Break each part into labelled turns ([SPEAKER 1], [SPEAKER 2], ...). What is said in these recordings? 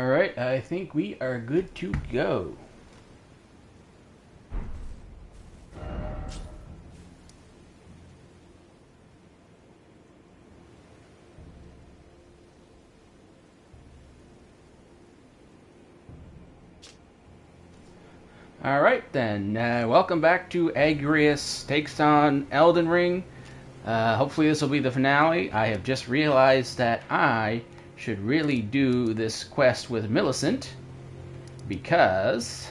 [SPEAKER 1] Alright, I think we are good to go. Alright then, welcome back to Agrias takes on Elden Ring. Hopefully this will be the finale. I have just realized that I should really do this quest with Millicent because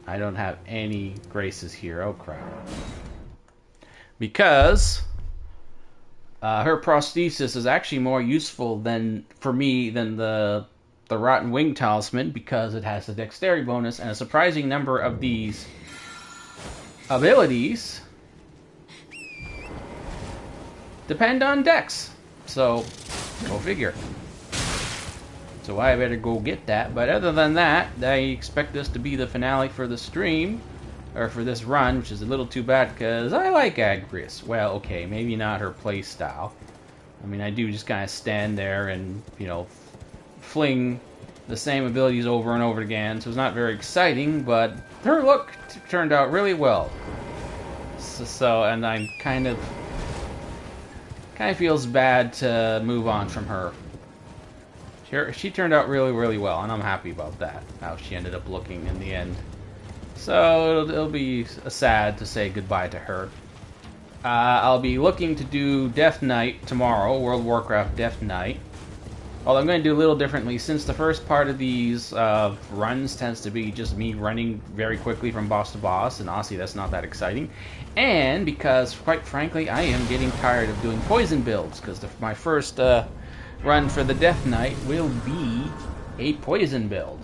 [SPEAKER 1] I don't have any graces here. Oh crap. Because her prosthesis is actually more useful for me than the Rotten Wing Talisman because it has the dexterity bonus, and a surprising number of these abilities depend on dex. So, go figure. So I better go get that. But other than that, I expect this to be the finale for the stream, or for this run, which is a little too bad because I like Agrias. Well, okay, maybe not her play style. I mean, I do just kind of stand there and, fling the same abilities over and over again, so it's not very exciting, but her look turned out really well. And I'm kind of feels bad to move on from her. She turned out really, really well, and I'm happy about that, how she ended up looking in the end. So it'll be sad to say goodbye to her. I'll be looking to do Death Knight tomorrow, World of Warcraft Death Knight. Although I'm going to do a little differently, since the first part of these runs tends to be just me running very quickly from boss to boss, and honestly that's not that exciting. And because, quite frankly, I am getting tired of doing poison builds, because my first run for the Death Knight will be a poison build.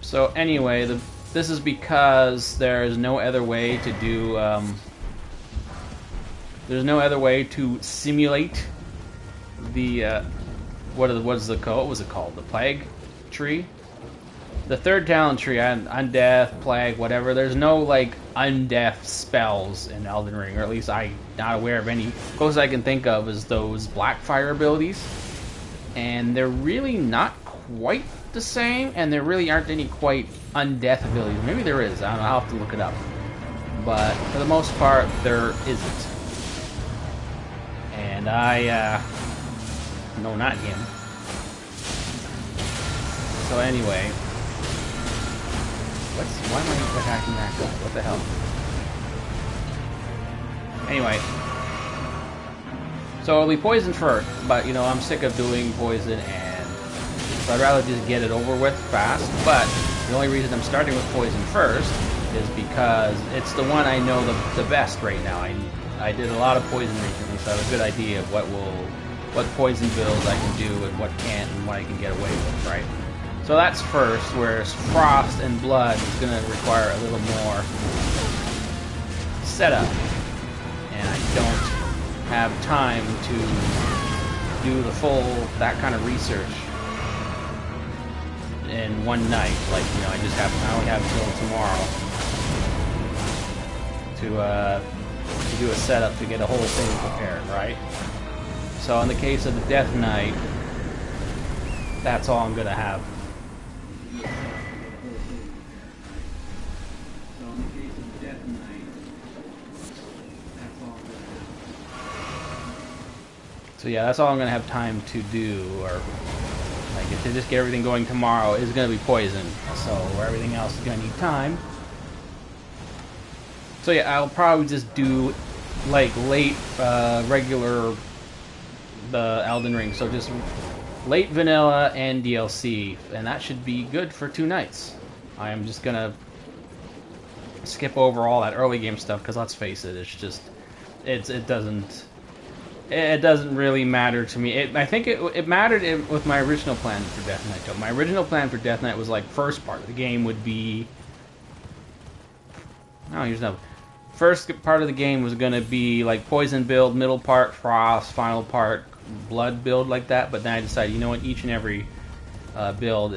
[SPEAKER 1] So anyway, this is because there's no other way to do. There's no other way to simulate the what was it called? The plague tree, the third talent tree, undeath, plague, whatever. There's no like undeath spells in Elden Ring, or at least I'm not aware of any. Closest I can think of is those Blackfire abilities, and they're really not quite the same, and there really aren't any quite undeath abilities. Maybe there is, I don't know, I'll have to look it up. But for the most part, there isn't. And no, not him. So anyway, why am I attacking that guy? What the hell? Anyway, so it'll be poison first, but I'm sick of doing poison, and so I'd rather just get it over with fast. But the only reason I'm starting with poison first is because it's the one I know the best right now. I did a lot of poison recently, so I have a good idea of what poison builds I can do and what can't, and what I can get away with, right? So that's first, whereas Frost and Blood is going to require a little more setup, and I don't have time to do the full that kind of research in one night. Like, I only have until tomorrow to do a setup to get a whole thing prepared, right? So in the case of the Death Knight, that's all I'm gonna have. So yeah, that's all I'm gonna have time to do, or like to just get everything going tomorrow is gonna be poison. So everything else is gonna need time. So yeah, I'll probably just do like late regular the Elden Ring. So just late vanilla and DLC, and that should be good for 2 nights. I am just gonna skip over all that early game stuff because let's face it, it doesn't really matter to me. I think it mattered with my original plan for Death Knight. So my original plan for Death Knight was like first part of the game would be. Oh, here's no. First part of the game was gonna be like poison build, middle part Frost, final part Blood build, like that. But then I decided, you know what, each and every build,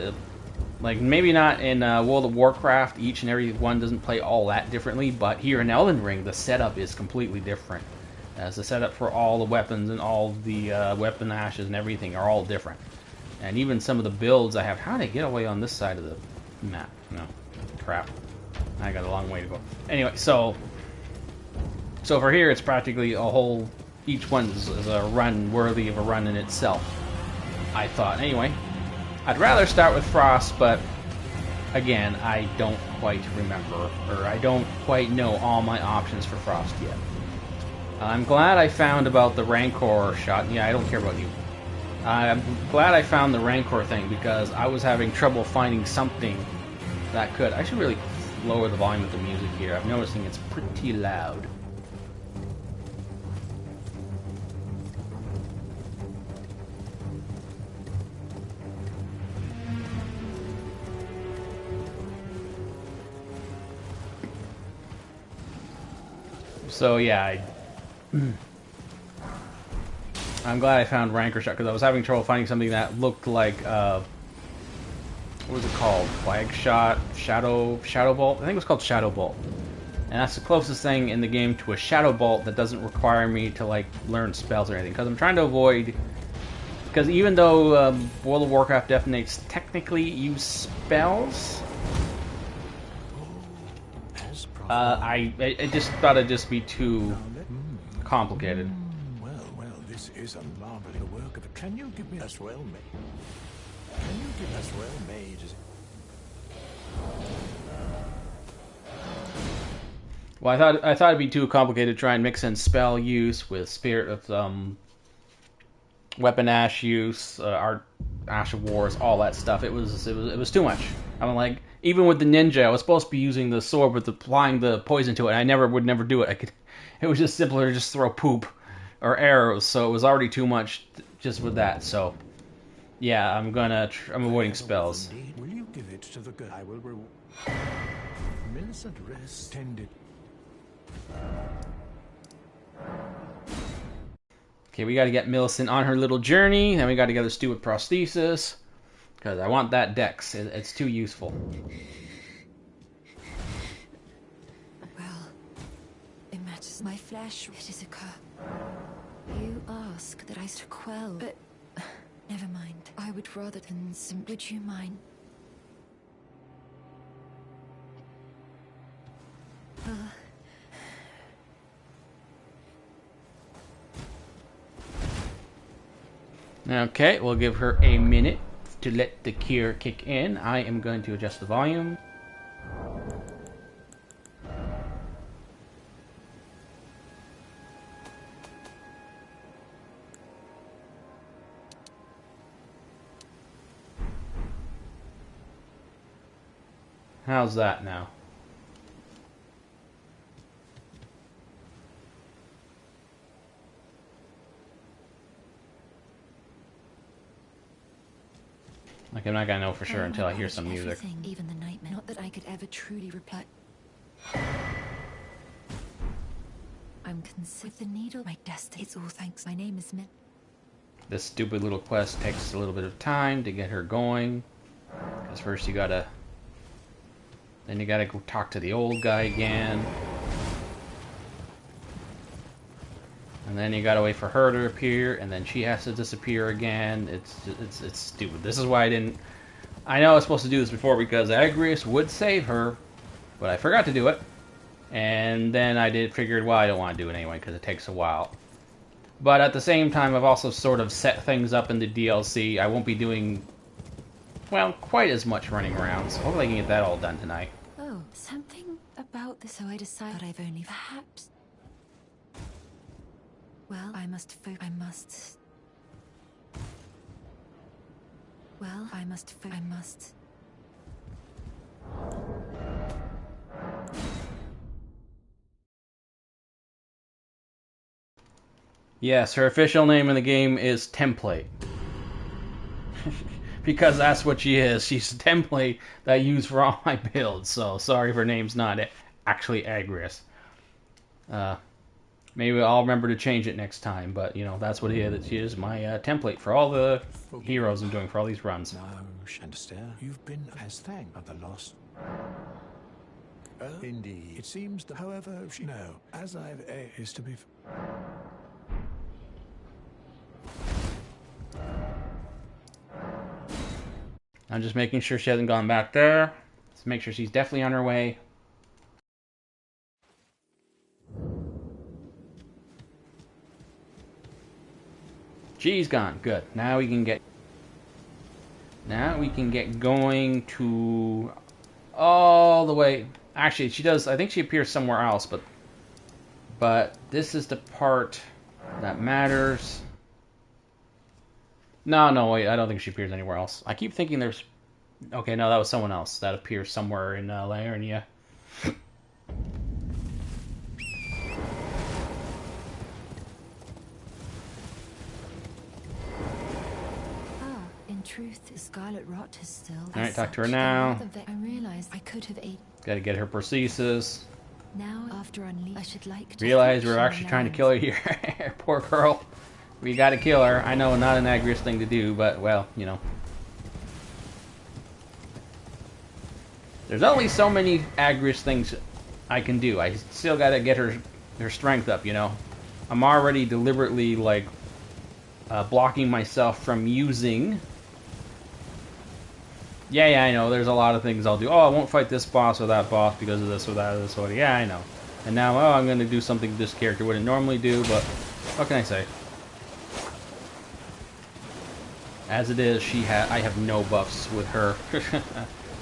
[SPEAKER 1] Like, maybe not in World of Warcraft, each and every one doesn't play all that differently, but here in Elden Ring, the setup is completely different. As the setup for all the weapons and all the weapon ashes and everything are all different. And even some of the builds I have... How did I get away on this side of the map? No. Crap. I got a long way to go. Anyway, so for here, it's practically a whole... Each one is a run worthy of a run in itself, I thought. Anyway, I'd rather start with Frost, but again, I don't quite remember, or I don't quite know all my options for Frost yet. I'm glad I found about the Rancor shot. Yeah, I don't care about you. I'm glad I found the Rancor thing, because I was having trouble finding something that could... I should really lower the volume of the music here. I'm noticing it's pretty loud. So yeah, I'm glad I found Rancor Shot, because I was having trouble finding something that looked like, what was it called? Flag Shot? Shadow Bolt? I think it was called Shadow Bolt. And that's the closest thing in the game to a Shadow Bolt that doesn't require me to, like, learn spells or anything. Because I'm trying to avoid... Because even though World of Warcraft Detonates technically use spells... I just thought it'd just be too complicated.
[SPEAKER 2] Well, this is a marvelous work of... Can you give me as well made? Can you give us well made?
[SPEAKER 1] Well, I thought it'd be too complicated to try and mix in spell use with Spirit of Weapon Ash use, Art Ash of Wars, all that stuff. It was too much. I'm like, even with the ninja, I was supposed to be using the sword with applying the poison to it. And I would never do it. It was just simpler to just throw poop or arrows. So it was already too much just with that. So yeah, I'm avoiding spells.
[SPEAKER 2] Will you give it to the girl? I will reward. Millicent rest tended.
[SPEAKER 1] Okay, we got to get Millicent on her little journey. Then we got to get her Stu with prosthesis. Because I want that dex. It's too useful.
[SPEAKER 3] Well, it matters. My flesh, it is a curse. You ask that I should quell, but never mind. I would rather than simply... Would you mind?
[SPEAKER 1] Okay, we'll give her a minute to let the cure kick in. I am going to adjust the volume. How's that now? Like, I'm not gonna know for sure until I hear some music.
[SPEAKER 3] Even the nightmare. Not that I could ever truly reply. I'm with the needle. My destiny. It's all thanks. My name is Min.
[SPEAKER 1] This stupid little quest takes a little bit of time to get her going. Because first you gotta... Then you gotta go talk to the old guy again. And then you gotta wait for her to appear, and then she has to disappear again. It's stupid. This is why I didn't... I know I was supposed to do this before because Agrias would save her, but I forgot to do it. And then I figured, well, I don't want to do it anyway because it takes a while. But at the same time, I've also sort of set things up in the DLC. I won't be doing, well, quite as much running around, so hopefully I can get that all done tonight.
[SPEAKER 3] Oh, something about this, so I decided I've only perhaps... Well, I must I must... Well, I must I must...
[SPEAKER 1] Yes, her official name in the game is Template. Because that's what she is. She's a template that I use for all my builds, so sorry if her name's not actually Agrias. Maybe I'll remember to change it next time, but, you know, that's what it is. It is my template for all the heroes I'm doing for all these runs.
[SPEAKER 2] No, understand. You've been as thank of the lost. Indeed. It seems that, however, she no, as I've is to be.
[SPEAKER 1] I'm just making sure she hasn't gone back there. Let's make sure she's definitely on her way. She's gone. Good. Now we can get going to all the way. Actually, she does. I think she appears somewhere else, but this is the part that matters. No, wait. I don't think she appears anywhere else. I keep thinking there's. Okay, no, that was someone else that appears somewhere in Laernia.
[SPEAKER 3] In truth, the scarlet rot is still.
[SPEAKER 1] Alright, talk to her now.
[SPEAKER 3] I realized I could have ate.
[SPEAKER 1] Gotta get her prosthesis.
[SPEAKER 3] Now, after unleash, I should like to
[SPEAKER 1] Realize we're actually trying to kill her here. Poor girl. We gotta kill her. I know, not an Agrias thing to do, but, well, you know. There's only so many Agrias things I can do. I still gotta get her strength up, you know. I'm already deliberately, like, blocking myself from using. Yeah, I know. There's a lot of things I'll do. Oh, I won't fight this boss or that boss because of this or that or this or that. Yeah, I know. And now, oh, I'm going to do something this character wouldn't normally do, but what can I say? As it is, I have no buffs with her.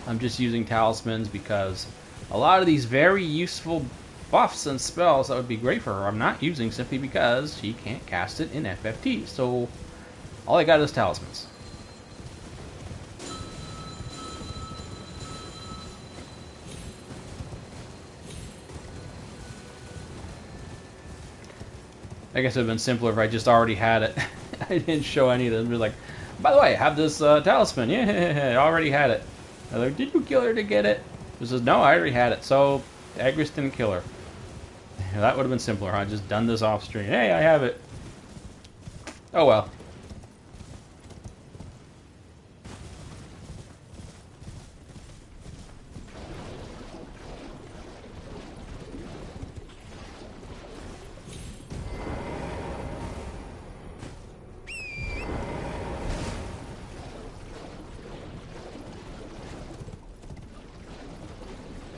[SPEAKER 1] I'm just using talismans because a lot of these very useful buffs and spells that would be great for her, I'm not using simply because she can't cast it in FFT. So all I got is talismans. I guess it would have been simpler if I just already had it. I didn't show any of them. They're like, by the way, I have this talisman. Yeah, I already had it. They're like, did you kill her to get it? She says, no, I already had it. So Agrias didn't kill her. That would have been simpler. I just done this off stream. Hey, I have it. Oh well.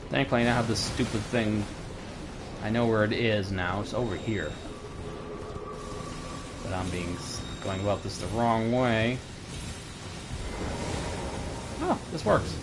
[SPEAKER 1] Thankfully, I now have this stupid thing. I know where it is now. It's over here. But I'm going about this the wrong way. Oh, this works.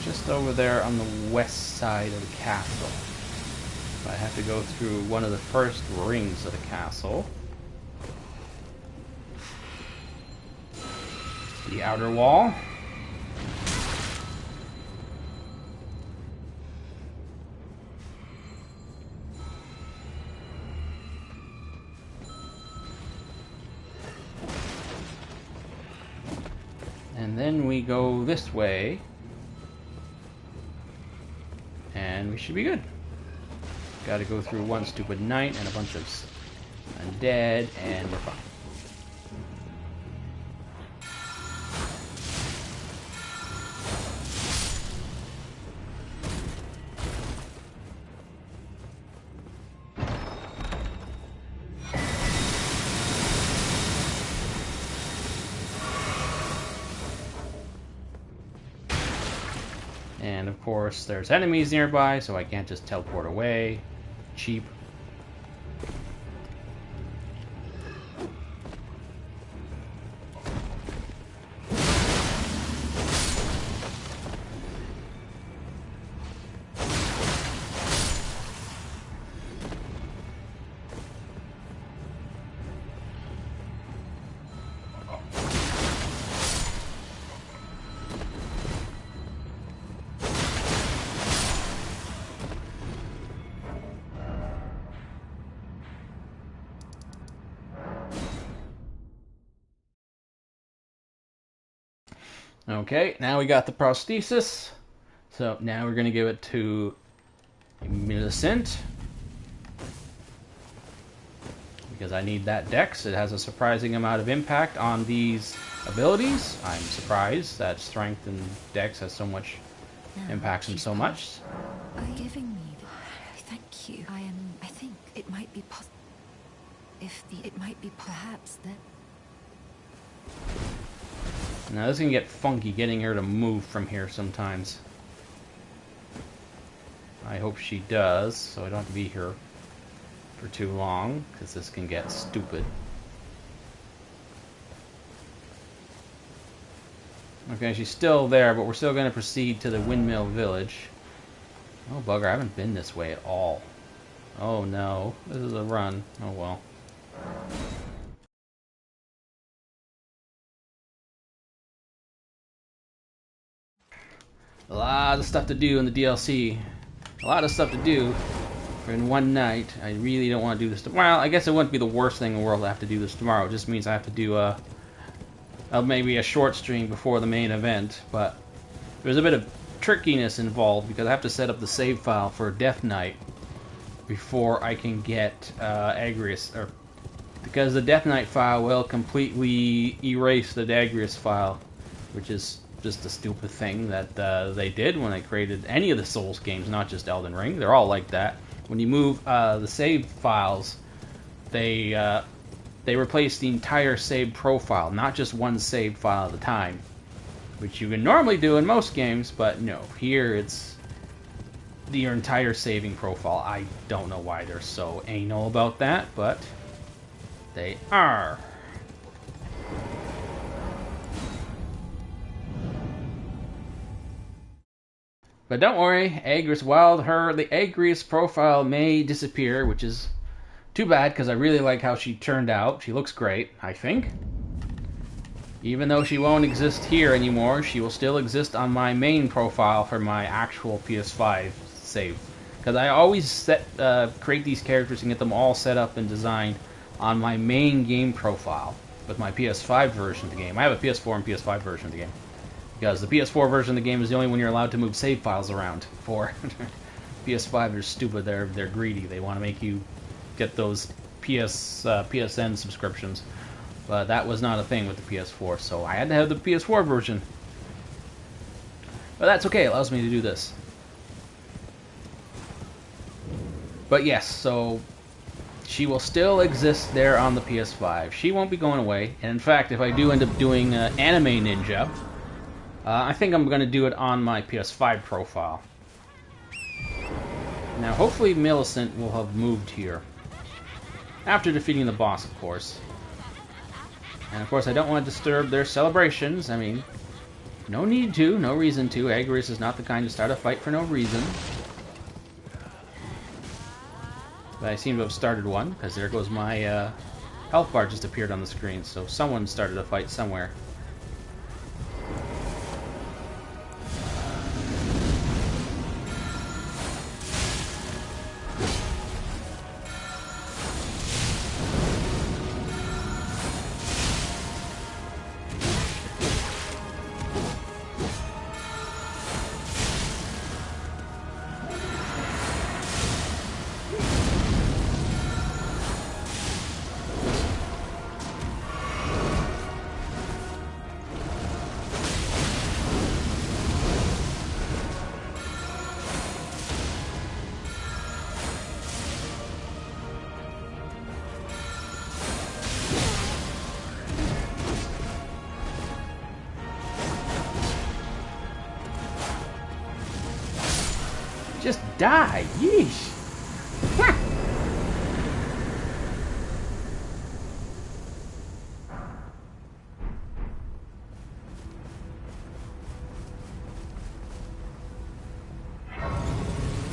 [SPEAKER 1] Just over there on the west side of the castle. So I have to go through one of the first rings of the castle. The outer wall. And then we go this way. And we should be good. Gotta go through one stupid knight and a bunch of undead, and we're fine. And of course, there's enemies nearby, so I can't just teleport away. Cheap. Okay, now we got the prosthesis. So now we're going to give it to Millicent. Because I need that dex. It has a surprising amount of impact on these abilities. I'm surprised that strength and dex has so much impacts them so much.
[SPEAKER 3] Are you giving me the... Thank you. I think it might be it might be perhaps that...
[SPEAKER 1] Now this can get funky getting her to move from here sometimes. I hope she does, so I don't have to be here for too long, because this can get stupid. Okay, she's still there, but we're still going to proceed to the Windmill Village. Oh, bugger, I haven't been this way at all. Oh no, this is a run. Oh well. A lot of stuff to do in the DLC. A lot of stuff to do in one night. I really don't want to do this. Well, I guess it wouldn't be the worst thing in the world to have to do this tomorrow. It just means I have to do maybe a short stream before the main event. But there's a bit of trickiness involved because I have to set up the save file for Death Knight before I can get Agrias. Because the Death Knight file will completely erase the Agrias file, which is just a stupid thing that they did when they created any of the Souls games, not just Elden Ring. They're all like that. When you move the save files, they replace the entire save profile, not just one save file at a time, which you can normally do in most games, but no. Here it's your entire saving profile. I don't know why they're so anal about that, but they are. But don't worry, Agrias, while the Agrias profile may disappear, which is too bad because I really like how she turned out. She looks great, I think. Even though she won't exist here anymore, she will still exist on my main profile for my actual PS5 save. Because I always create these characters and get them all set up and designed on my main game profile with my PS5 version of the game. I have a PS4 and PS5 version of the game. Because the PS4 version of the game is the only one you're allowed to move save files around for. PS5 are stupid, they're greedy. They want to make you get those PSN subscriptions. But that was not a thing with the PS4, so I had to have the PS4 version. But that's okay, it allows me to do this. But yes, so she will still exist there on the PS5. She won't be going away. And in fact, if I do end up doing Anime Ninja, I think I'm going to do it on my PS5 profile. Now, hopefully Millicent will have moved here. After defeating the boss, of course. And of course, I don't want to disturb their celebrations. I mean, no need to, no reason to. Agrias is not the kind to start a fight for no reason. But I seem to have started one, because there goes my health bar just appeared on the screen. So someone started a fight somewhere. Just die! Yeesh!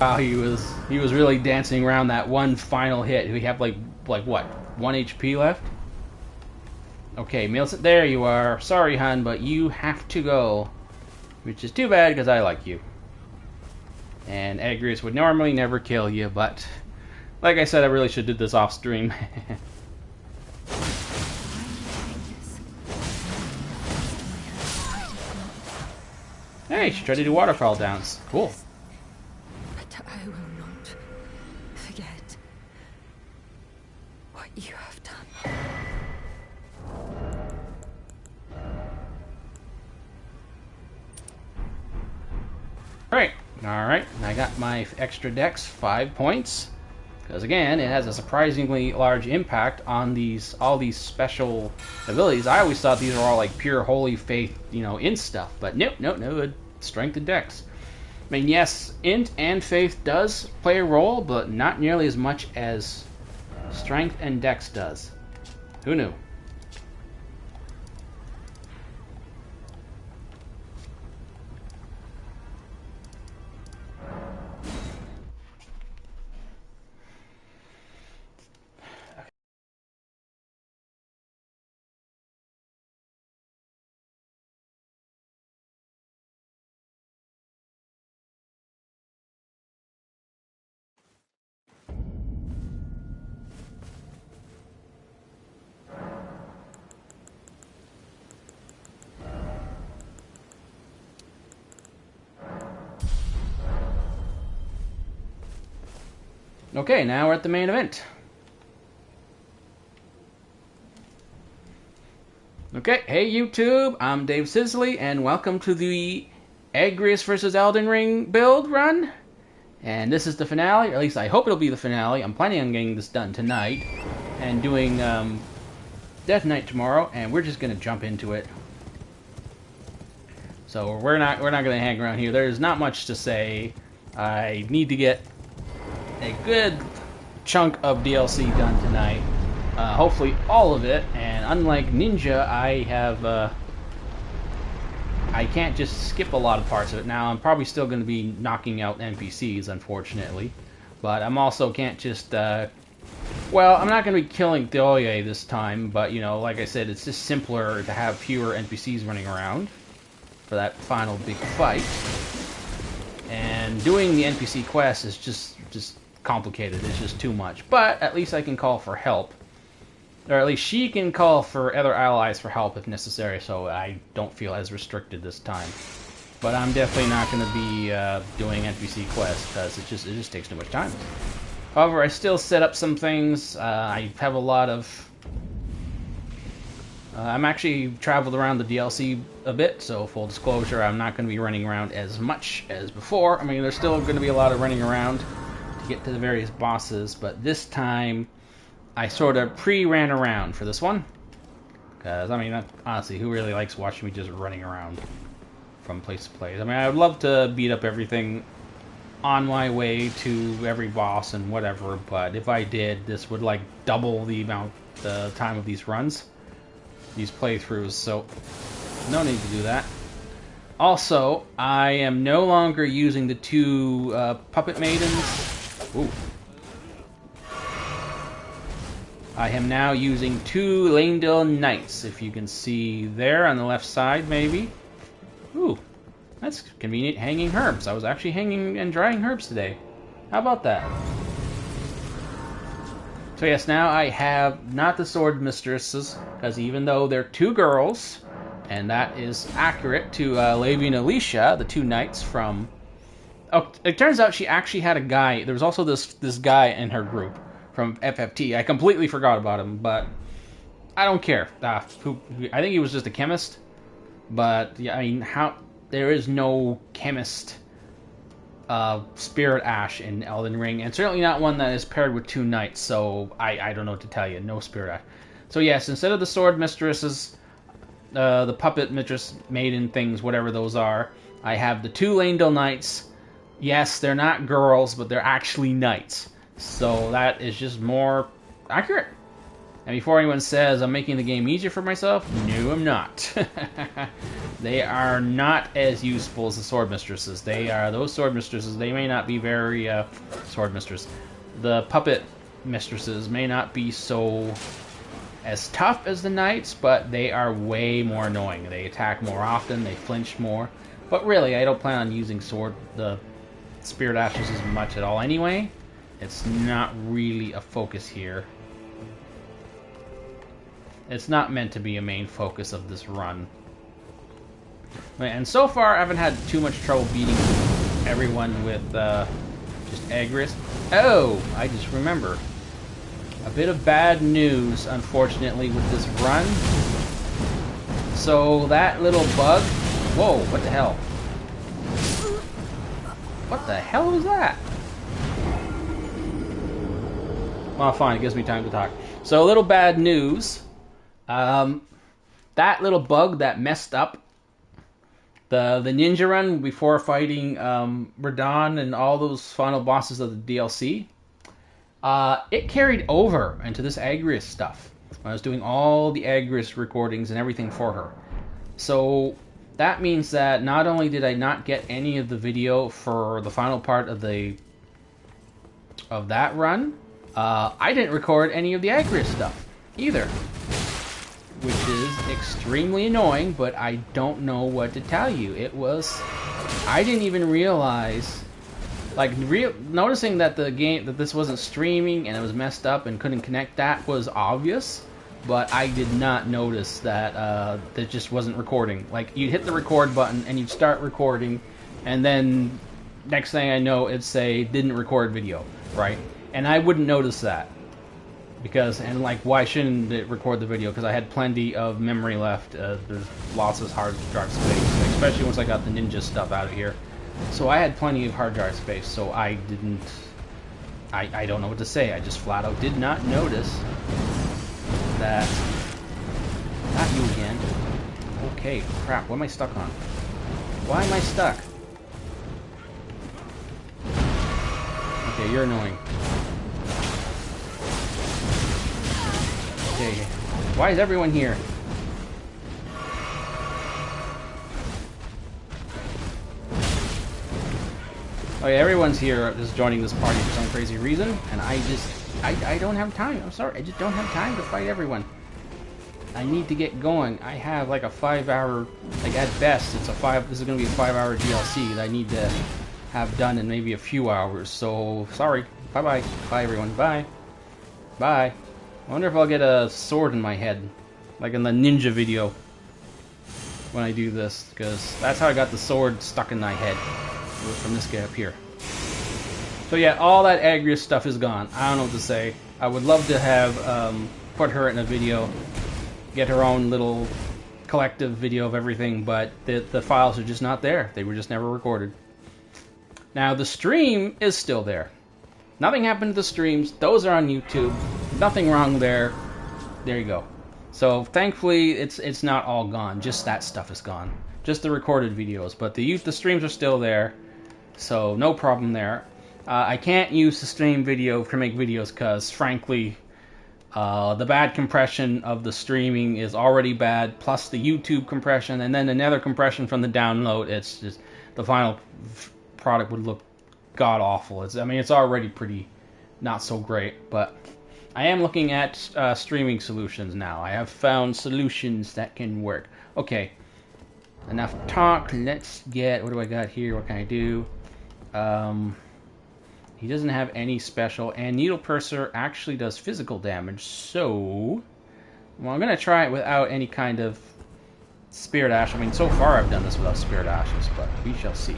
[SPEAKER 1] Wow, he was really dancing around that one final hit. We have like what? 1 HP left? Okay, Millicent, there you are. Sorry, hun, but you have to go. Which is too bad because I like you. And Agrias would normally never kill you, but like I said, I really should have did this off stream. Hey, she tried to do waterfall dance. Cool.
[SPEAKER 3] But I will not forget what you have done.
[SPEAKER 1] Alright, and I got my extra dex, 5 points. Because again, it has a surprisingly large impact on all these special abilities. I always thought these were all like pure holy faith, int stuff. But no, strength and dex. I mean, yes, int and faith does play a role, but not nearly as much as strength and dex does. Who knew? Okay, now we're at the main event. Okay, hey YouTube, I'm Dave Sisley, and welcome to the Agrias vs. Elden Ring build run. And this is the finale, or at least I hope it'll be the finale. I'm planning on getting this done tonight, and doing Death Knight tomorrow, and we're just gonna jump into it. So we're not gonna hang around here. There's not much to say. I need to get a good chunk of DLC done tonight. Hopefully all of it, and unlike Ninja, I can't just skip a lot of parts of it. Now, I'm probably still going to be knocking out NPCs, unfortunately, but I'm also can't just, well, I'm not going to be killing Thioye this time, but, like I said, it's just simpler to have fewer NPCs running around for that final big fight. And doing the NPC quest is just complicated. It's just too much. But at least I can call for help. Or at least she can call for other allies for help if necessary, so I don't feel as restricted this time. But I'm definitely not going to be doing NPC quests, because it just takes too much time. However, I still set up some things. I have a lot of... I'm actually traveled around the DLC a bit, so full disclosure, I'm not going to be running around as much as before. I mean, there's still going to be a lot of running around to get to the various bosses, but this time I sort of pre-ran around for this one. Because, I mean, honestly, who really likes watching me just running around from place to place? I mean, I would love to beat up everything on my way to every boss and whatever, but if I did, this would, like, double the time of these runs, these playthroughs, so no need to do that. Also, I am no longer using the two puppet maidens. Ooh. I am now using 2 Lanedale Knights, if you can see there on the left side, maybe. Ooh, that's convenient, hanging herbs. I was actually hanging and drying herbs today. How about that? So yes, now I have not the sword mistresses, because even though they're 2 girls, and that is accurate to Levy and Alicia, the 2 knights from... Oh, it turns out she actually had a guy. There was also this guy in her group from FFT. I completely forgot about him, but I don't care. I think he was just a chemist, but yeah, I mean, there is no chemist Spirit Ash in Elden Ring, and certainly not one that is paired with 2 knights, so I don't know what to tell you. No Spirit Ash. So yes, instead of the sword mistresses, the puppet mistress maiden things, whatever those are, I have the 2 Lanedale Knights. Yes, they're not girls, but they're actually knights. So that is just more accurate. And before anyone says I'm making the game easier for myself, no, I'm not. They are not as useful as the sword mistresses. Those sword mistresses, they may not be very sword mistress. The puppet mistresses may not be so as tough as the knights, but they are way more annoying. They attack more often, they flinch more. But really, I don't plan on using the Spirit Ashes as much at all anyway. It's not really a focus here. It's not meant to be a main focus of this run. And so far, I haven't had too much trouble beating everyone with just Agrias. Oh, I just remember. A bit of bad news, unfortunately, with this run. So that little bug... Whoa, what the hell? What the hell was that? Well, fine, it gives me time to talk. So, a little bad news. That little bug that messed up the ninja run before fighting Radon and all those final bosses of the DLC, it carried over into this Agrias stuff. I was doing all the Agrias recordings and everything for her. So that means that not only did I not get any of the video for the final part of that run, I didn't record any of the Agrias stuff either. Which is extremely annoying, but I don't know what to tell you. I didn't even realize, noticing that that this wasn't streaming and it was messed up and couldn't connect, that was obvious, but I did not notice that it just wasn't recording. Like, you'd hit the record button and you'd start recording, and then next thing I know, it'd say, didn't record video, right? And I wouldn't notice that. Why shouldn't it record the video? Because I had plenty of memory left. There's lots of hard drive space, especially once I got the ninja stuff out of here. So I had plenty of hard drive space, so I didn't... I don't know what to say. I just flat out did not notice that... Not you again. Okay, crap, what am I stuck on? Why am I stuck? Okay, you're annoying. Okay, why is everyone here? Okay, everyone's here just joining this party for some crazy reason, and I don't have time. I'm sorry, I just don't have time to fight everyone. I need to get going. I have like a 5-hour, like at best, this is going to be a 5-hour DLC that I need to have done in maybe a few hours. So, sorry. Bye-bye. Bye, everyone. Bye. Bye. I wonder if I'll get a sword in my head, like in the ninja video, when I do this, because that's how I got the sword stuck in my head, from this guy up here. So yeah, all that Agrias stuff is gone. I don't know what to say. I would love to have put her in a video, get her own little collective video of everything, but the files are just not there. They were just never recorded. Now the stream is still there. Nothing happened to the streams. Those are on YouTube. Nothing wrong there. There you go. So thankfully, it's not all gone. Just that stuff is gone. Just the recorded videos, but the streams are still there. So no problem there. I can't use the stream video to make videos because, frankly, the bad compression of the streaming is already bad. Plus the YouTube compression, and then another compression from the download. It's just the final product would look god awful. It's already pretty not so great, but I am looking at streaming solutions now. I have found solutions that can work. Okay, enough talk. Let's get, what do I got here? What can I do? He doesn't have any special, and Needle Purser actually does physical damage, so well, I'm gonna try it without any kind of Spirit Ash. I mean, so far I've done this without Spirit Ashes, but we shall see.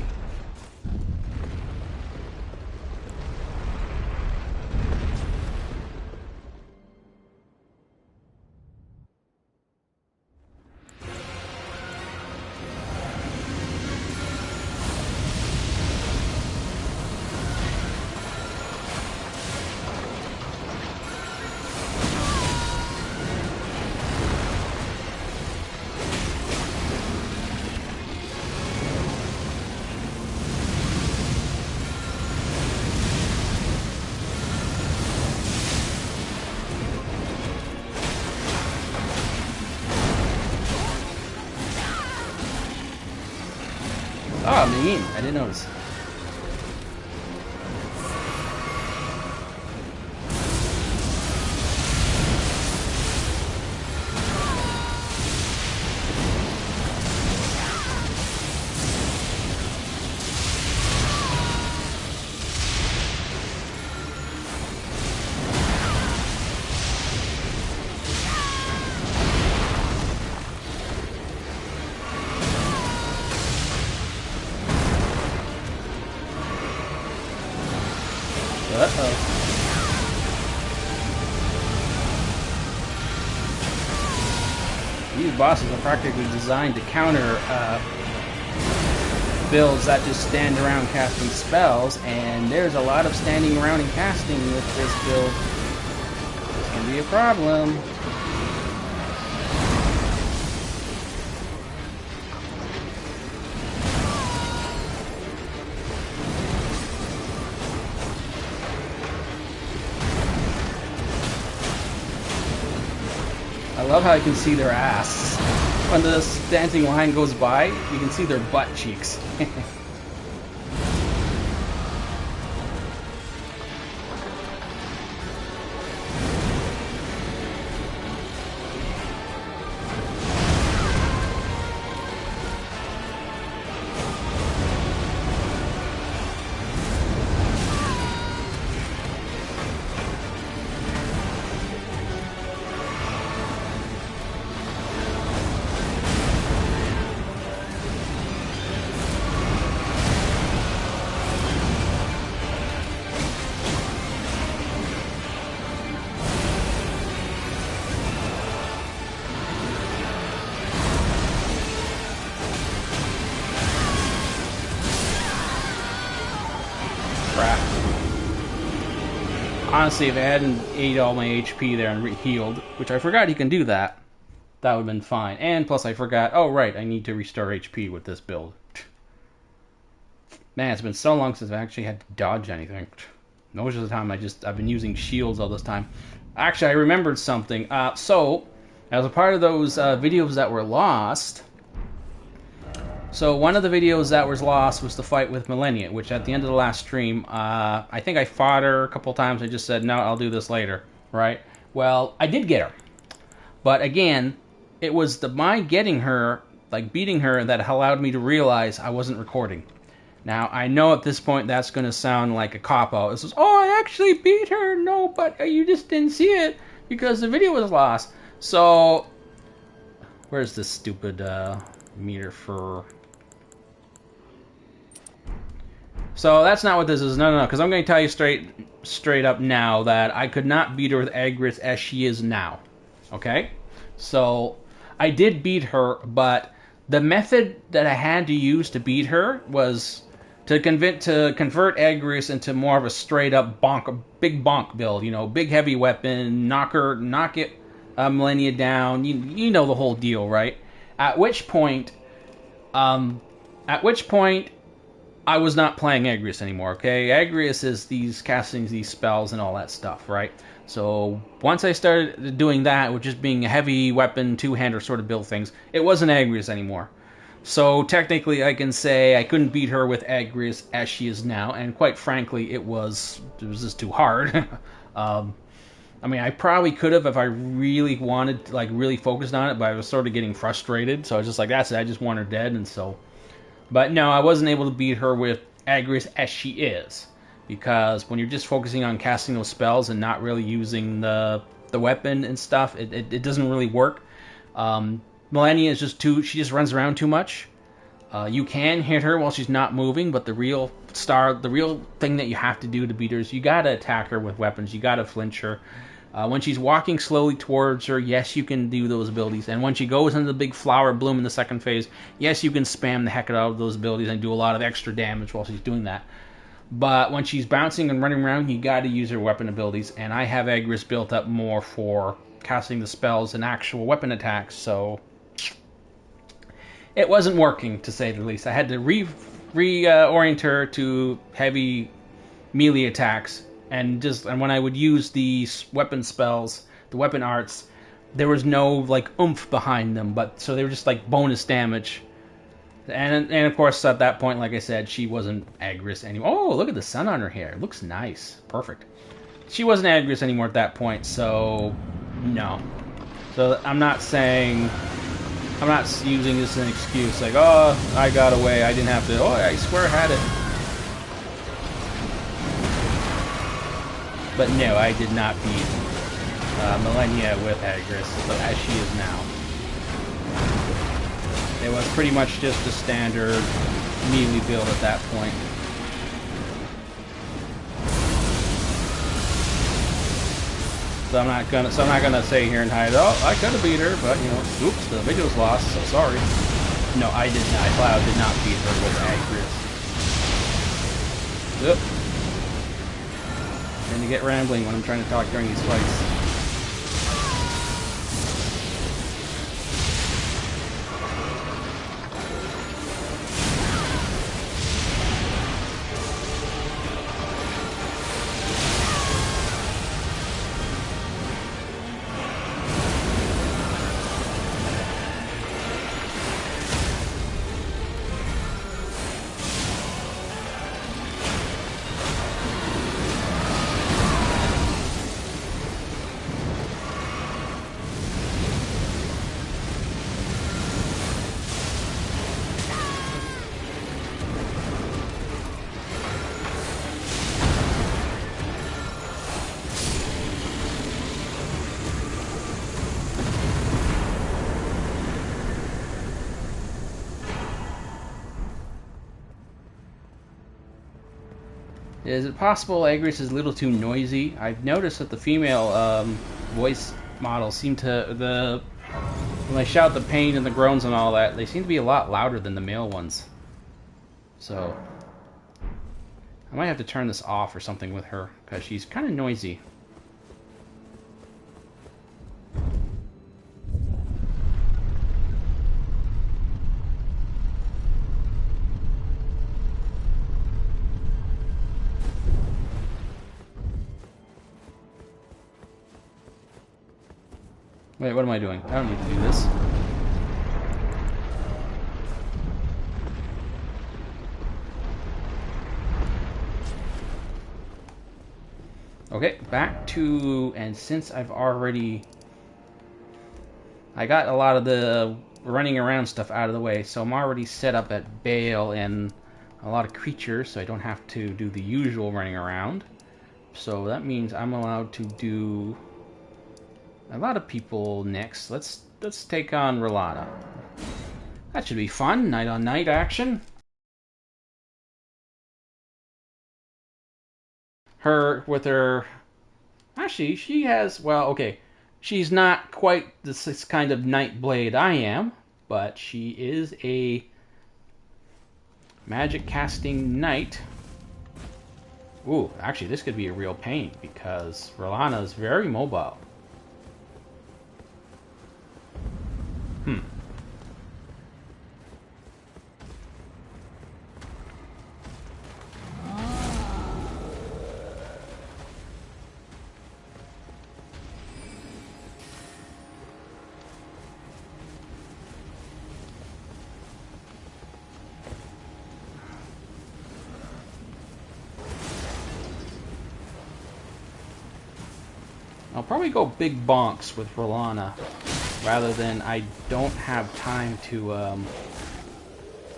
[SPEAKER 1] Oh, mean. I didn't notice. These bosses are practically designed to counter builds that just stand around casting spells, and there's a lot of standing around and casting with this build. This can be a problem. I love how you can see their ass. When the dancing line goes by, you can see their butt cheeks. Honestly, if I hadn't ate all my HP there and healed, which I forgot you can do that, that would have been fine. And plus I forgot, oh right, I need to restore HP with this build. Man, it's been so long since I actually had to dodge anything. Most of the time I've been using shields all this time. Actually, I remembered something. So, as a part of those videos that were lost, so one of the videos that was lost was the fight with Millennia, which at the end of the last stream, I think I fought her a couple times. I just said, no, I'll do this later, right? Well, I did get her. But again, it was my getting her, like beating her, that allowed me to realize I wasn't recording. Now, I know at this point that's going to sound like a cop-out. It says, oh, I actually beat her. No, but you just didn't see it because the video was lost. So, where's this stupid meter for... So that's not what this is. No, because I'm going to tell you straight up now that I could not beat her with Agrias as she is now. Okay? So I did beat her, but the method that I had to use to beat her was to convert Agrias into more of a straight up big bonk build. You know, big heavy weapon, knock it Millennia down. You know the whole deal, right? At which point I was not playing Agrias anymore, okay? Agrias is casting these spells and all that stuff, right? So once I started doing that, with just being a heavy weapon, two-hander sort of build things, it wasn't Agrias anymore. So technically I can say I couldn't beat her with Agrias as she is now, and quite frankly, it was just too hard. I mean, I probably could have if I really wanted, like really focused on it, but I was sort of getting frustrated, so I was just like, that's it, I just want her dead, and so... But no, I wasn't able to beat her with Agrias as she is, because when you're just focusing on casting those spells and not really using the weapon and stuff, it doesn't really work. Millennia is she just runs around too much. You can hit her while she's not moving, but the real thing that you have to do to beat her is you gotta attack her with weapons. You gotta flinch her. When she's walking slowly towards her, yes, you can do those abilities. And when she goes into the big flower bloom in the second phase, yes, you can spam the heck out of those abilities and do a lot of extra damage while she's doing that. But when she's bouncing and running around, you got to use her weapon abilities. And I have Agrias built up more for casting the spells and actual weapon attacks, so it wasn't working, to say the least. I had to reorient her to heavy melee attacks. And when I would use these weapon spells, the weapon arts, there was no like oomph behind them, so they were just like bonus damage. And of course at that point, like I said, she wasn't Agrias anymore. Oh, look at the sun on her hair. It looks nice. Perfect. She wasn't Agrias anymore at that point, so no. So I'm not using this as an excuse like, oh, I got away, I didn't have to. Oh, I swear I had it. But no, I did not beat Millennia with Agrias, but as she is now. It was pretty much just a standard melee build at that point. So I'm not gonna say here and hide. Oh, I could have beat her, but you know, oops, the video's lost. So sorry. No, I did not. Cloud did not beat her with Agrias. Yep. And you get rambling when I'm trying to talk during these fights. Is it possible Agrias is a little too noisy? I've noticed that the female voice models seem to when they shout the pain and the groans and all that, they seem to be a lot louder than the male ones. So I might have to turn this off or something with her because she's kind of noisy. Wait, what am I doing? I don't need to do this. Okay, back to, and since I got a lot of the running around stuff out of the way, so I'm already set up at Bale and a lot of creatures, so I don't have to do the usual running around. So that means I'm allowed to do a lot of people next. Let's take on Rolana. That should be fun. Night on night action. Actually, she has, well, okay. She's not quite this kind of night blade I am, but she is a magic casting knight. Ooh, actually this could be a real pain because Rolana is very mobile. I'll probably go big bonks with Rolana rather than I don't have time to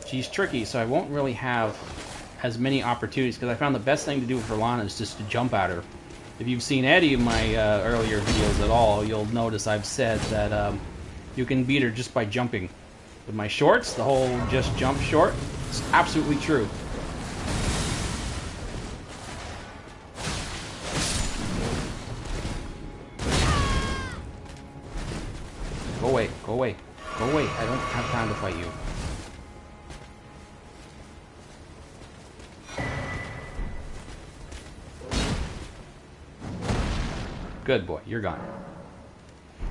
[SPEAKER 1] she's tricky, so I won't really have as many opportunities because I found the best thing to do with Rolana is just to jump at her. If you've seen any of my earlier videos at all, you'll notice I've said that you can beat her just by jumping. With my shorts, the whole just jump short, it's absolutely true. Go away, go away, go away. I don't have time to fight you. Good boy, you're gone.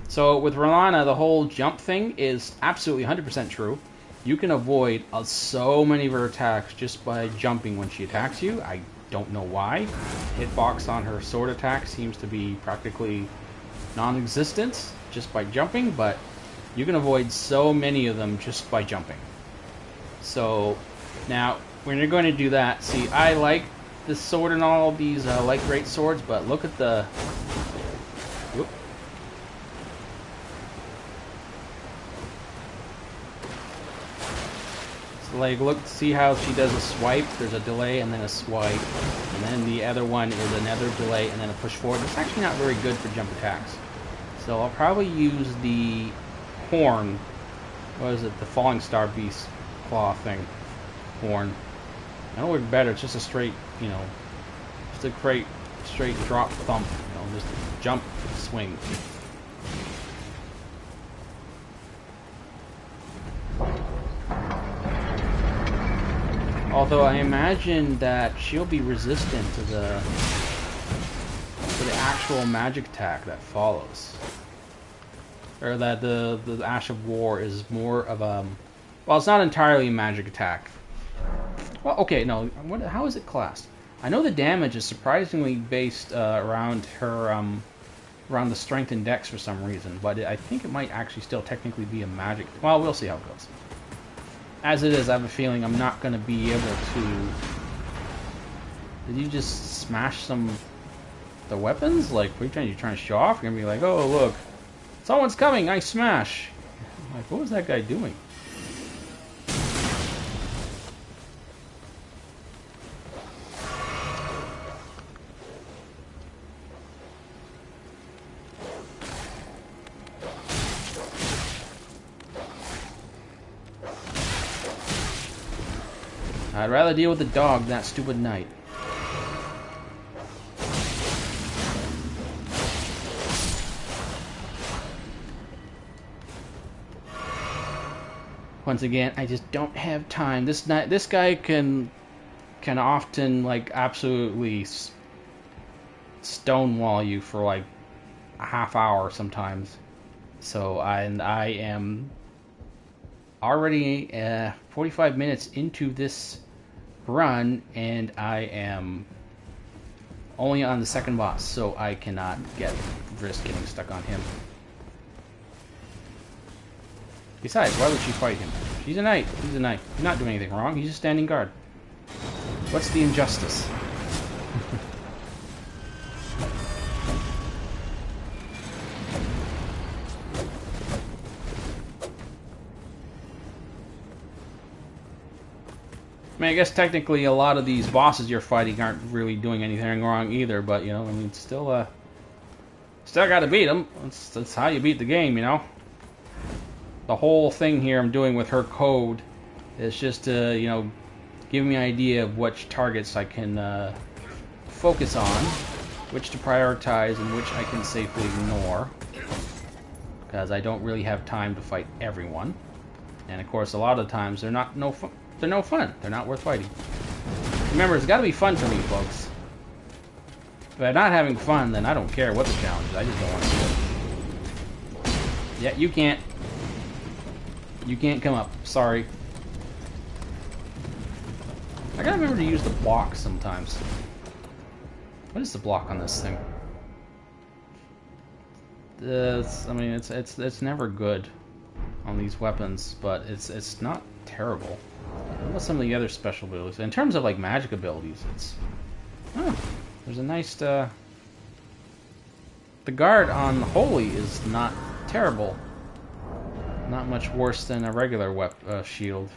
[SPEAKER 1] So with Rolana, the whole jump thing is absolutely 100% true. You can avoid so many of her attacks just by jumping when she attacks you. I don't know why. Hitbox on her sword attack seems to be practically non-existent just by jumping, but you can avoid so many of them just by jumping. So now when you're going to do that, see, I like this sword and all these light great swords, but look at the whoop. So like, look, see how she does a swipe, there's a delay and then a swipe, and then the other one is another delay and then a push forward. It's actually not very good for jump attacks. So I'll probably use the horn. What is it? The falling star beast claw thing. Horn. That'll work better. It's just a straight, you know, just a straight drop thump. You know, just jump, swing. Although I imagine that she'll be resistant to the actual magic attack that follows. Or that the Ash of War is more of a... Well, it's not entirely a magic attack. Well, okay, no. How is it classed? I know the damage is surprisingly based around her... around the strength and dex for some reason. But I think it might actually still technically be a magic... Well, we'll see how it goes. As it is, I have a feeling I'm not going to be able to... Did you just smash some... the weapons? Like, what are you trying to show off? You're going to be like, oh, look. Someone's coming, I smash. Like, what was that guy doing? I'd rather deal with the dog than that stupid knight. Once again, I just don't have time. This guy can often like absolutely stonewall you for like a half hour sometimes. So I am already 45 minutes into this run, and I am only on the second boss, so I cannot risk getting stuck on him. Besides, why would she fight him? She's a knight. He's a knight. He's not doing anything wrong. He's just standing guard. What's the injustice? I mean, I guess technically a lot of these bosses you're fighting aren't really doing anything wrong either, but, you know, I mean, still gotta beat them. That's how you beat the game, you know? The whole thing here I'm doing with her code is just to, you know, give me an idea of which targets I can focus on, which to prioritize, and which I can safely ignore. Because I don't really have time to fight everyone. And of course, a lot of times they're no fun. They're not worth fighting. Remember, it's got to be fun for me, folks. If I'm not having fun, then I don't care what the challenge is. I just don't want to do it. Yeah, you can't. You can't come up. Sorry. I gotta remember to use the block sometimes. What is the block on this thing? I mean, it's never good on these weapons, but it's not terrible. What about some of the other special abilities? In terms of like magic abilities, there's a nice the guard on Holy is not terrible. Not much worse than a regular shield.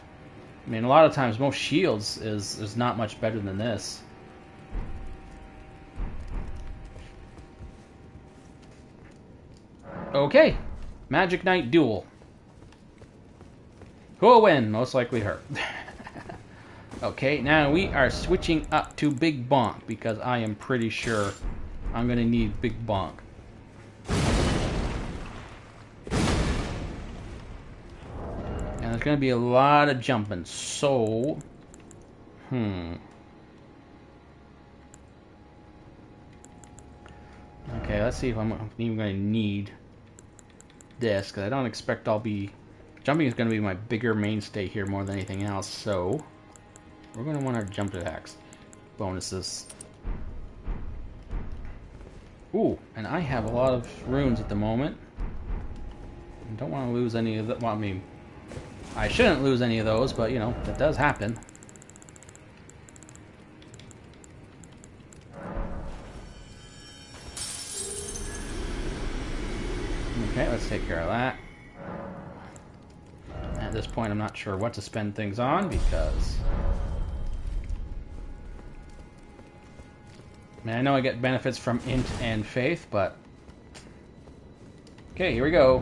[SPEAKER 1] I mean, a lot of times most shields is not much better than this. Okay, Magic Knight duel. Who'll win? Most likely her. Okay, now we are switching up to Big Bonk because I am pretty sure I'm gonna need Big Bonk. And there's gonna be a lot of jumping, so okay, let's see if I'm even gonna need this, because I don't expect jumping is gonna be my bigger mainstay here more than anything else, so we're gonna want our jump attacks bonuses. Ooh, and I have a lot of runes at the moment. I don't want to lose any of them. Well, I mean, I shouldn't lose any of those, but, you know, that does happen. Okay, let's take care of that. At this point, I'm not sure what to spend things on, because... I mean, I know I get benefits from Int and Faith, but... Okay, here we go.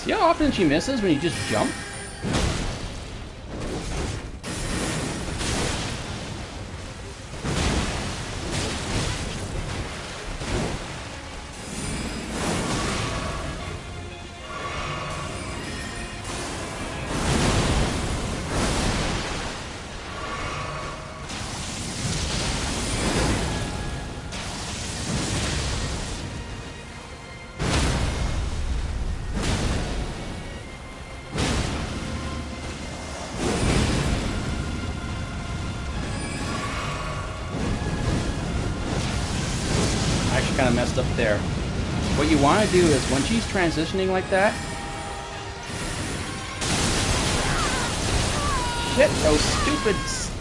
[SPEAKER 1] See how often she misses when you just jump? Kind of messed up there. What you want to do is when she's transitioning like that, shit, those stupid,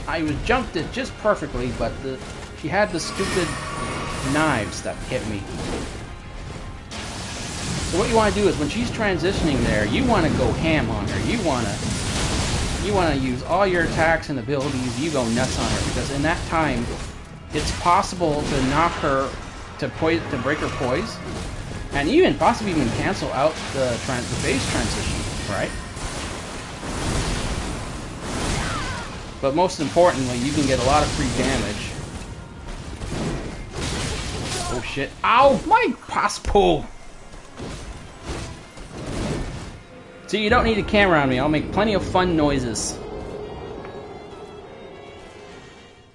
[SPEAKER 1] I was jumped it just perfectly, but she had the stupid knives that hit me. So what you want to do is when she's transitioning there, you want to go ham on her. You want to use all your attacks and abilities. You go nuts on her, because in that time it's possible to knock her to break her poise, and even possibly even cancel out the phase transition, right? But most importantly, you can get a lot of free damage. Oh shit! Ow! My passpole! See, you don't need a camera on me. I'll make plenty of fun noises.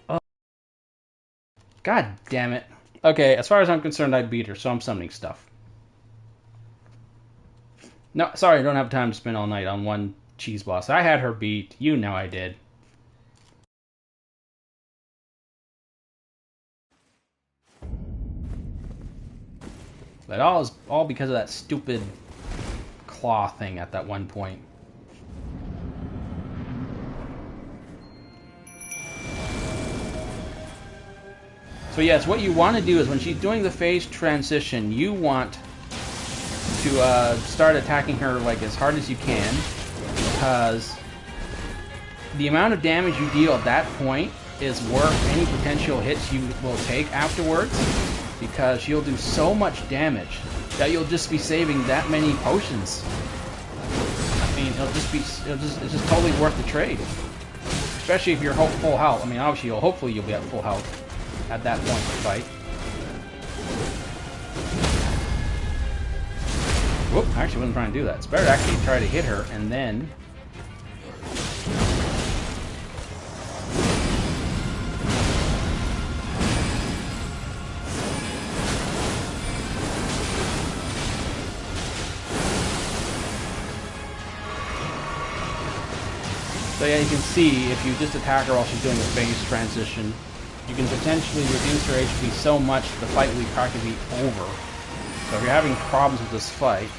[SPEAKER 1] Oh. God damn it. Okay, as far as I'm concerned, I beat her, so I'm summoning stuff. No, sorry, I don't have time to spend all night on one cheese boss. I had her beat. You know I did. But all because of that stupid claw thing at that one point. So yes, what you want to do is when she's doing the phase transition, you want to start attacking her like as hard as you can, because the amount of damage you deal at that point is worth any potential hits you will take afterwards, because she'll do so much damage that you'll just be saving that many potions. I mean, it's just totally worth the trade, especially if you're full health. I mean, obviously, hopefully you'll be at full health at that point of the fight. Whoop, I actually wasn't trying to do that. It's better to actually try to hit her and then... So yeah, you can see if you just attack her while she's doing a phase transition, you can potentially reduce her HP so much that the fight will practically be over. So if you're having problems with this fight,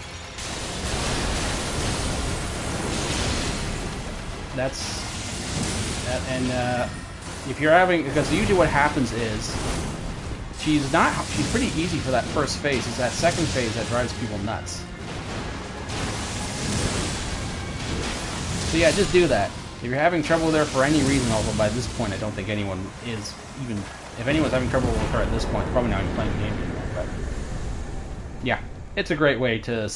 [SPEAKER 1] if you're having, because usually what happens is she's pretty easy for that first phase. It's that second phase that drives people nuts. So yeah, just do that. If you're having trouble there for any reason, although by this point I don't think anyone is even... If anyone's having trouble with her at this point, they're probably not even playing the game anymore, but... Yeah, it's a great way to...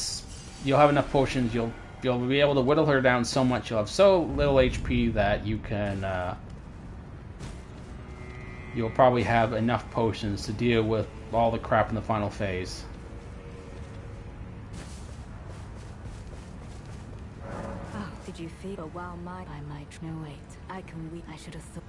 [SPEAKER 1] You'll have enough potions, you'll be able to whittle her down so much, you'll have so little HP that you can... You'll probably have enough potions to deal with all the crap in the final phase.
[SPEAKER 4] Did you feel a while I might no wait. I can wait. I should have thought.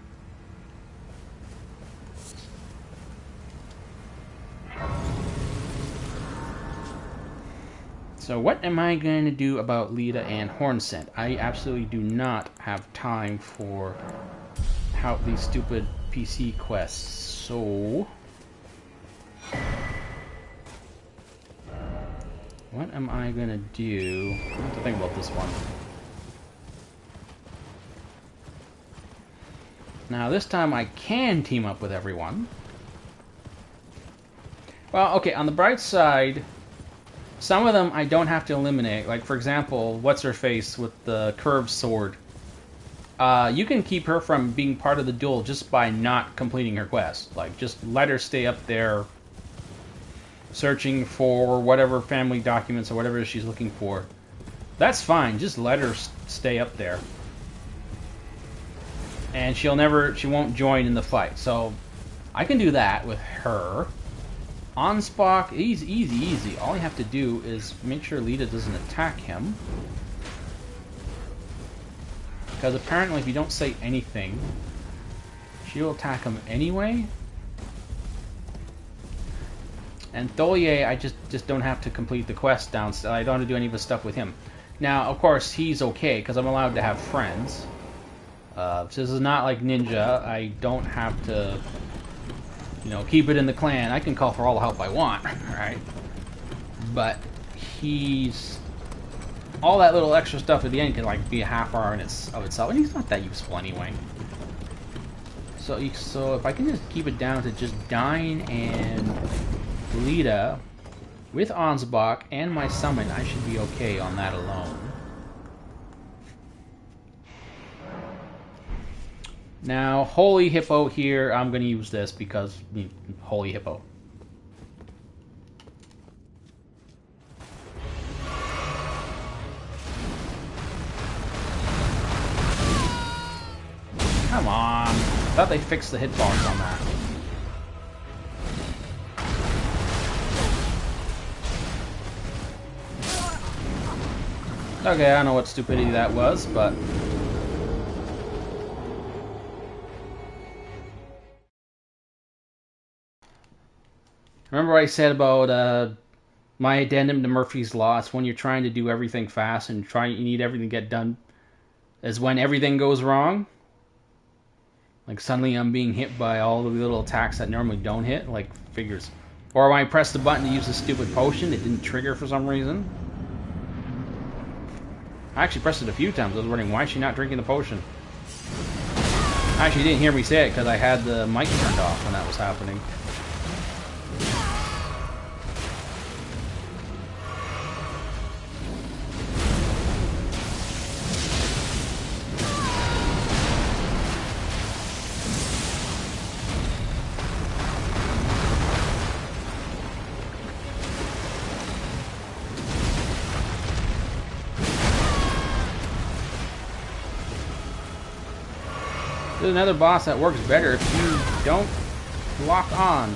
[SPEAKER 1] So what am I going to do about Lita and Hornsent? I absolutely do not have time for these stupid PC quests. So what am I going to do? I have to think about this one. Now, this time I can team up with everyone. Well, okay, on the bright side, some of them I don't have to eliminate. Like, for example, What's-Her-Face with the curved sword. You can keep her from being part of the duel just by not completing her quest. Like, just let her stay up there searching for whatever family documents or whatever she's looking for. That's fine. Just let her stay up there. And she won't join in the fight. So I can do that with her. Ansbach, easy. All I have to do is make sure Lita doesn't attack him. Because apparently if you don't say anything, she'll attack him anyway. And Tholier, I just don't have to complete the quest downstairs. I don't have to do any of the stuff with him. Now, of course, he's okay, because I'm allowed to have friends. This is not like Ninja. I don't have to, you know, keep it in the clan. I can call for all the help I want, right? But he's... all that little extra stuff at the end can, like, be a half hour of itself. And he's not that useful anyway. So if I can just keep it down to just Dyne and Lita with Ansbach and my summon, I should be okay on that alone. Now, Holy Hippo here, I'm going to use this because Holy Hippo. Come on. I thought they fixed the hitbox on that. Okay, I don't know what stupidity that was, but... remember what I said about my addendum to Murphy's Law? It's when you're trying to do everything fast and you need everything to get done, is when everything goes wrong. Like suddenly I'm being hit by all the little attacks that normally don't hit, like figures. Or when I pressed the button to use the stupid potion, it didn't trigger for some reason. I actually pressed it a few times. I was wondering, why is she not drinking the potion? Actually, you didn't hear me say it because I had the mic turned off when that was happening. There's another boss that works better if you don't lock on.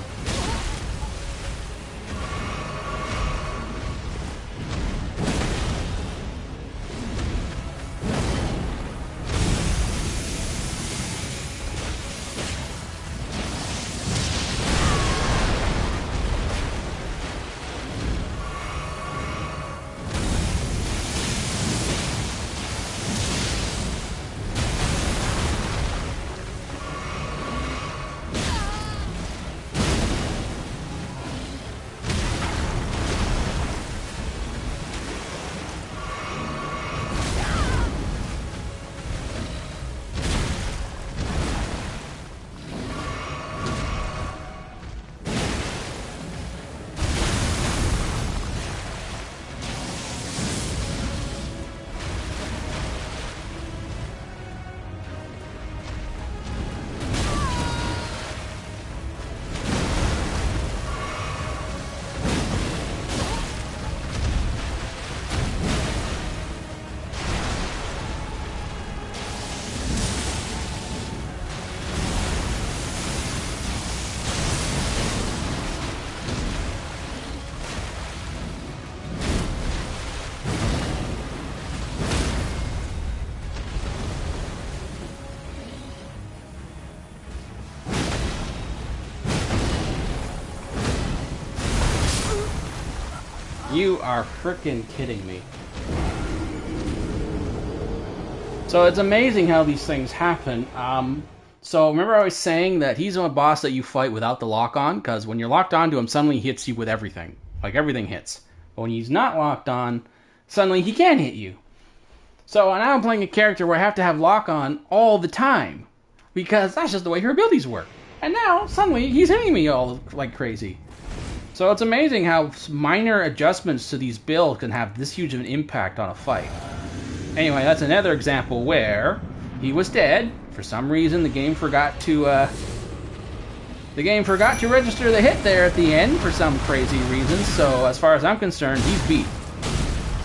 [SPEAKER 1] You are frickin' kidding me. So it's amazing how these things happen. So remember I was saying that he's a boss that you fight without the lock on, because when you're locked onto him, suddenly he hits you with everything. Like everything hits. But when he's not locked on, suddenly he can hit you. So now I'm playing a character where I have to have lock on all the time, because that's just the way her abilities work. And now suddenly he's hitting me all like crazy. So it's amazing how minor adjustments to these builds can have this huge of an impact on a fight. Anyway, that's another example where he was dead. For some reason, the game forgot to register the hit there at the end for some crazy reason. So as far as I'm concerned, he's beat.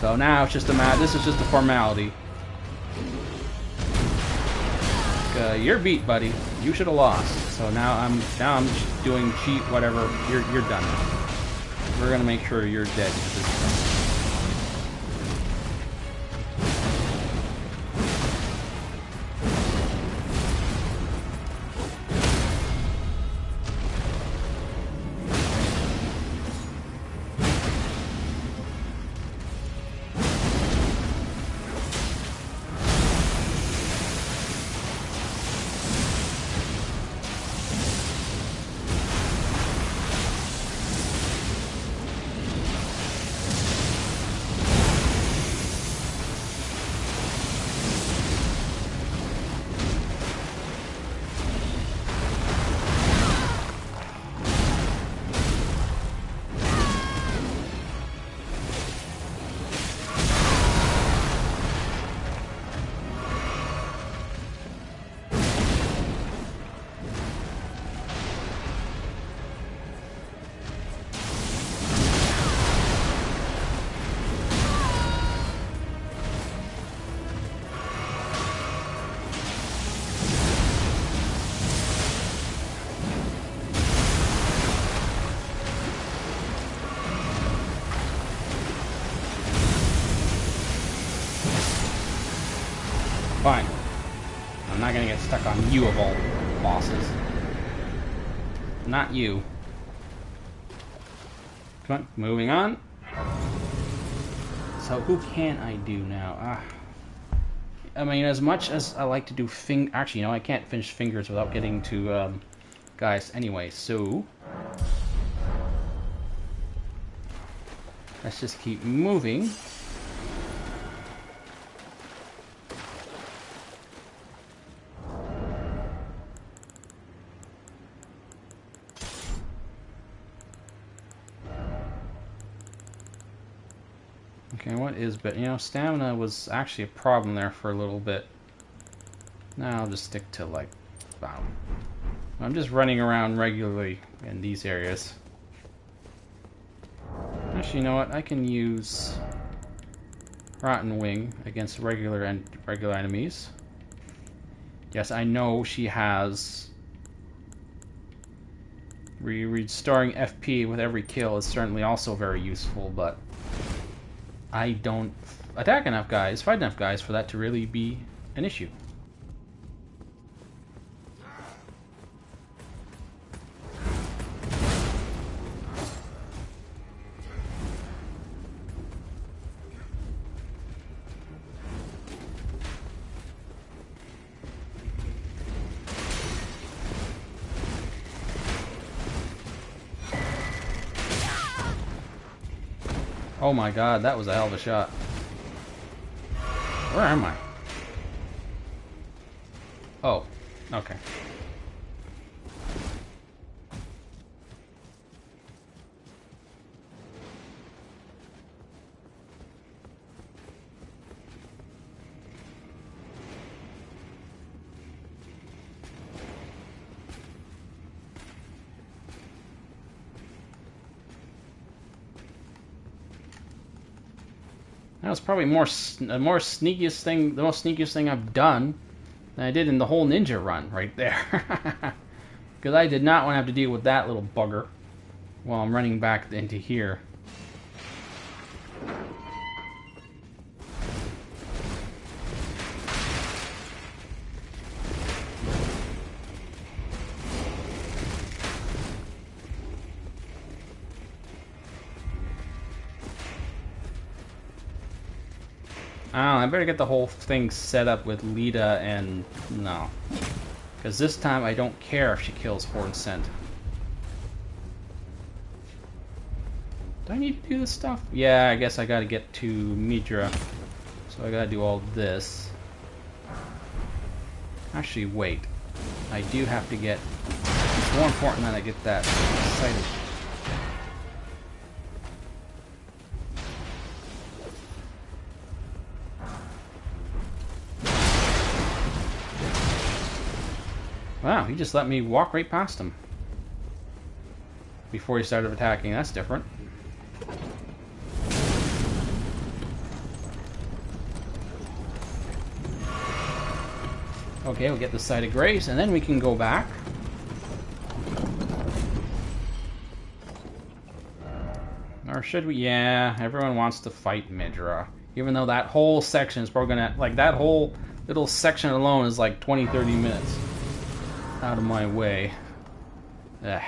[SPEAKER 1] So now it's just this is just a formality. You're beat, buddy. You should have lost. So now I'm doing cheat whatever. You're done. We're gonna make sure you're dead. Fine. I'm not gonna get stuck on you of all bosses. Not you. Come on, moving on. So who can I do now? I mean, as much as I like to do actually, you know, I can't finish fingers without getting to guys anyway, so let's just keep moving. Okay, what is but you know, stamina was actually a problem there for a little bit. Now I'll just stick to like I'm just running around regularly in these areas. Actually, you know what? I can use Rotten Wing against regular enemies. Yes, I know she has restoring FP with every kill is certainly also very useful, but I don't fight enough guys for that to really be an issue. Oh my god, that was a hell of a shot. Where am I? Oh, okay. That was probably the most sneakiest thing I've done than I did in the whole ninja run right there. Because I did not want to have to deal with that little bugger while I'm running back into here. I better get the whole thing set up with Lita and... no. Because this time I don't care if she kills Horn Scent. Do I need to do this stuff? Yeah, I guess I gotta get to Midra. So I gotta do all this. Actually, wait. I do have to get... it's more important that I get that site of... Wow, he just let me walk right past him before he started attacking. That's different. Okay, we'll get the site of grace, and then we can go back. Or should we? Yeah, everyone wants to fight Midra. Even though that whole section is probably gonna... Like, that whole little section alone is like 20-30 minutes. Out of my way. Ugh.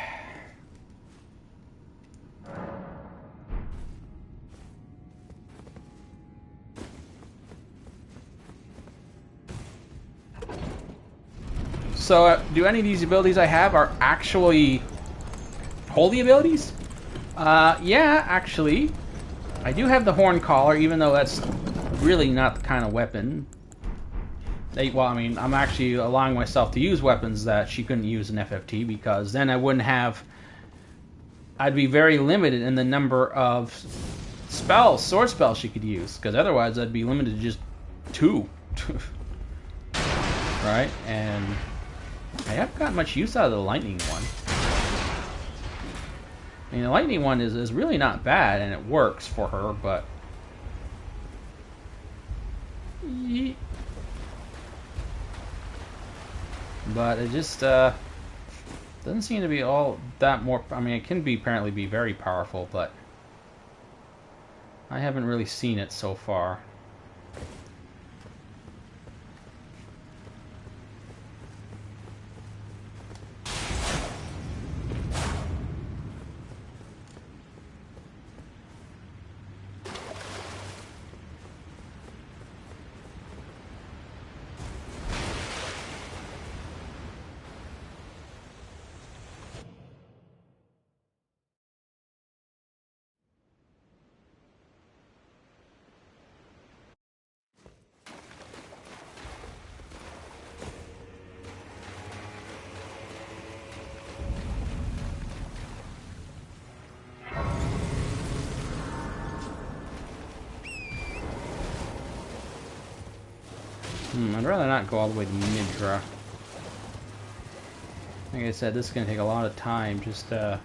[SPEAKER 1] So, do any of these abilities I have are actually holy abilities? Yeah, actually. I do have the Horn Collar, even though that's really not the kind of weapon. Well, I mean, I'm actually allowing myself to use weapons that she couldn't use in FFT, because then I wouldn't have... I'd be very limited in the number of spells, sword spells she could use, because otherwise I'd be limited to just 2. Right? And I haven't gotten much use out of the lightning one. I mean, the lightning one is really not bad, and it works for her, but... But it just doesn't seem to be all that more... I mean, it can be apparently be very powerful, but I haven't really seen it so far. I'd rather not go all the way to Midra. Like I said, this is going to take a lot of time just out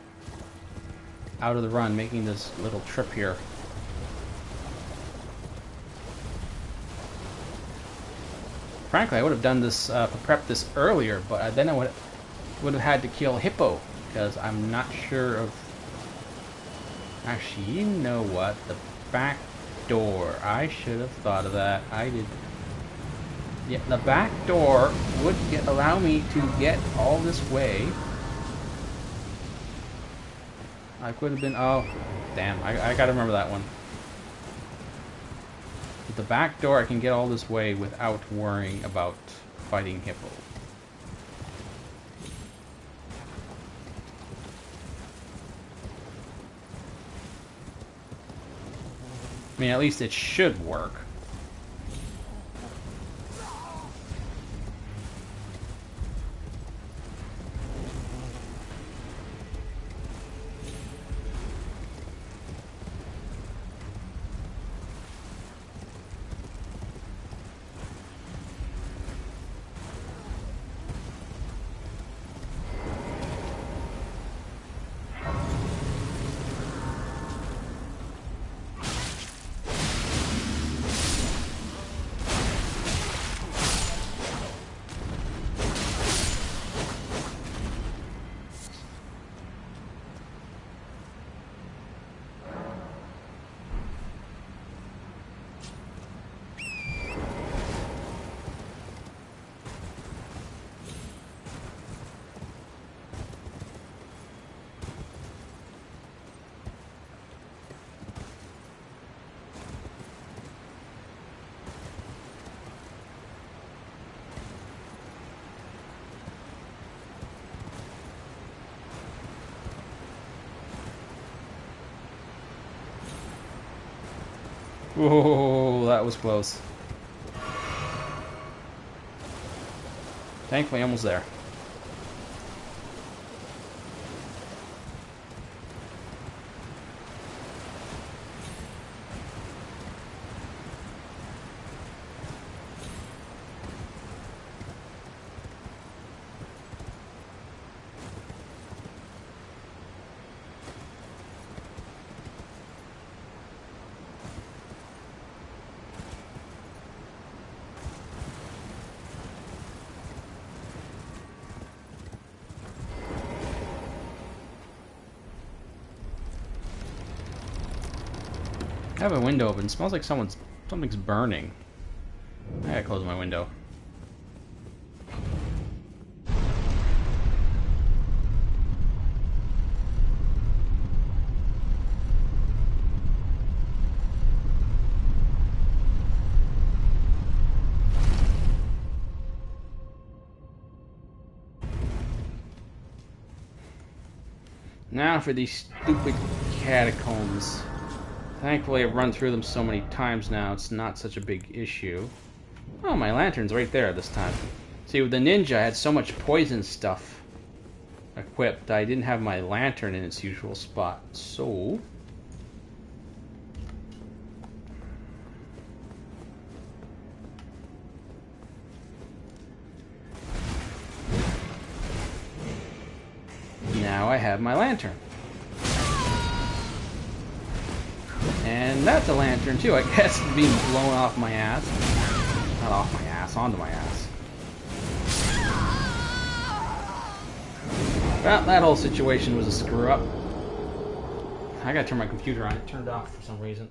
[SPEAKER 1] of the run, making this little trip here. Frankly, I would have done this, prepped this earlier, but then I would have had to kill Hippo, because I'm not sure of... Actually, you know what? The back door. I should have thought of that. I did... Yeah, the back door would allow me to get all this way. I could have been... Oh, damn. I gotta remember that one. With the back door, I can get all this way without worrying about fighting Hippo. I mean, at least it should work. Whoa, that was close. Thankfully, almost there. I have a window open. It smells like something's burning. I gotta close my window. Now for these stupid catacombs. Thankfully I've run through them so many times now, it's not such a big issue. Oh, my lantern's right there this time. See, with the ninja I had so much poison stuff equipped, I didn't have my lantern in its usual spot. So... now I have my lantern. And that's a lantern too, I guess, being blown off my ass. Not off my ass, onto my ass. Well, that whole situation was a screw up. I gotta turn my computer on, it turned off for some reason.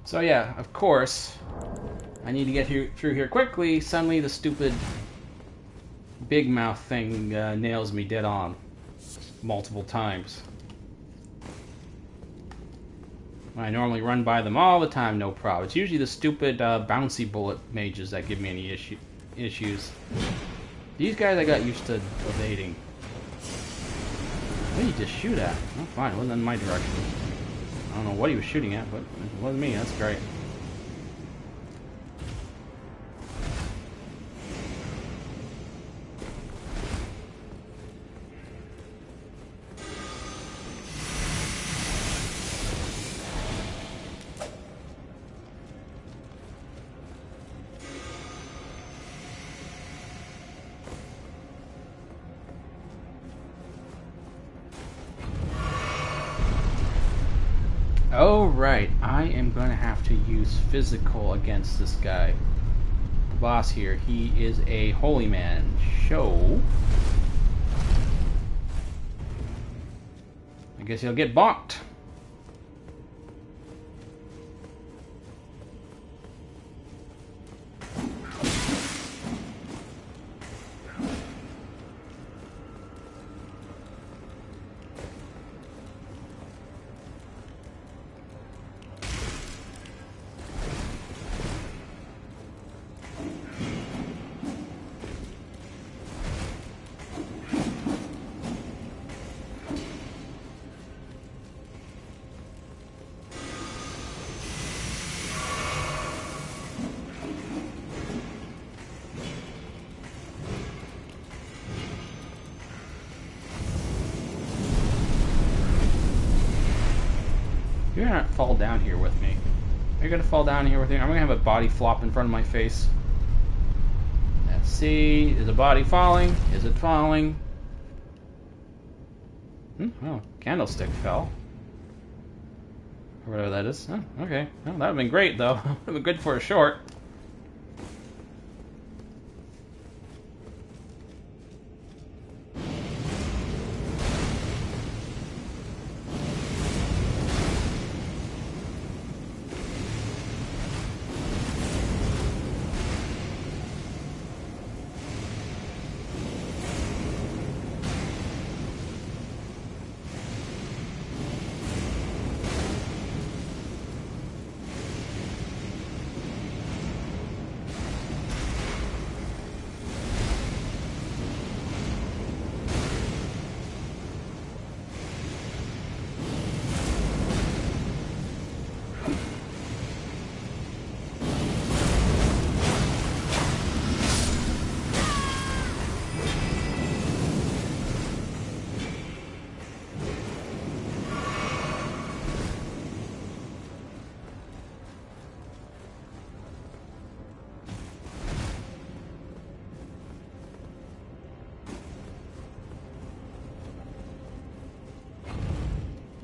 [SPEAKER 1] So yeah, of course, I need to get through here quickly. Suddenly the stupid big mouth thing nails me dead on multiple times. I normally run by them all the time, no problem. It's usually the stupid bouncy bullet mages that give me any issues. These guys I got used to evading. What did he just shoot at? Oh, fine, it wasn't in my direction. I don't know what he was shooting at, but it wasn't me. That's great. Oh, right. I am going to have to use physical against this guy. The boss here. He is a holy man. So... I guess he'll get bonked. You're gonna fall down here with me. You're gonna fall down here with me. I'm gonna have a body flop in front of my face. Let's see. Is the body falling? Is it falling? Oh, candlestick fell. Or whatever that is. Oh, okay. Well, that would have been great, though. Would have been good for a short.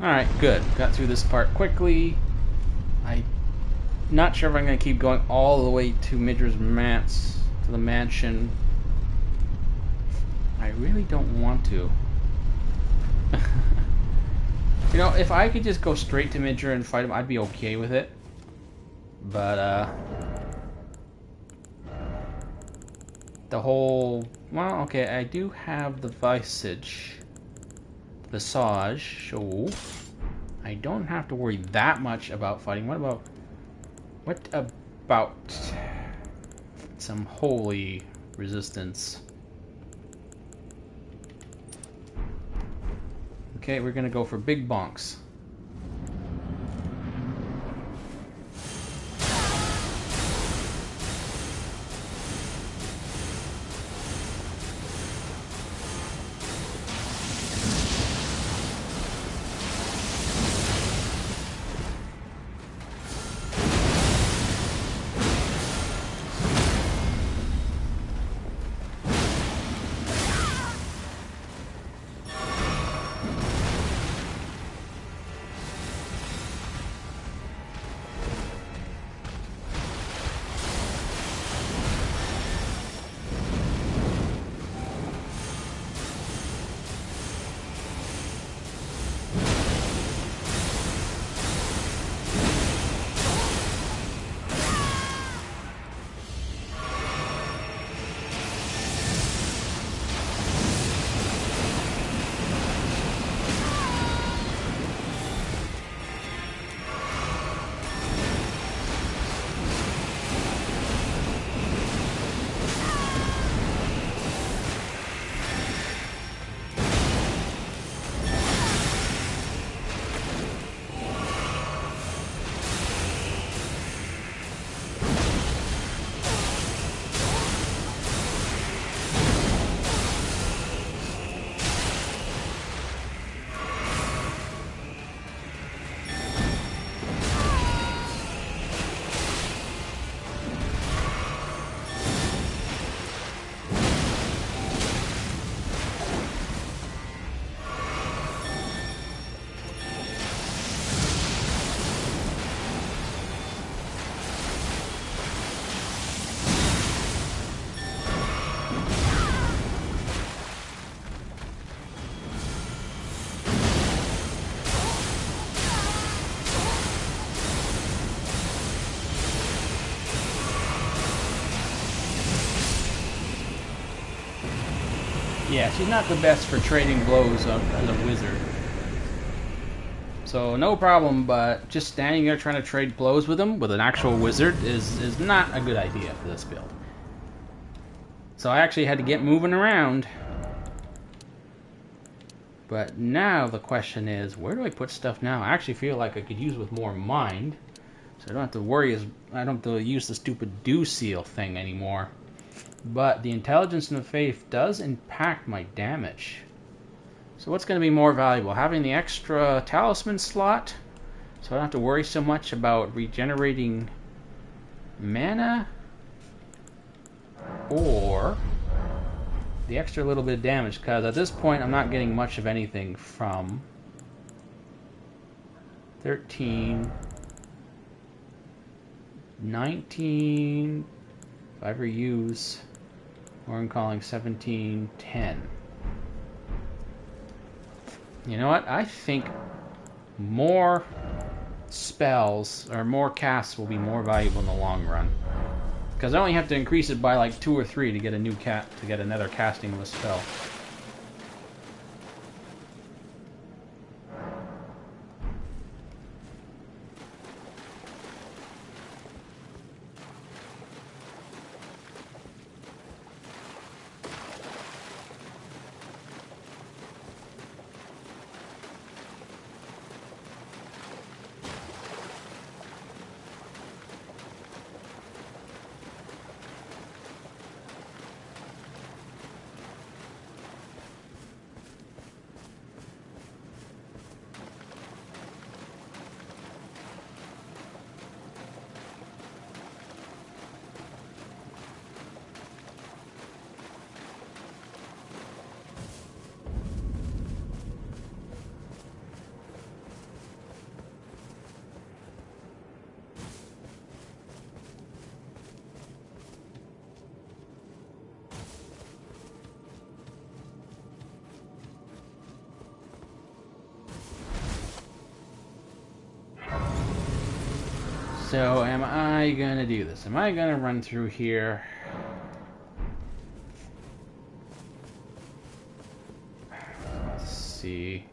[SPEAKER 1] Alright, good. Got through this part quickly. I'm not sure if I'm going to keep going all the way to Midra's to the mansion. I really don't want to. You know, if I could just go straight to Midra and fight him, I'd be okay with it. But, the whole... Well, okay, I do have the Visage, so I don't have to worry that much about fighting. What about some holy resistance? Okay, we're gonna go for big bonks. Yeah, she's not the best for trading blows as a wizard. So no problem, but just standing there trying to trade blows with him, with an actual wizard, is not a good idea for this build. So I actually had to get moving around. But now the question is, where do I put stuff now? I actually feel like I could use with more mind. So I don't have to worry, I don't have to use the stupid do seal thing anymore. But the intelligence and the faith does impact my damage. So what's going to be more valuable? Having the extra talisman slot, so I don't have to worry so much about regenerating mana, or the extra little bit of damage, because at this point I'm not getting much of anything from 13, 19, if I ever use, or I'm calling 17, 10. You know what? I think more spells or more casts will be more valuable in the long run. Because I only have to increase it by like 2 or 3 to get a new to get another casting of a spell. So am I gonna do this? Am I gonna run through here? Let's see.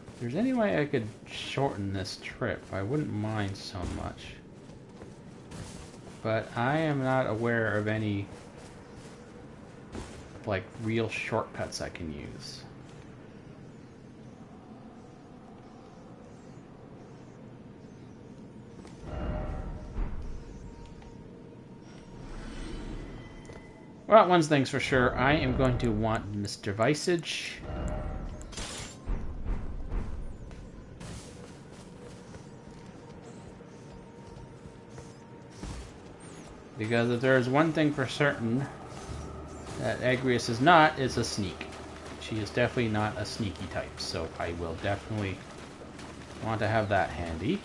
[SPEAKER 1] If there's any way I could shorten this trip, I wouldn't mind so much. But I am not aware of any like real shortcuts I can use. Well, one thing's for sure, I am going to want Mr. Visage. Because if there's one thing for certain that Agrias is not, it's a sneak. She is definitely not a sneaky type, so I will definitely want to have that handy.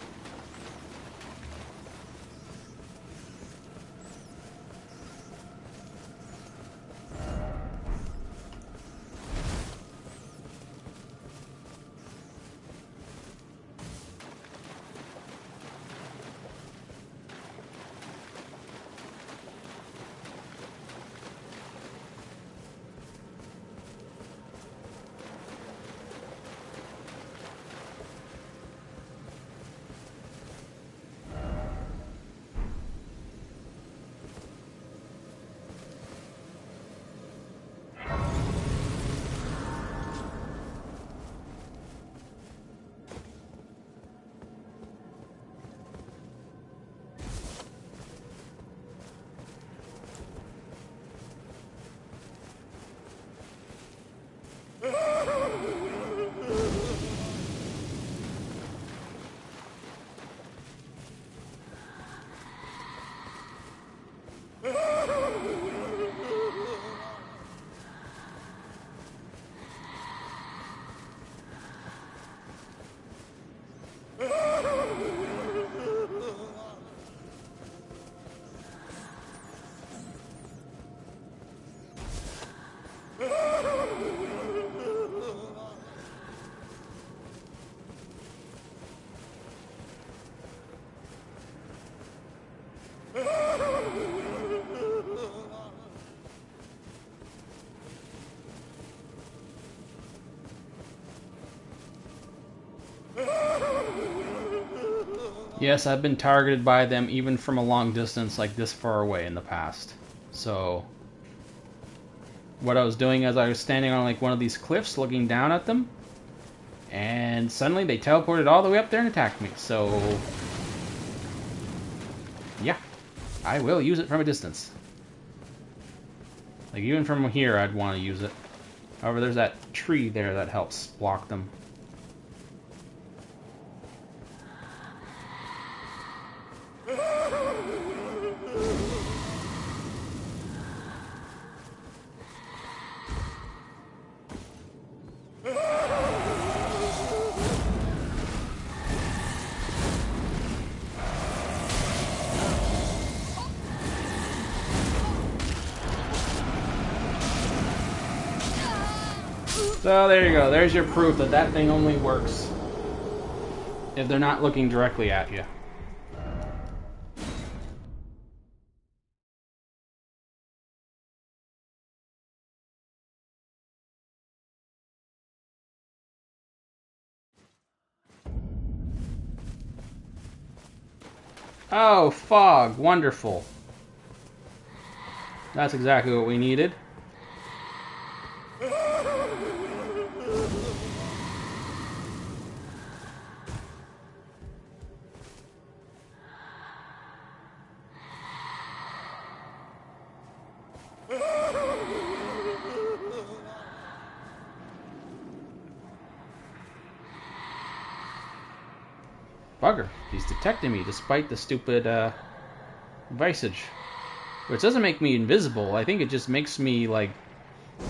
[SPEAKER 1] Yes, I've been targeted by them even from a long distance like this far away in the past. So what I was doing is I was standing on like one of these cliffs looking down at them, and suddenly they teleported all the way up there and attacked me. So yeah, I will use it from a distance. Like even from here I'd want to use it. However, there's that tree there that helps block them. So there you go. There's your proof that that thing only works if they're not looking directly at you. Oh, fog. Wonderful. That's exactly what we needed. Bugger. He's detecting me despite the stupid visage. Which doesn't make me invisible. I think it just makes me, like,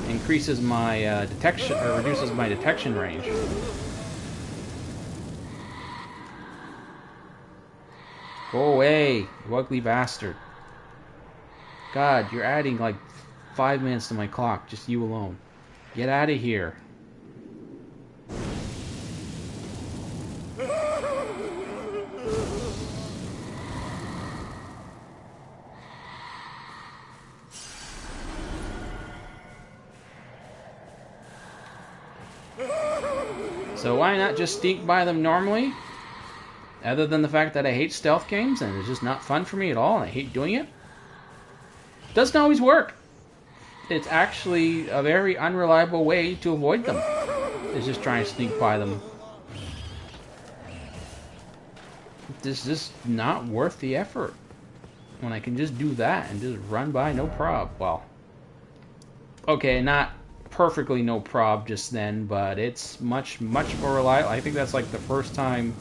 [SPEAKER 1] increases my detection, or reduces my detection range. Go away, you ugly bastard. God, you're adding like 5 minutes to my clock, just you alone. Get out of here. So why not just sneak by them normally? Other than the fact that I hate stealth games and it's just not fun for me at all and I hate doing it. Doesn't always work. It's actually a very unreliable way to avoid them. It's just trying to sneak by them. This is just not worth the effort. When I can just do that and just run by no prob. Well, okay, not perfectly no prob just then, but it's much more reliable. I think that's like the first time.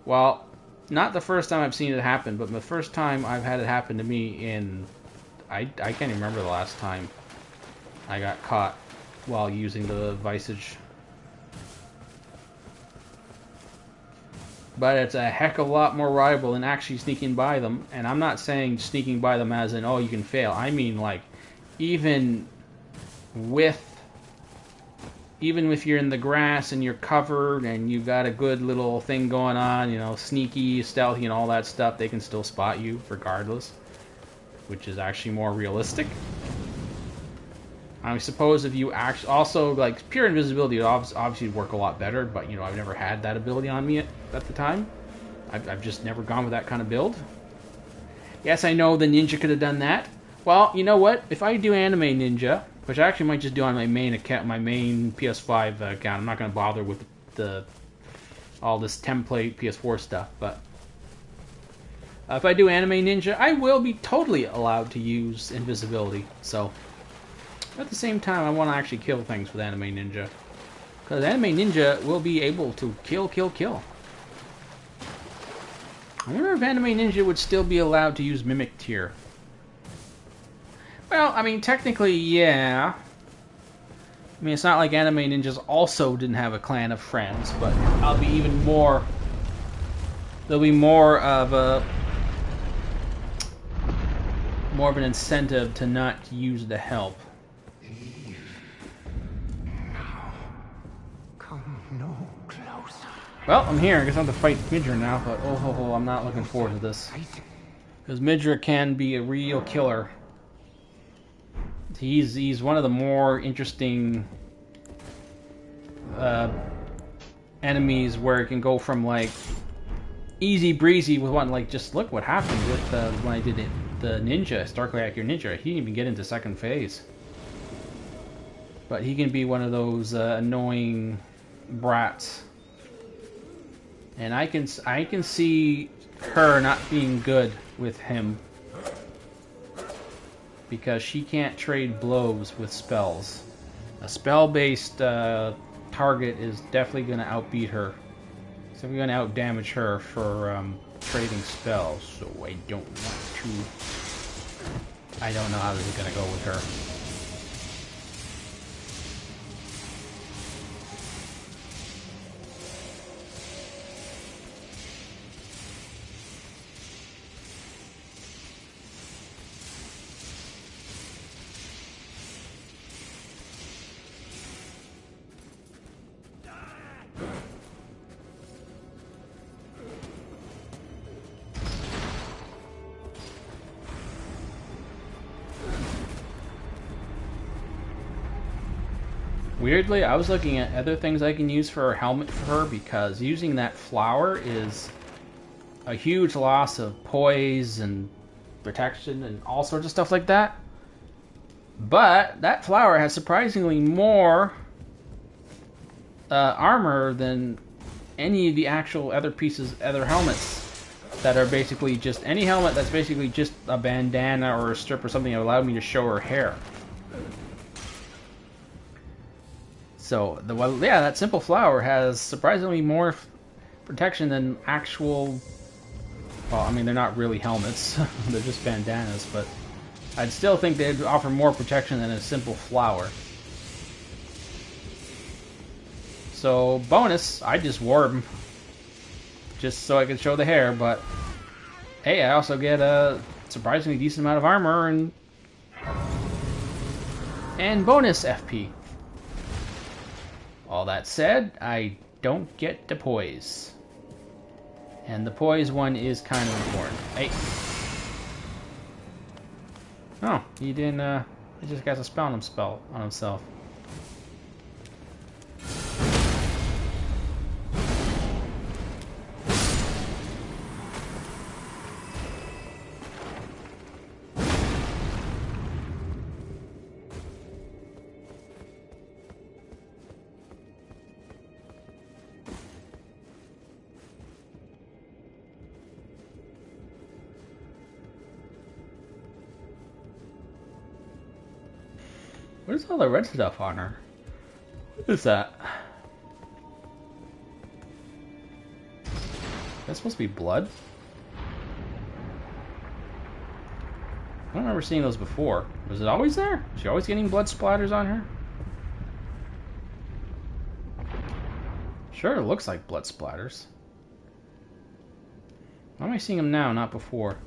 [SPEAKER 1] Well, not the first time I've seen it happen, but the first time I've had it happen to me in. I can't even remember the last time I got caught while using the Visage. But it's a heck of a lot more reliable than actually sneaking by them. And I'm not saying sneaking by them as in, oh, you can fail. I mean, like, even if you're in the grass and you're covered and you've got a good little thing going on, you know, sneaky, stealthy, and all that stuff, they can still spot you regardless, which is actually more realistic. I suppose if you actually also, like, pure invisibility would obviously work a lot better, but, you know, I've never had that ability on me at the time. I've just never gone with that kind of build. Yes, I know the ninja could have done that. Well, you know what? If I do anime ninja, which I actually might just do on my main account, my main PS5 account, I'm not going to bother with all this template PS4 stuff, but if I do anime ninja, I will be totally allowed to use invisibility. So at the same time, I want to actually kill things with Anime Ninja. Because Anime Ninja will be able to kill. I wonder if Anime Ninja would still be allowed to use Mimic Tier. Well, I mean, technically, yeah. I mean, it's not like Anime Ninjas also didn't have a clan of friends, but I'll be even more... There'll be more of an incentive to not use the help. Well, I'm here. I guess I have to fight Midra now, but I'm not looking forward to this. Because Midra can be a real killer. He's one of the more interesting enemies where it can go from, like, easy breezy with one, like, just look what happened with when I did it, the ninja, historically accurate ninja. He didn't even get into second phase. But he can be one of those annoying brats. And I can see her not being good with him because she can't trade blows with spells. A spell-based target is definitely going to outbeat her. So we're going to outdamage her for trading spells. So I don't want to. I don't know how this is going to go with her. Weirdly, I was looking at other things I can use for a helmet for her because using that flower is a huge loss of poise and protection and all sorts of stuff like that. But that flower has surprisingly more armor than any of the actual other helmets that are basically just any helmet that's basically just a bandana or a strip or something that allowed me to show her hair. So, that simple flower has surprisingly more protection than actual... Well, I mean, they're not really helmets. They're just bandanas, but I'd still think they'd offer more protection than a simple flower. So, bonus, I just wore them. Just so I could show the hair, but... Hey, I also get a surprisingly decent amount of armor and bonus FP. All that said, I don't get the poise. And the poise one is kind of important. Hey. Oh, he didn't, he just got a spell on himself. What is all the red stuff on her? What is that? That's supposed to be blood? I don't remember seeing those before. Was it always there? Is she always getting blood splatters on her? Sure, it looks like blood splatters. Why am I seeing them now, not before?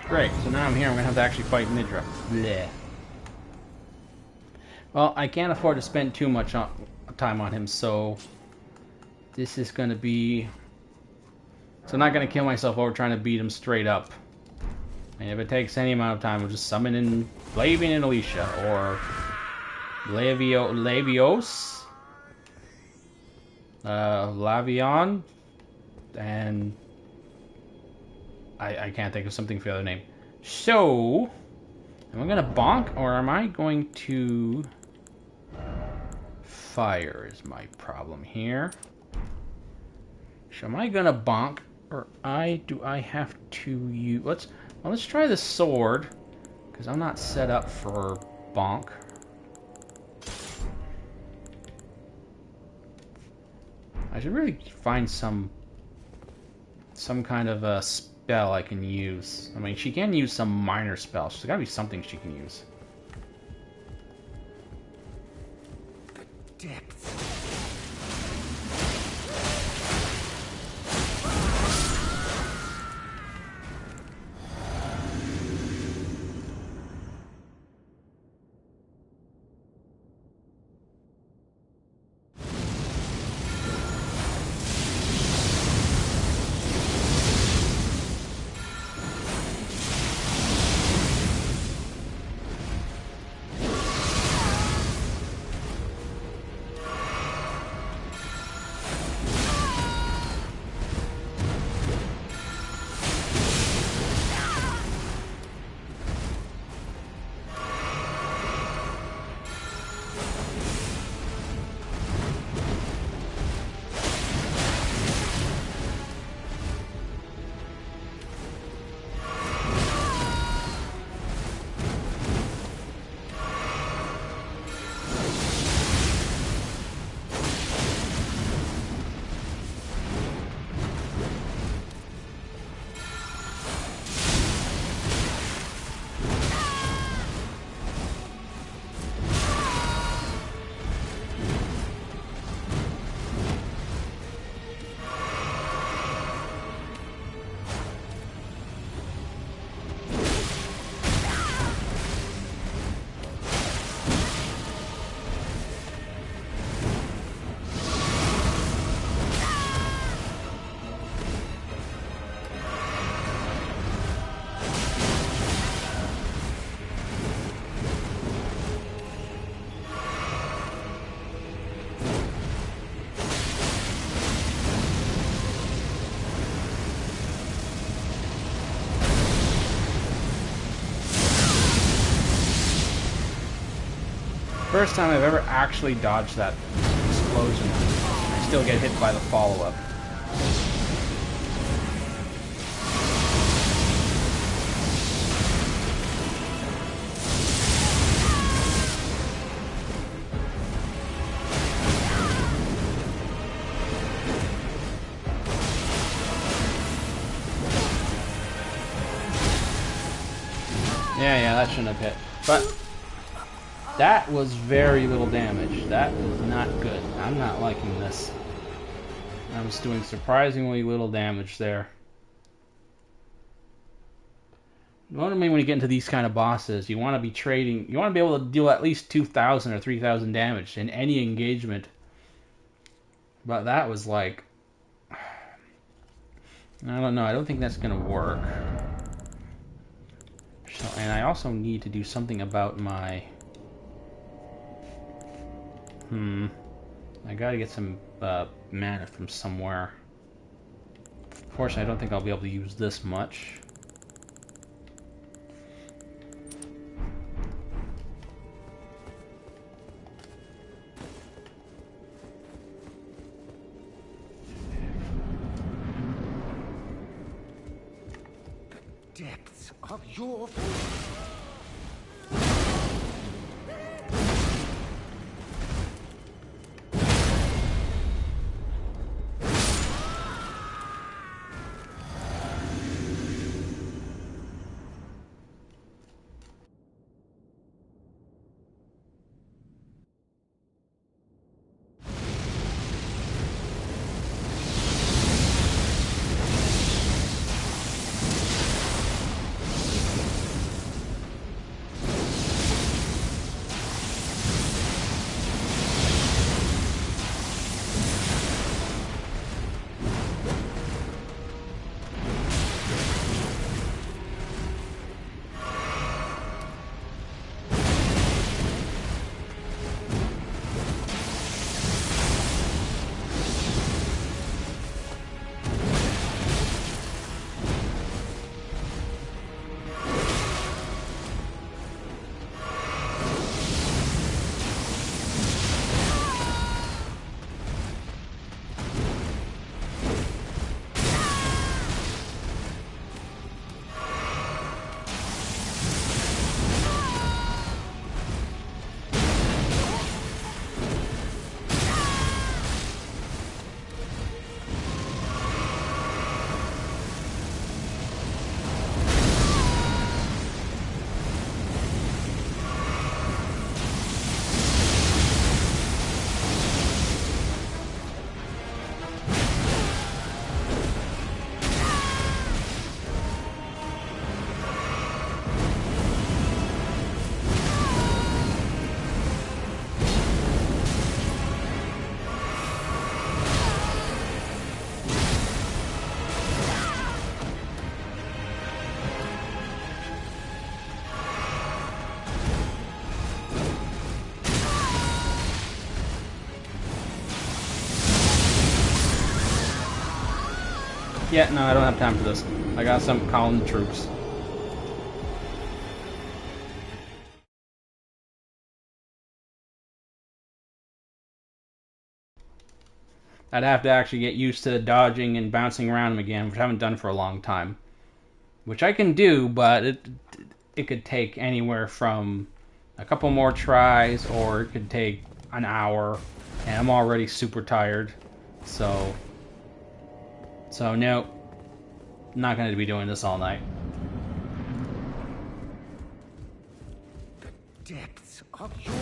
[SPEAKER 1] Great, so now I'm here, I'm gonna have to actually fight Nidra. Bleh. Well, I can't afford to spend too much time on him, so this is gonna be... So I'm not gonna kill myself over trying to beat him straight up. And if it takes any amount of time, we'll just summon in Flavian and Alicia, or Levios, Lavion, and I can't think of something for the other name. So, am I gonna bonk, or am I going to fire is my problem here. So am I gonna bonk, or do I have to use... Let's try the sword, because I'm not set up for bonk. I should really find some kind of a spell I can use. I mean, she can use some minor spell. There's gotta be something she can use.
[SPEAKER 2] The depth.
[SPEAKER 1] First time I've ever actually dodged that explosion. I still get hit by the follow-up. Yeah, that shouldn't have hit. But that was very little damage. That was not good. I'm not liking this. I was doing surprisingly little damage there. Normally when you get into these kind of bosses, you want to be trading, you want to be able to deal at least 2,000 or 3,000 damage in any engagement. But that was like, I don't know. I don't think that's gonna work. So, and I also need to do something about my. I gotta get some mana from somewhere. Fortunately, I don't think I'll be able to use this much.
[SPEAKER 2] Depths of your...
[SPEAKER 1] Yeah, no, I don't have time for this. I got some calling the troops. I'd have to actually get used to dodging and bouncing around them again, which I haven't done for a long time. Which I can do, but it could take anywhere from a couple more tries, or it could take an hour, and I'm already super tired. So no, not going to be doing this all night.
[SPEAKER 2] Depths of your...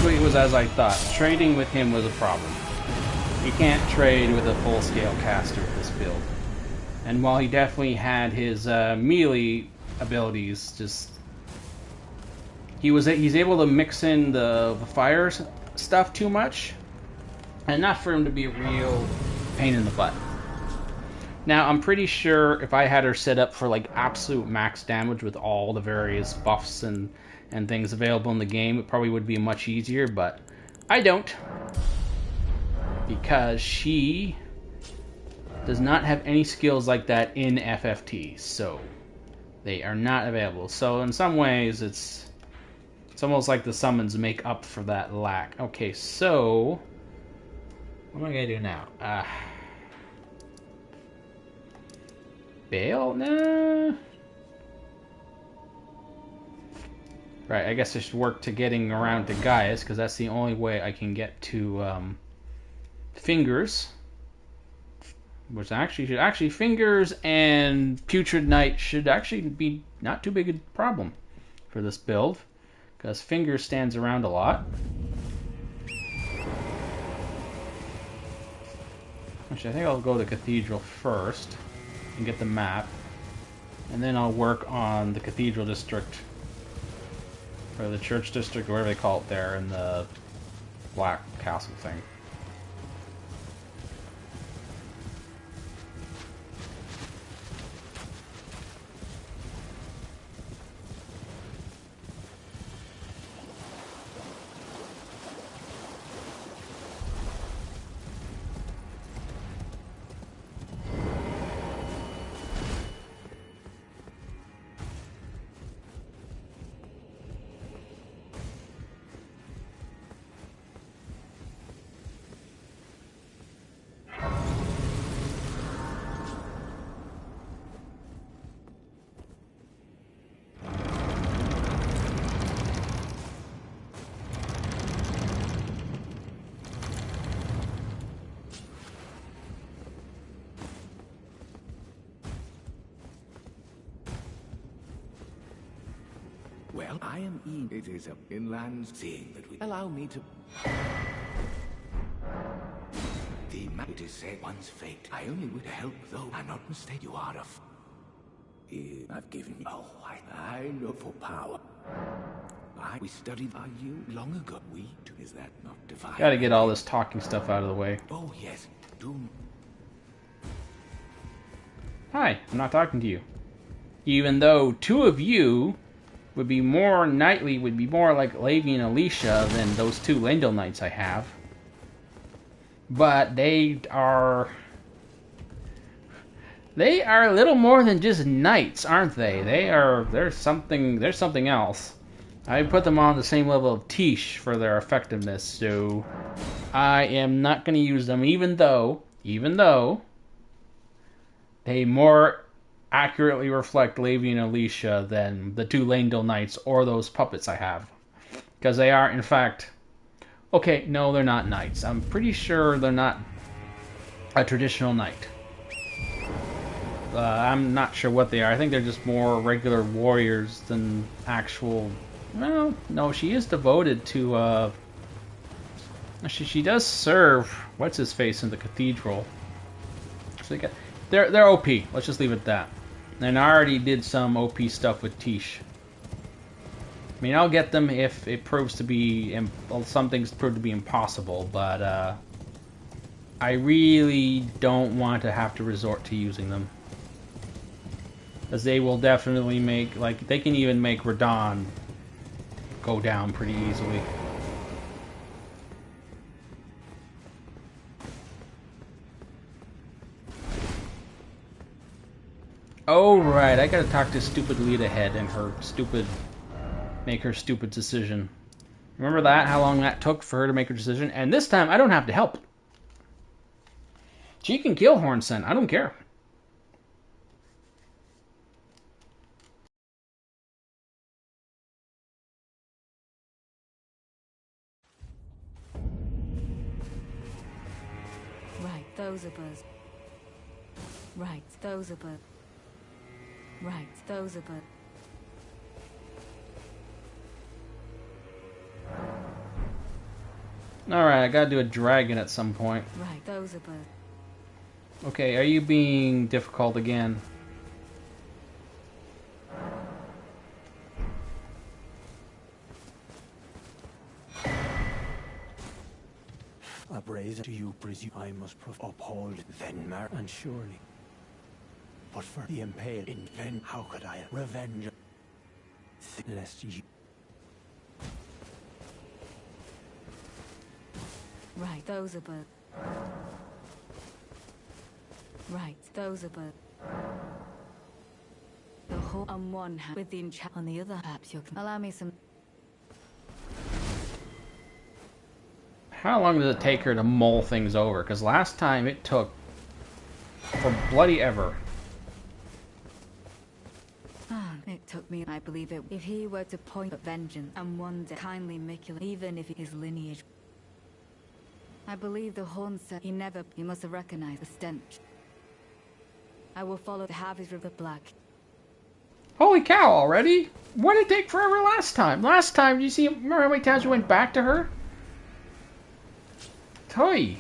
[SPEAKER 1] actually, it was as I thought. Trading with him was a problem. You can't trade with a full-scale caster with this build. And while he definitely had his melee abilities, just he's able to mix in the fire stuff too much, enough for him to be a real pain in the butt. Now, I'm pretty sure if I had her set up for like absolute max damage with all the various buffs and things available in the game, it probably would be much easier, but I don't. Because she does not have any skills like that in FFT, so they are not available. So in some ways, it's almost like the summons make up for that lack. Okay, so what am I gonna do now? Bail? Nah. Right, I guess I should work to getting around to Gaius, because that's the only way I can get to Fingers. Which actually Fingers and Putrid Knight should actually be not too big a problem for this build, because Fingers stands around a lot. Actually, I think I'll go to Cathedral first and get the map, and then I'll work on the Cathedral District, or the Church District, or whatever they call it there in the Black Castle thing.
[SPEAKER 2] Well, I am E. It is an inland seeing that we allow me to. The map, it is said, one's fate. I only wish to help, though I'm not mistaken. You are I've given you. Oh, I know for power. We studied by you long ago. Is that not divine?
[SPEAKER 1] Gotta get all this talking stuff out of the way.
[SPEAKER 2] Oh yes, do.
[SPEAKER 1] Hi, I'm not talking to you. Even though two of you would be more knightly, would be more like Levi and Alicia than those two Lendel Knights I have. But they are a little more than just knights, aren't they? There's something else. I put them on the same level of Tish for their effectiveness, so I am not going to use them, even though they more accurately reflect Levi and Alicia than the two Lendel Knights or those puppets I have. Because they are, in fact... Okay, no, they're not knights. I'm pretty sure they're not a traditional knight. I'm not sure what they are. I think they're just more regular warriors than actual... Well, no, she is devoted to... She does serve what's-his-face in the cathedral. So they're OP. Let's just leave it at that. And I already did some OP stuff with Tish. I mean, I'll get them if it proves to be... some things prove to be impossible, but I really don't want to have to resort to using them. Because they will definitely make... Like, they can even make Radon go down pretty easily. Oh, right, I gotta talk to stupid Lita Head and her stupid... Make her stupid decision. Remember that? How long that took for her to make her decision? And this time, I don't have to help. She can kill Hornsen. I don't care.
[SPEAKER 4] Right, those are birds. Right, those are birds. Right, those are birds.
[SPEAKER 1] Alright, I gotta do a dragon at some point.
[SPEAKER 4] Right, those are birds.
[SPEAKER 1] Okay, are you being difficult again?
[SPEAKER 2] Upraise to you, presume I must uphold Venmar, and surely. But for the impaled in Ven, how could I revenge? Lest you.
[SPEAKER 4] Right, those are birds. Right, those are birds. The whole on one hand, within on the other. Perhaps you can allow me some.
[SPEAKER 1] How long does it take her to mull things over? Because last time it took for bloody ever.
[SPEAKER 4] It took me, I believe it. If he were to point at vengeance and one day kindly Micula, even if his lineage. I believe the horn said he must have recognized the stench. I will follow the Harvey's River Black.
[SPEAKER 1] Holy cow, already? What did it take forever last time? Last time, you see, remember how many times we went back to her? Toy.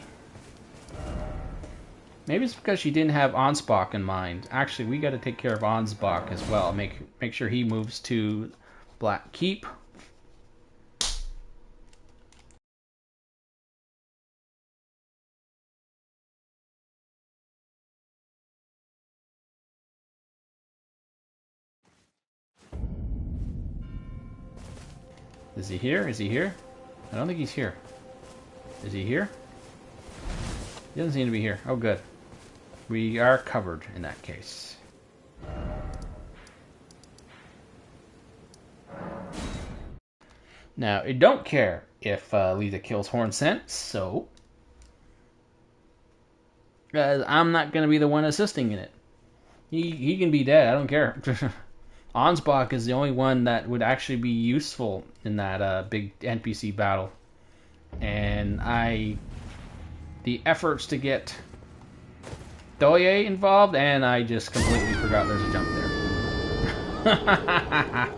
[SPEAKER 1] Maybe it's because she didn't have Ansbach in mind. Actually, we got to take care of Ansbach as well. Make sure he moves to Black Keep. Is he here? Is he here? I don't think he's here. Is he here? He doesn't seem to be here. Oh, good. We are covered in that case. Now, I don't care if Lita kills Horn Scent, so I'm not going to be the one assisting in it. He can be dead. I don't care. Ansbach is the only one that would actually be useful in that big NPC battle. And the efforts to get Doye involved, and I just completely forgot there's a jump there.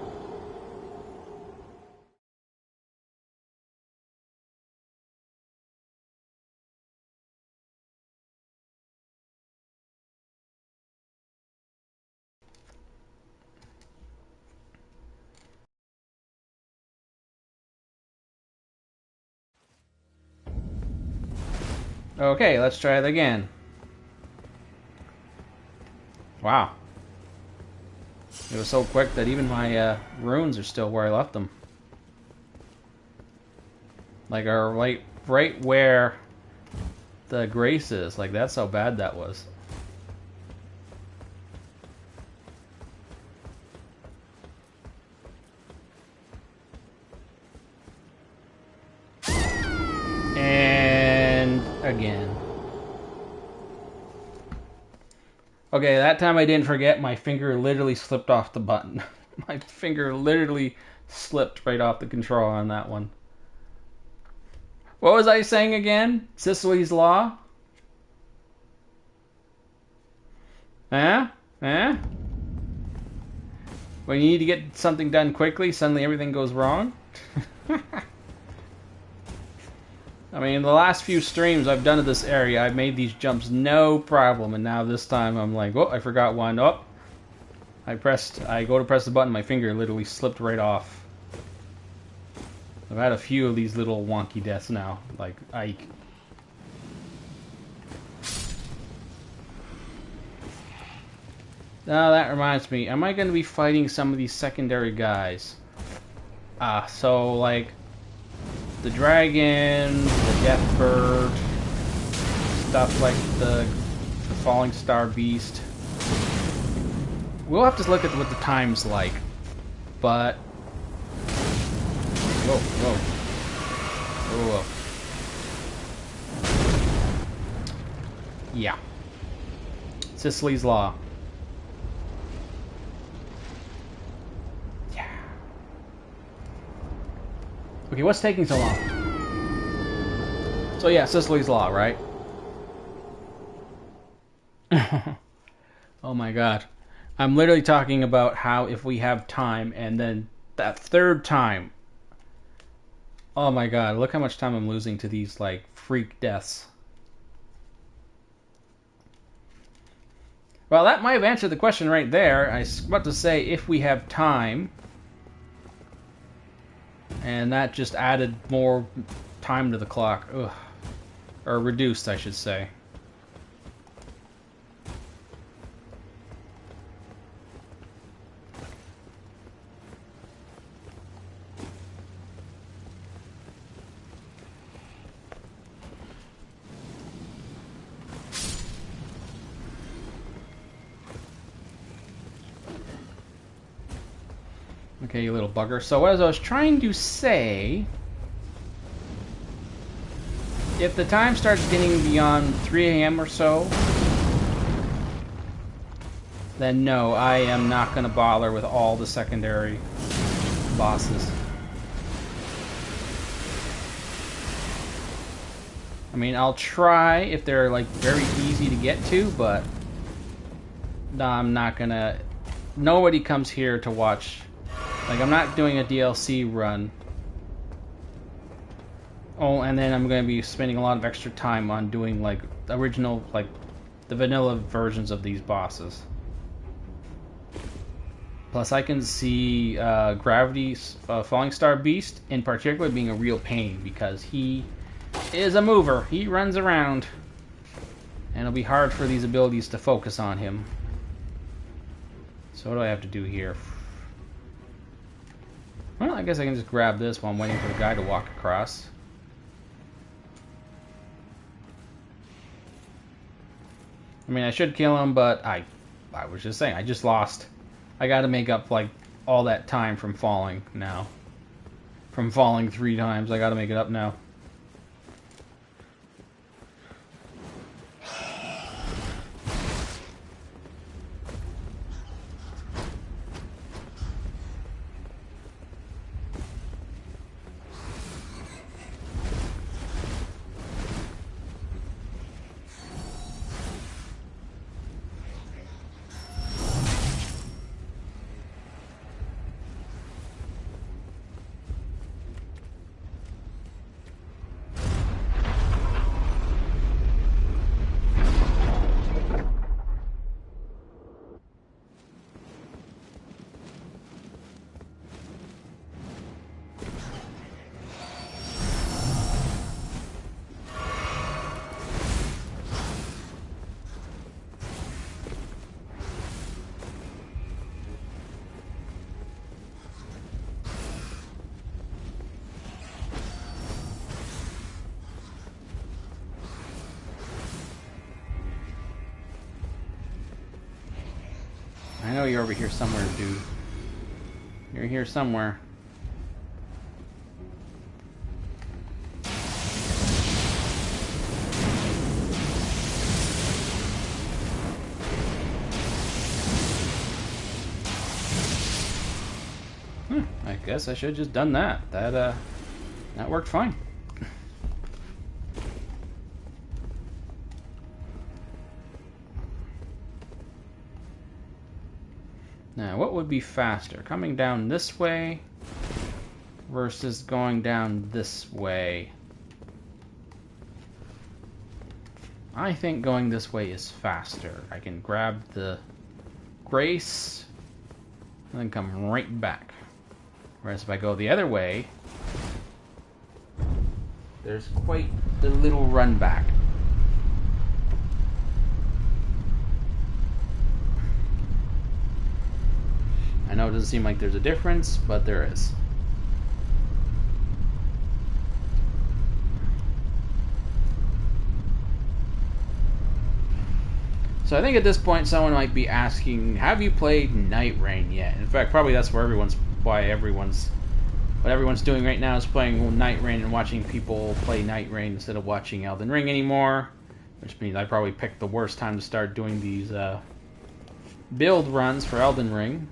[SPEAKER 1] Okay, let's try it again. Wow. It was so quick that even my runes are still where I left them. Like, are right where the grace is. Like, that's how bad that was. And again. Okay, that time I didn't forget. My finger literally slipped off the button. My finger literally slipped right off the control on that one. What was I saying again? Sicily's Law? Huh? Huh? When you need to get something done quickly, suddenly everything goes wrong? I mean, the last few streams I've done of this area, I've made these jumps no problem, and now this time I'm like, oh, I forgot one. Oh, I go to press the button, my finger literally slipped right off. I've had a few of these little wonky deaths now, like Ike. Now that reminds me, am I going to be fighting some of these secondary guys? So like the dragon, the death bird, stuff like the falling star beast. We'll have to look at what the time's like, but whoa, whoa, whoa, whoa. Yeah, Sicily's Law. Yeah. Okay, what's taking so long? So yeah, Sicily's Law, right? Oh my god. I'm literally talking about how if we have time and then that third time Oh my god, look how much time I'm losing to these, like, freak deaths. Well, that might have answered the question right there. I was about to say if we have time. And that just added more time to the clock. Ugh. Or reduced, I should say. Okay, you little bugger. So as I was trying to say, if the time starts getting beyond 3 a.m. or so, then no, I am not going to bother with all the secondary bosses. I mean, I'll try if they're like very easy to get to, but no, I'm not going to... Nobody comes here to watch... Like, I'm not doing a DLC run. Oh, and then I'm going to be spending a lot of extra time on doing, like, original, like, the vanilla versions of these bosses. Plus, I can see Gravity's Falling Star Beast, in particular, being a real pain, because he is a mover. He runs around. And it'll be hard for these abilities to focus on him. So what do I have to do here? Well, I guess I can just grab this while I'm waiting for the guy to walk across. I mean, I should kill him, but I was just saying, I just lost. I gotta make up, like, all that time from falling now. From falling 3 times, I gotta make it up now. I know you're over here somewhere, dude. You're here somewhere. I guess I should have just done that. That worked fine. Now, what would be faster? Coming down this way versus going down this way? I think going this way is faster. I can grab the Grace and then come right back. Whereas if I go the other way, there's quite the little run back. I know it doesn't seem like there's a difference, but there is. So I think at this point someone might be asking, have you played Night Rain yet? In fact, probably that's where what everyone's doing right now is playing Night Rain and watching people play Night Rain instead of watching Elden Ring anymore. Which means I probably picked the worst time to start doing these build runs for Elden Ring.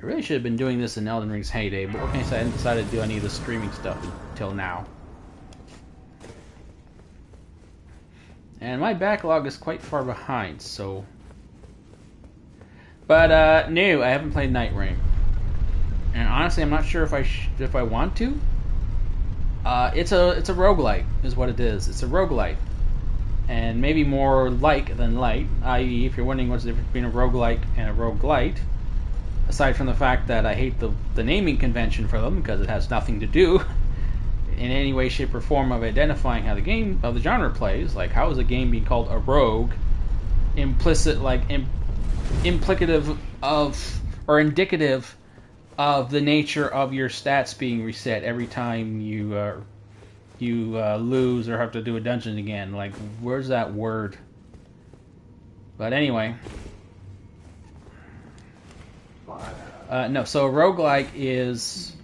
[SPEAKER 1] I really should have been doing this in Elden Ring's heyday, but what can I say? I didn't decide to do any of the streaming stuff until now. And my backlog is quite far behind, so... But, no, I haven't played Night Rain. And honestly, I'm not sure if I want to. It's a roguelite, is what it is. It's a roguelite. And maybe more like than light, i.e., if you're wondering what's the difference between a roguelike and a roguelite, aside from the fact that I hate the naming convention for them because it has nothing to do in any way, shape, or form of identifying how the genre plays. Like, how is a game being called a rogue implicit, like implicative of or indicative of the nature of your stats being reset every time you lose or have to do a dungeon again? Like, where's that word? But anyway. No, so a roguelike is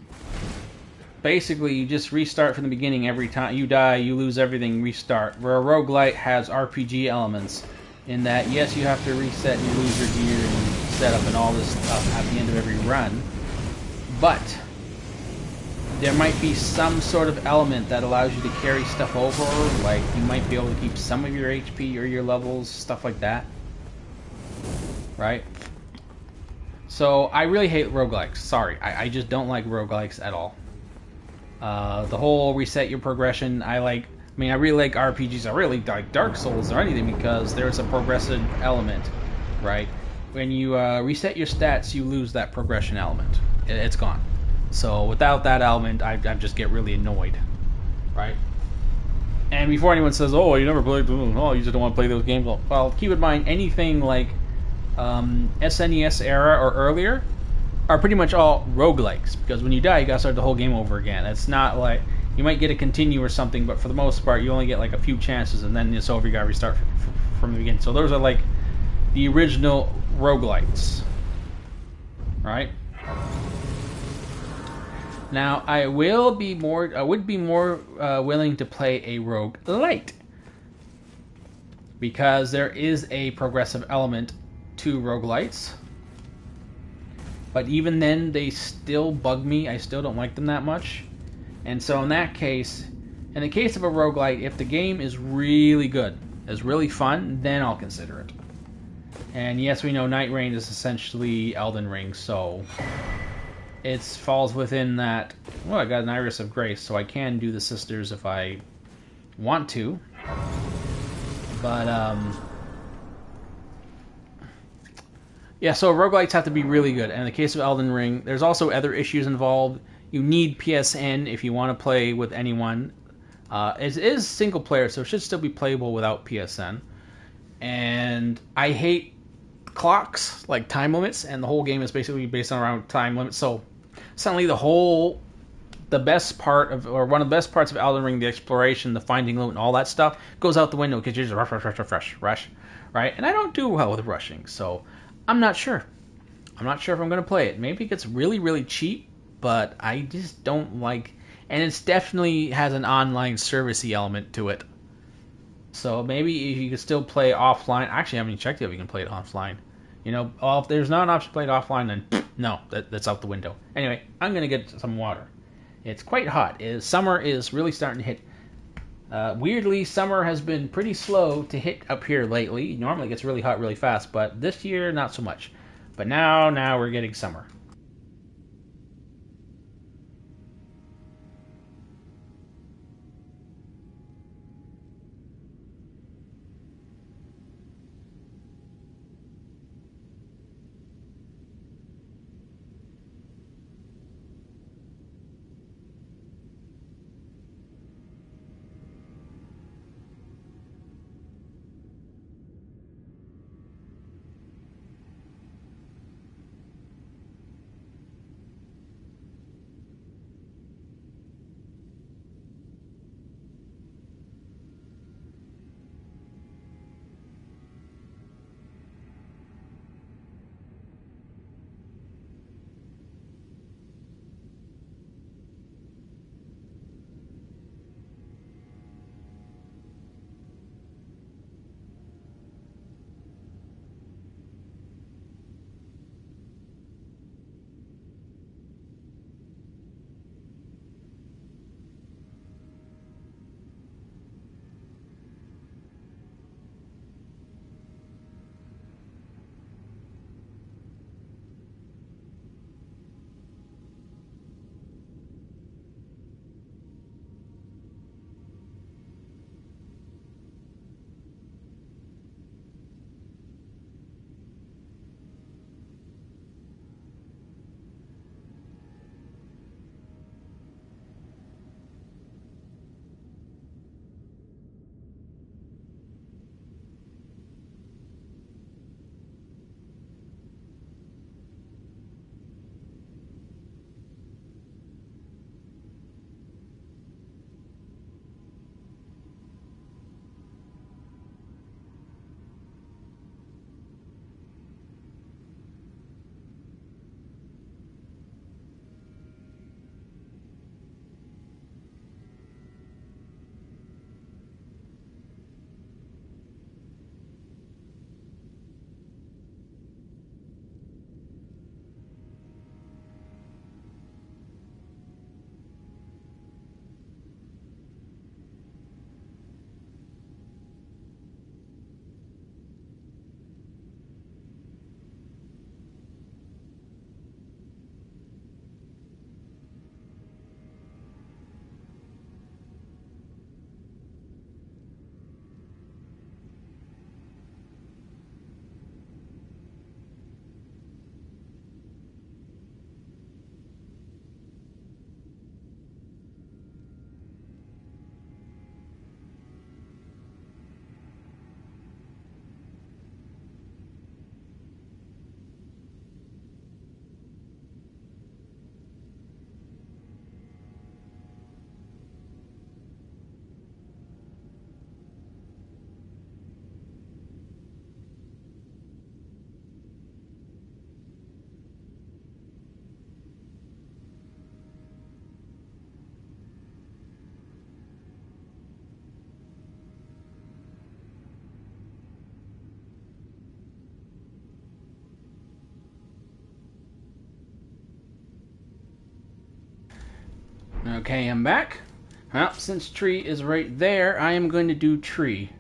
[SPEAKER 1] basically you just restart from the beginning every time. You die, you lose everything, restart. Where a roguelite has RPG elements in that, yes, you have to reset and you lose your gear and set up and all this stuff at the end of every run. But there might be some sort of element that allows you to carry stuff over, like you might be able to keep some of your HP or your levels, stuff like that. Right? So I really hate roguelikes. Sorry, I just don't like roguelikes at all. The whole reset your progression, I really like RPGs. I really like Dark Souls or anything because there's a progressive element, right? When you reset your stats, you lose that progression element. It's gone. So without that element, I just get really annoyed, right? And before anyone says, "Oh, you never played," oh, you just don't want to play those games. Well, keep in mind anything like SNES era or earlier are pretty much all roguelikes, because when you die, you gotta start the whole game over again. It's not like you might get a continue or something, but for the most part, you only get like a few chances, and then it's over. You gotta restart from the beginning. So those are like the original roguelites, right? Now, I would be more willing to play a roguelite because there is a progressive element to roguelites. But even then, they still bug me. I still don't like them that much. And so in that case, in the case of a roguelite, if the game is really good, is really fun, then I'll consider it. And yes, we know Night Rain is essentially Elden Ring, so it falls within that. Well, I got an Iris of Grace, so I can do the Sisters if I want to. But yeah, so roguelites have to be really good. And in the case of Elden Ring, there's also other issues involved. You need PSN if you want to play with anyone. It is single player, so it should still be playable without PSN. And I hate clocks, like time limits, and the whole game is basically based on around time limits. So suddenly the best part of, or one of the best parts of Elden Ring, the exploration, the finding loot, and all that stuff, goes out the window because you're just rush, right? And I don't do well with rushing, so I'm not sure. I'm not sure if I'm going to play it. Maybe it gets really, really cheap, but I just don't like... And it definitely has an online servicey element to it. So maybe if you can still play offline... Actually, I haven't even checked if you can play it offline. You know, if there's not an option to play it offline, then no, that's out the window. Anyway, I'm going to get some water. It's quite hot. Summer is really starting to hit. Weirdly, summer has been pretty slow to hit up here lately. Normally it gets really hot really fast, but this year, not so much. But now we're getting summer. Okay, I'm back. Well, since tree is right there, I am going to do tree.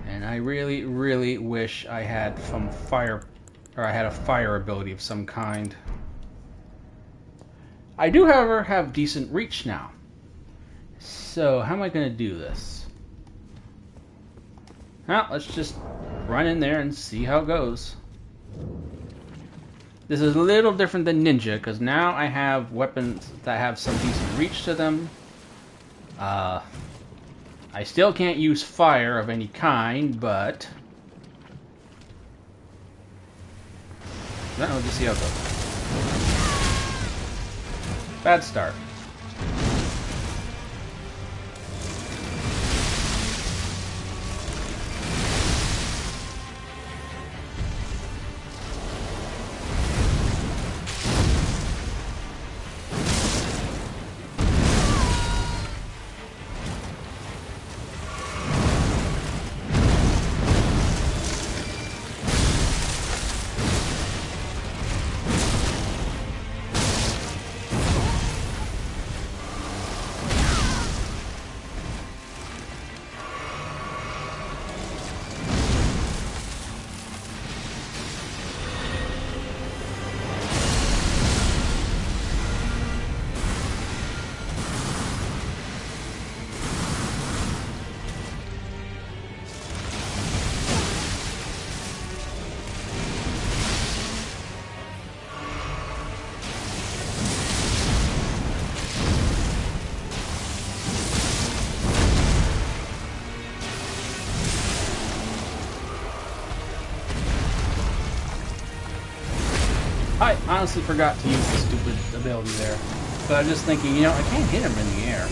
[SPEAKER 1] And I really, really wish I had some fire, or I had a fire ability of some kind. I do, however, have decent reach now. So, how am I going to do this? Well, let's just run in there and see how it goes. This is a little different than ninja, because now I have weapons that have some decent reach to them. I still can't use fire of any kind, but... Well, we'll just see how it goes. Bad start. I honestly forgot to use the stupid ability there. But I'm just thinking, you know, I can't hit him in the air.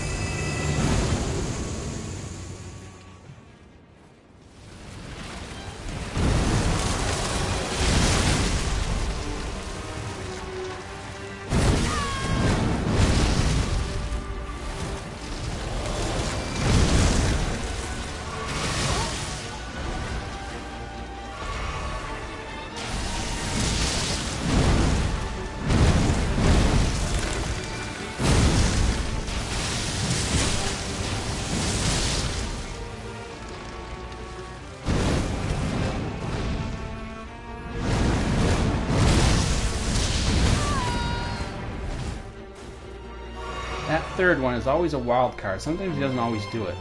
[SPEAKER 1] That third one is always a wild card. Sometimes he doesn't always do it.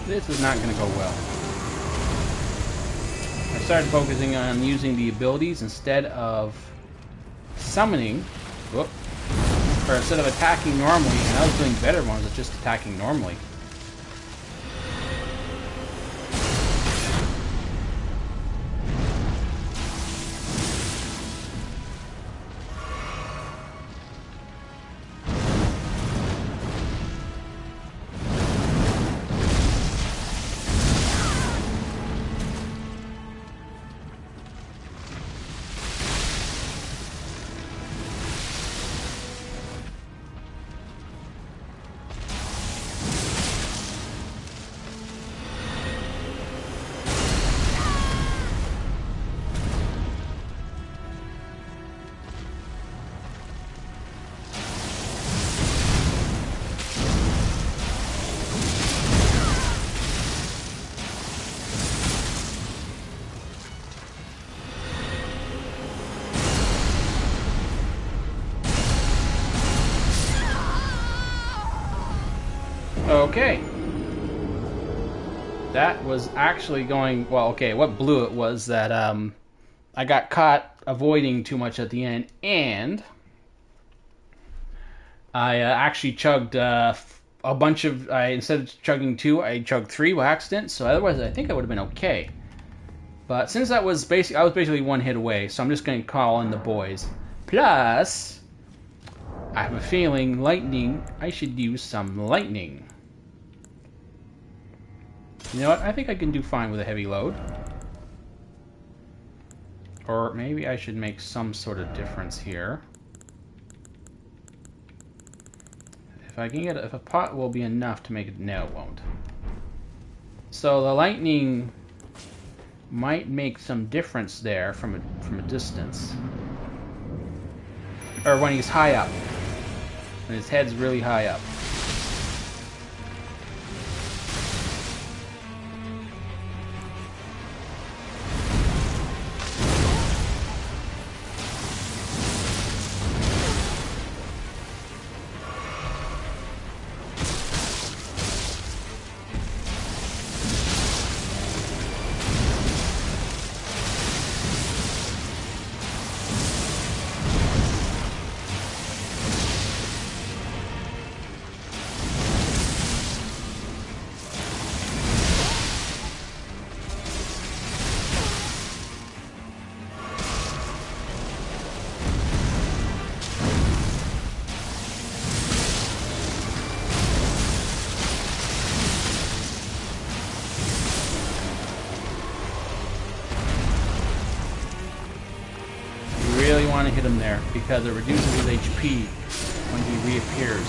[SPEAKER 1] This is not going to go well. I started focusing on using the abilities instead of summoning, or instead of attacking normally, and I was doing better ones of just attacking normally. Okay. That was actually going... Well, okay, what blew it was that I got caught avoiding too much at the end, and I actually chugged a bunch of... instead of chugging 2, I chugged 3 by accident, so otherwise I think I would have been okay. But since that was I was basically 1 hit away, so I'm just going to call in the boys. Plus, I have a feeling lightning... I should use some lightning. You know what? I think I can do fine with a heavy load. Or maybe I should make some sort of difference here. If I can get if a pot will be enough to make it... No, it won't. So the lightning might make some difference there from a distance. Or when he's high up. When his head's really high up. Really want to hit him there because it reduces his HP when he reappears.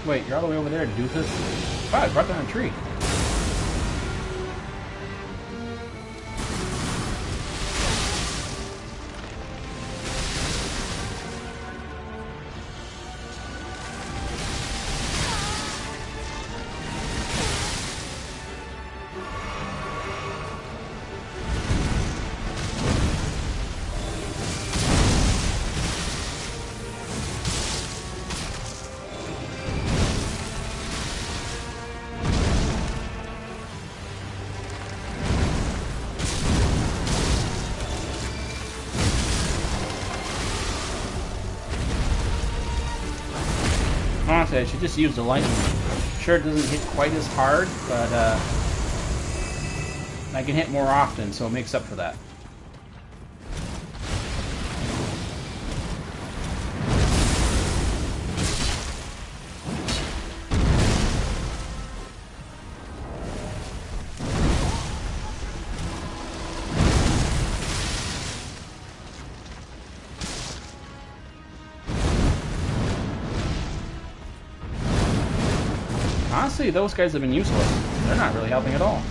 [SPEAKER 1] Wait, you're all the way over there, doofus? Wow, I brought down a tree. Honestly, I should just use the lightning. Sure, it doesn't hit quite as hard, but I can hit more often, so it makes up for that. Honestly, those guys have been useless. They're not really helping at all.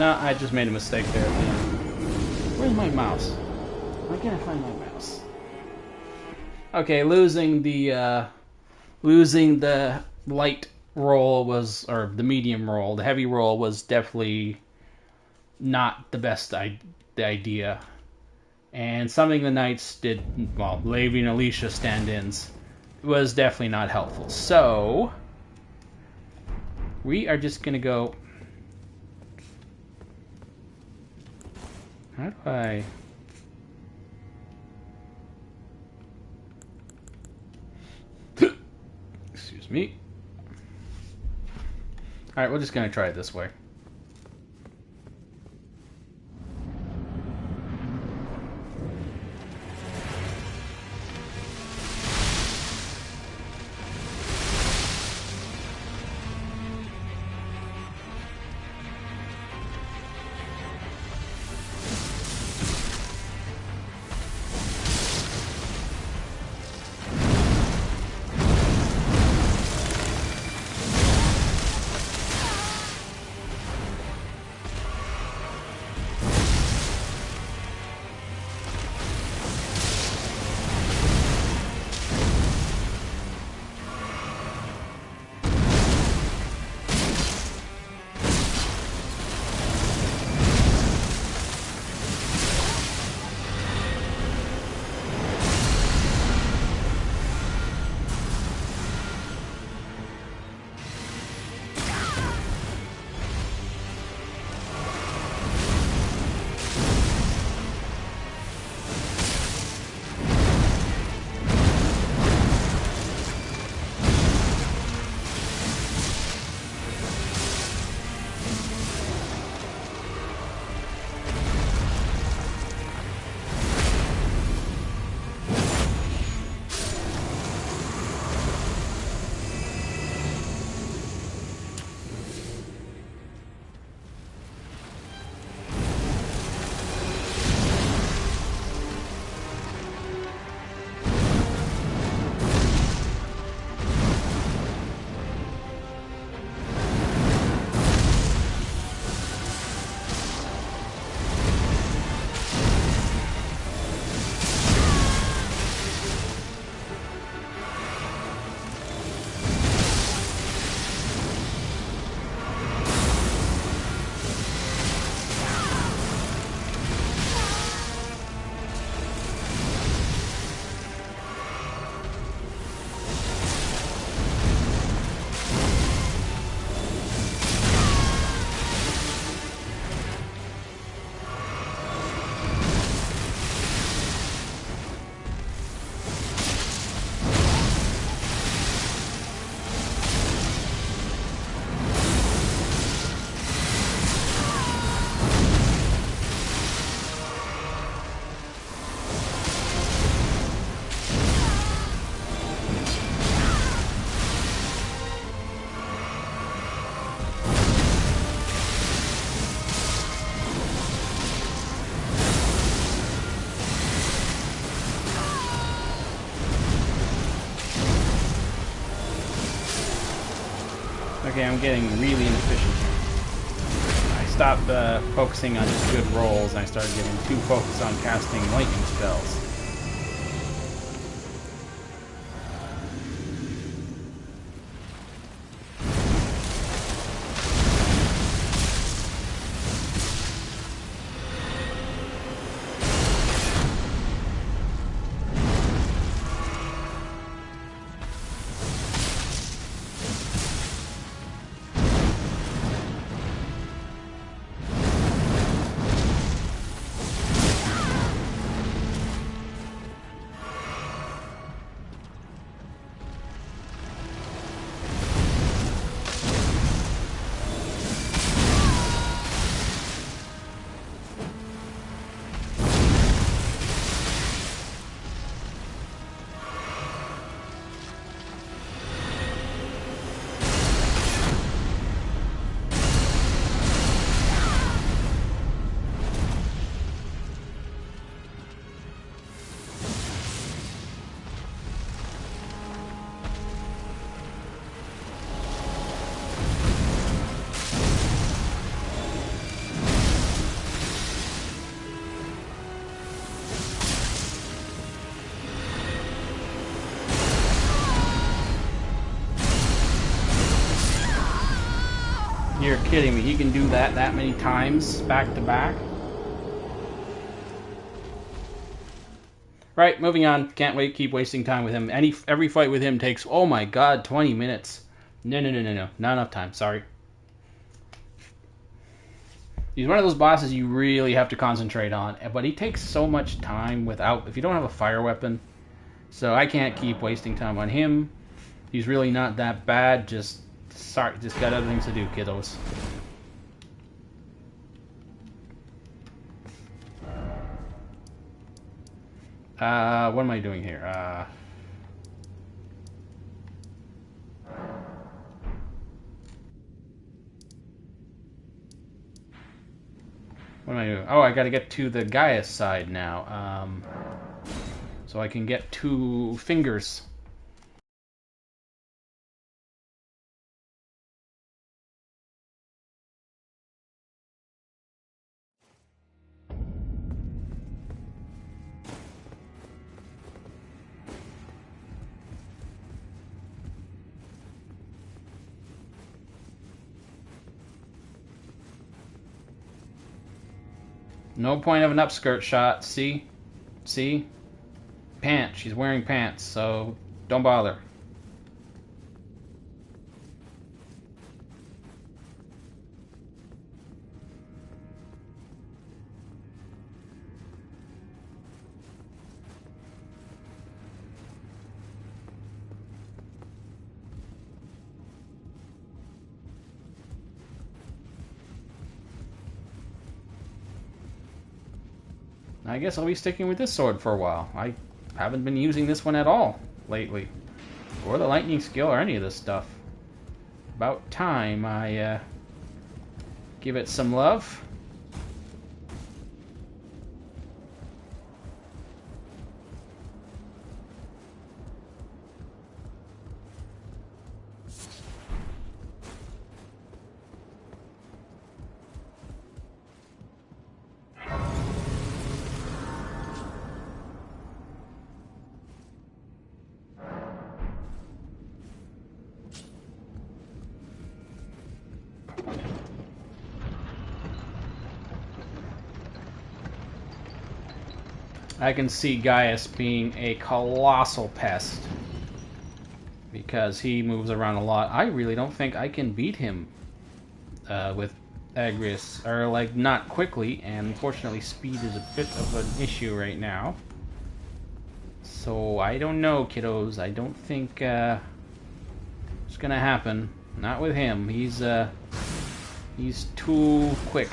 [SPEAKER 1] No, I just made a mistake there at the end. Where's my mouse? Why can't I find my mouse? Okay, losing the light roll was, or the medium roll, the heavy roll was definitely not the best the idea. And something the knights did, well, Levi and Alicia stand-ins, was definitely not helpful. So, we are just gonna go... How do I... Excuse me. Alright, we're just gonna try it this way. Okay, I'm getting really inefficient here. I stopped focusing on just good rolls, and I started getting too focused on casting lightning spells. kidding me? He can do that many times back to back? Right, moving on. Can't wait. Keep wasting time with him. Every fight with him takes, oh my god, 20 minutes. No. Not enough time. Sorry. He's one of those bosses you really have to concentrate on, but he takes so much time if you don't have a fire weapon. So I can't keep wasting time on him. He's really not that bad. Just got other things to do, kiddos. What am I doing here? What am I doing? Oh, I gotta get to the Agrias side now. So I can get 2 fingers. No point of an upskirt shot. See? See? Pants. She's wearing pants, so don't bother. I guess I'll be sticking with this sword for a while. I haven't been using this one at all lately. Or the lightning skill or any of this stuff. About time I give it some love. I can see Agrias being a colossal pest because he moves around a lot. I really don't think I can beat him with Agrias, or like not quickly, and unfortunately speed is a bit of an issue right now. So I don't know, kiddos. I don't think it's gonna happen. Not with him. He's too quick.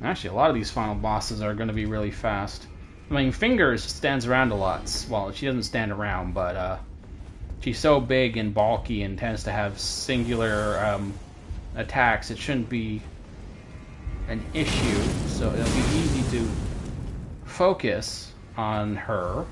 [SPEAKER 1] Actually, a lot of these final bosses are going to be really fast. I mean, Fingers stands around a lot. Well, she doesn't stand around, but she's so big and bulky and tends to have singular attacks. It shouldn't be an issue, so it'll be easy to focus on her.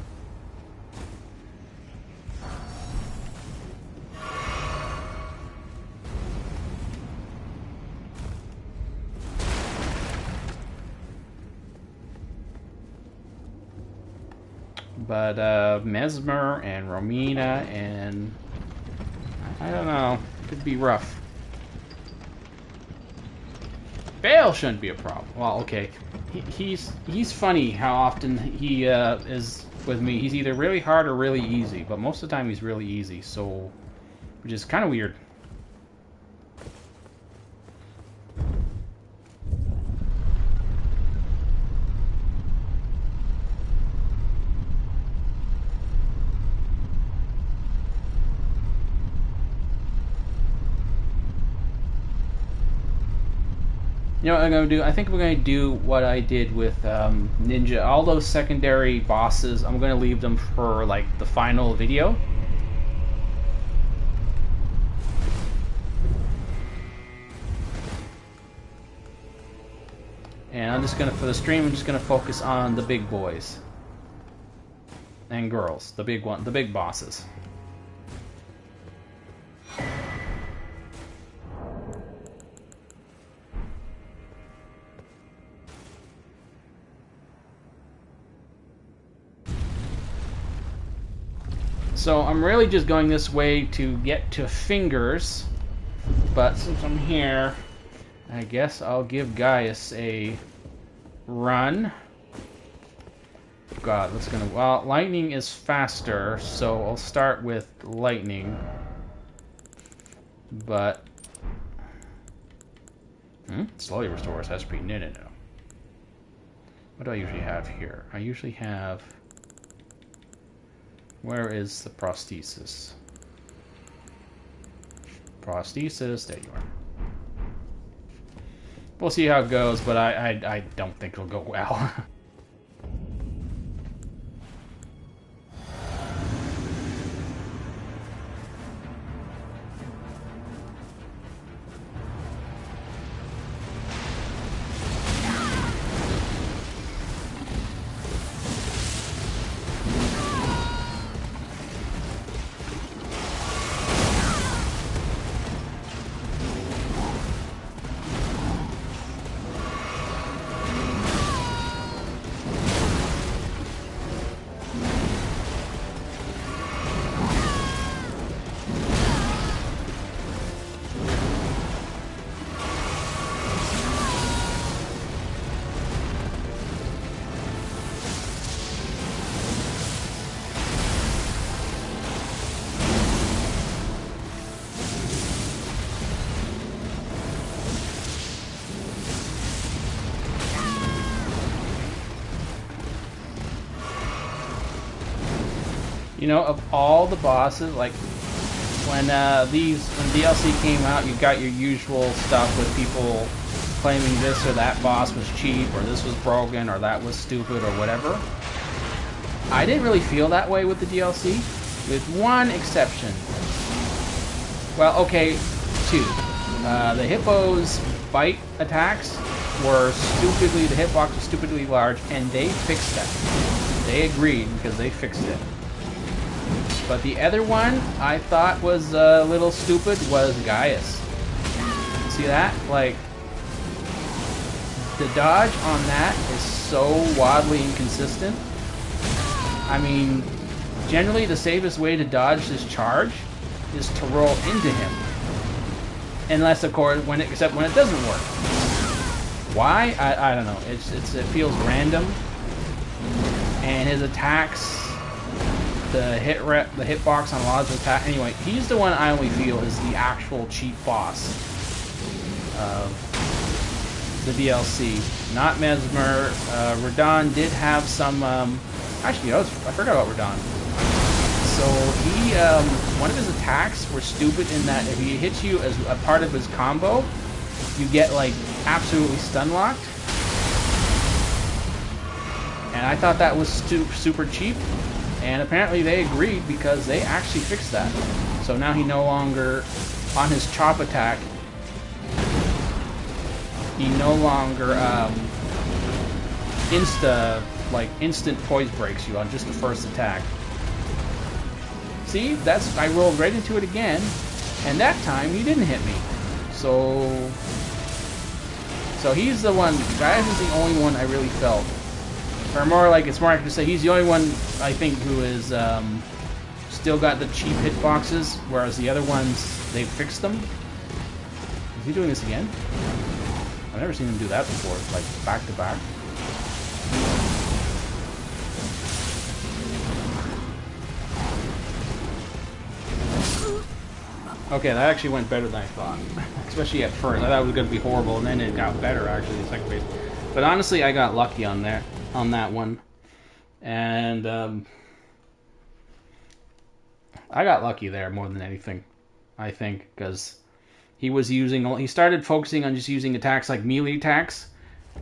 [SPEAKER 1] But Mesmer and Romina and I don't know, could be rough. Bale shouldn't be a problem. Well, okay, he's funny how often he is with me. He's either really hard or really easy, but most of the time he's really easy. So, which is kind of weird. You know what I'm going to do? I think we're going to do what I did with Ninja. All those secondary bosses, I'm going to leave them for like the final video. And I'm just going to, for the stream, I'm just going to focus on the big boys. and girls, the big bosses. So I'm really just going this way to get to fingers, but since I'm here, I guess I'll give Gaius a run. God, that's gonna... Well, lightning is faster, so I'll start with lightning. But... Slowly restores SP. No. What do I usually have here? I usually have... Where is the prosthesis? Prosthesis, there you are. We'll see how it goes, but I don't think it'll go well. You know, of all the bosses, like, when DLC came out, you got your usual stuff with people claiming this or that boss was cheap, or this was broken, or that was stupid, or whatever. I didn't really feel that way with the DLC, with one exception. Well, okay, two. The hippo's bite attacks were stupidly, the hitbox was stupidly large, and they fixed that. They agreed, because they fixed it. But the other one I thought was a little stupid was Gaius. See that? Like, the dodge on that is so wildly inconsistent. I mean, generally the safest way to dodge this charge is to roll into him. Unless, of course, except when it doesn't work. Why? I don't know. It feels random. And his attacks, the hitbox on a lot of his attacks. Anyway, he's the one I only feel is the actual cheap boss of the DLC. Not Mesmer. Radon did have some. Actually, I forgot about Radon. So he, one of his attacks were stupid in that if he hits you as a part of his combo, you get like absolutely stun locked. And I thought that was super cheap. And apparently they agreed because they actually fixed that. So now he no longer, on his chop attack, he no longer instant poise breaks you on just the first attack. See, I rolled right into it again, and that time he didn't hit me. So he's the one. Gaius is the only one I really felt. Or more like, it's more accurate to say he's the only one, I think, who is still got the cheap hitboxes, whereas the other ones, they fixed them. Is he doing this again? I've never seen him do that before, like back to back. Okay, that actually went better than I thought. Especially at first. I thought it was going to be horrible, and then it got better, actually, the second phase. But honestly, I got lucky on that one. And I got lucky there more than anything, I think, because he started focusing on just using attacks like melee attacks,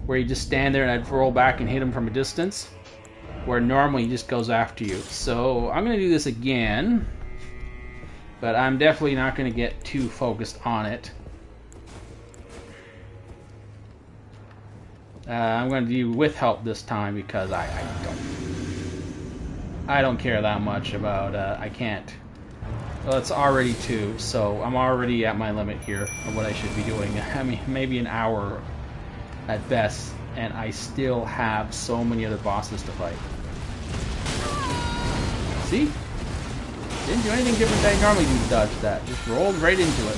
[SPEAKER 1] where you just stand there and I'd roll back and hit him from a distance, where normally he just goes after you. So I'm going to do this again, but I'm definitely not going to get too focused on it. I'm going to do with help this time because I don't. I don't care that much about, I can't. Well, it's already 2, so I'm already at my limit here of what I should be doing. I mean, maybe an hour at best, and I still have so many other bosses to fight. See? Didn't do anything different than I normally do to dodge that. Just rolled right into it.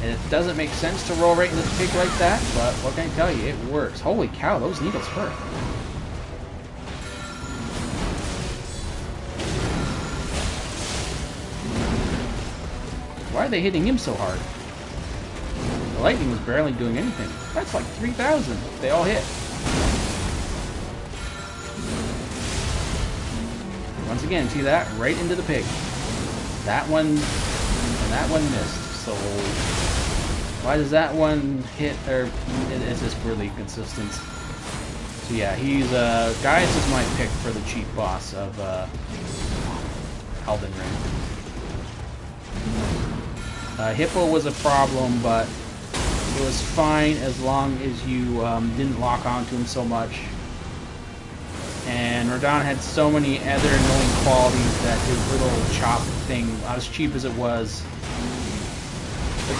[SPEAKER 1] And it doesn't make sense to roll right into the pig like that, but what can I tell you? It works. Holy cow, those needles hurt. Why are they hitting him so hard? The lightning was barely doing anything. That's like 3,000. They all hit. Once again, see that? Right into the pig. That one, and that one missed. So, why does that one hit, or it's just really consistent. So yeah, he's, Gaius is my pick for the chief boss of, Elden Ring. Hippo was a problem, but it was fine as long as you didn't lock onto him so much. And Radahn had so many other annoying qualities that his little chop thing, as cheap as it was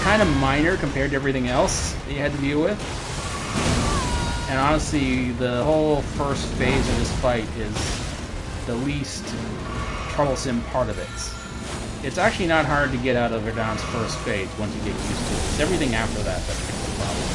[SPEAKER 1] kind of minor compared to everything else that you had to deal with. And honestly, the whole first phase of this fight is the least troublesome part of it. It's actually not hard to get out of Radahn's first phase once you get used to it. It's everything after that that becomes a problem.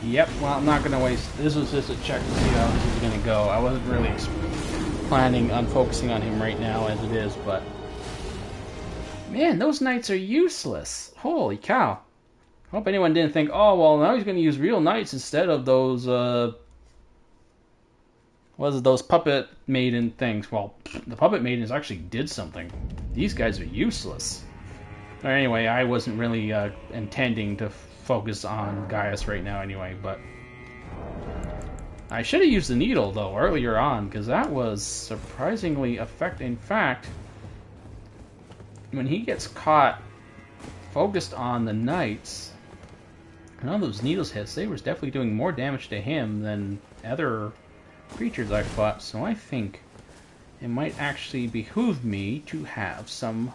[SPEAKER 1] Yep, well, I'm not going to waste... This was just a check to see how this is going to go. I wasn't really planning on focusing on him right now as it is, but... Man, those knights are useless. Holy cow. I hope anyone didn't think, oh, well, now he's going to use real knights instead of those, what is it, those puppet maiden things. Well, the puppet maidens actually did something. These guys are useless. Or anyway, I wasn't really intending to focus on Gaius right now anyway, but I should have used the needle though earlier on, because that was surprisingly effective. In fact, when he gets caught focused on the knights, and all those needles hits, they was definitely doing more damage to him than other creatures I fought. So I think it might actually behoove me to have some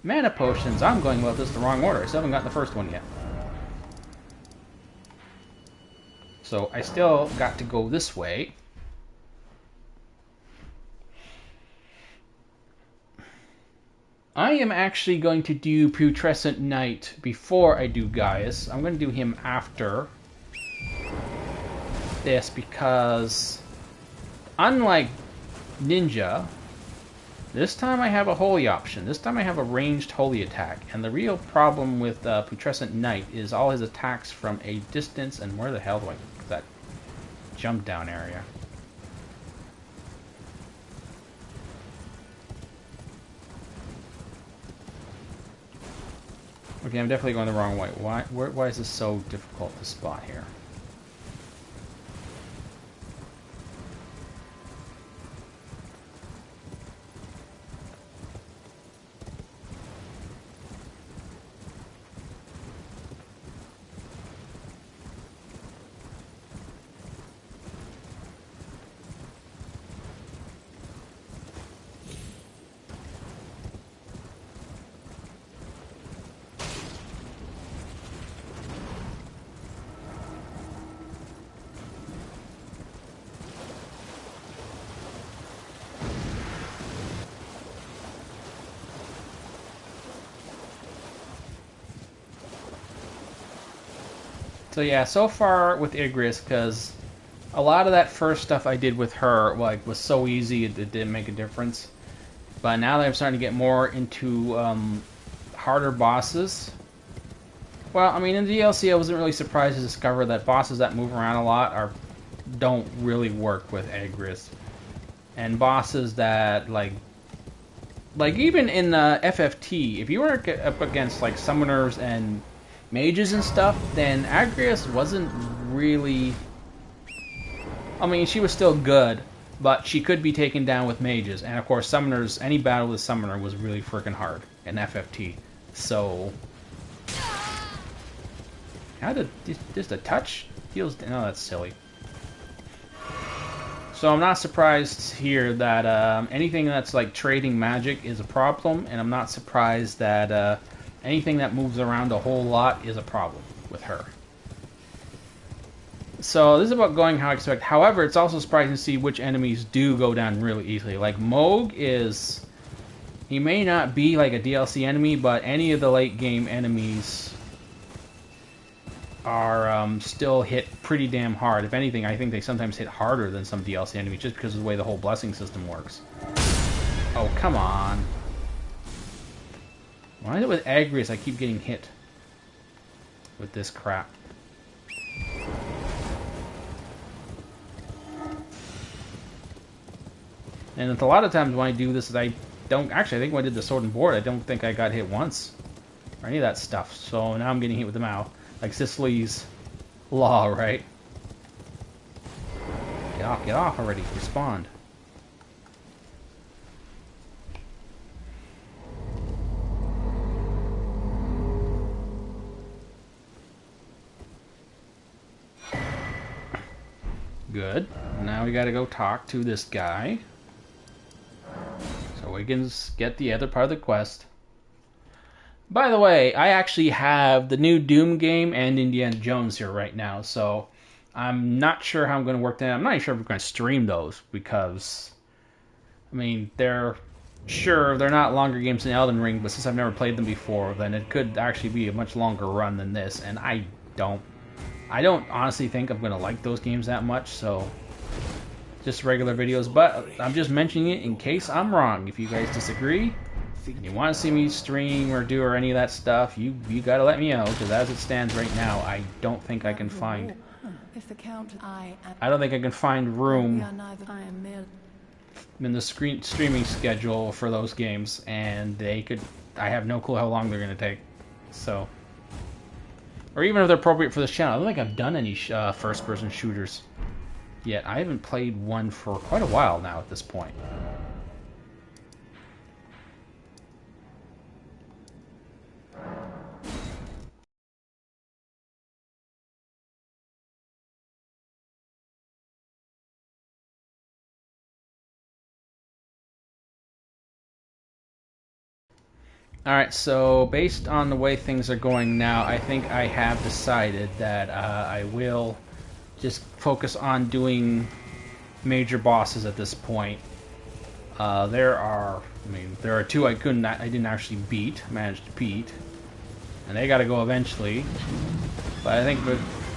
[SPEAKER 1] mana potions. I'm going about this the wrong order. I still haven't got the first one yet. So I still got to go this way. I am actually going to do Putrescent Knight before I do Gaius. I'm going to do him after this because, unlike Ninja, this time I have a holy option. This time I have a ranged holy attack. And the real problem with Putrescent Knight is all his attacks from a distance. And where the hell do I get that jump down area? Okay, I'm definitely going the wrong way. Why is this so difficult to spot here? So yeah, so far with Agrias, because a lot of that first stuff I did with her was so easy it didn't make a difference. But now that I'm starting to get more into harder bosses, well, I mean in the DLC I wasn't really surprised to discover that bosses that move around a lot don't really work with Agrias, and bosses that like even in FFT, if you were up against like summoners and mages and stuff, then Agrias wasn't really... I mean, she was still good, but she could be taken down with mages. And of course, summoners, any battle with summoner was really freaking hard in FFT. So... How did... Just a touch? Heals... No, that's silly. So I'm not surprised here that anything that's like trading magic is a problem, and I'm not surprised that anything that moves around a whole lot is a problem with her. So this is about going how I expect. However, it's also surprising to see which enemies do go down really easily. Like Moog is... He may not be like a DLC enemy, but any of the late game enemies are still hit pretty damn hard. If anything, I think they sometimes hit harder than some DLC enemies just because of the way the whole blessing system works. Oh, come on. Why is it with Agrias I keep getting hit with this crap? And a lot of times when I do this, I don't... Actually, I think when I did the sword and board, I don't think I got hit once. Or any of that stuff. So now I'm getting hit with the Mao. Like Sicily's law, right? Get off already. Respond. Good. Now we gotta go talk to this guy. So we can get the other part of the quest. By the way, I actually have the new Doom game and Indiana Jones here right now, so I'm not sure how I'm going to work that. I'm not even sure if we're going to stream those, because, I mean, they're not longer games than Elden Ring, but since I've never played them before, then it could actually be a much longer run than this, and I don't honestly think I'm going to like those games that much, so just regular videos, but I'm just mentioning it in case I'm wrong. If you guys disagree, and you want to see me stream or do or any of that stuff, you gotta let me know, because as it stands right now, I don't think I can find... I don't think I can find room in the streaming schedule for those games, and I have no clue how long they're going to take, so... Or even if they're appropriate for this channel. I don't think I've done any first-person shooters yet. I haven't played one for quite a while now at this point. Alright, so based on the way things are going now, I think I have decided that I will just focus on doing major bosses at this point. There are two I didn't actually manage to beat, and they gotta go eventually. But I think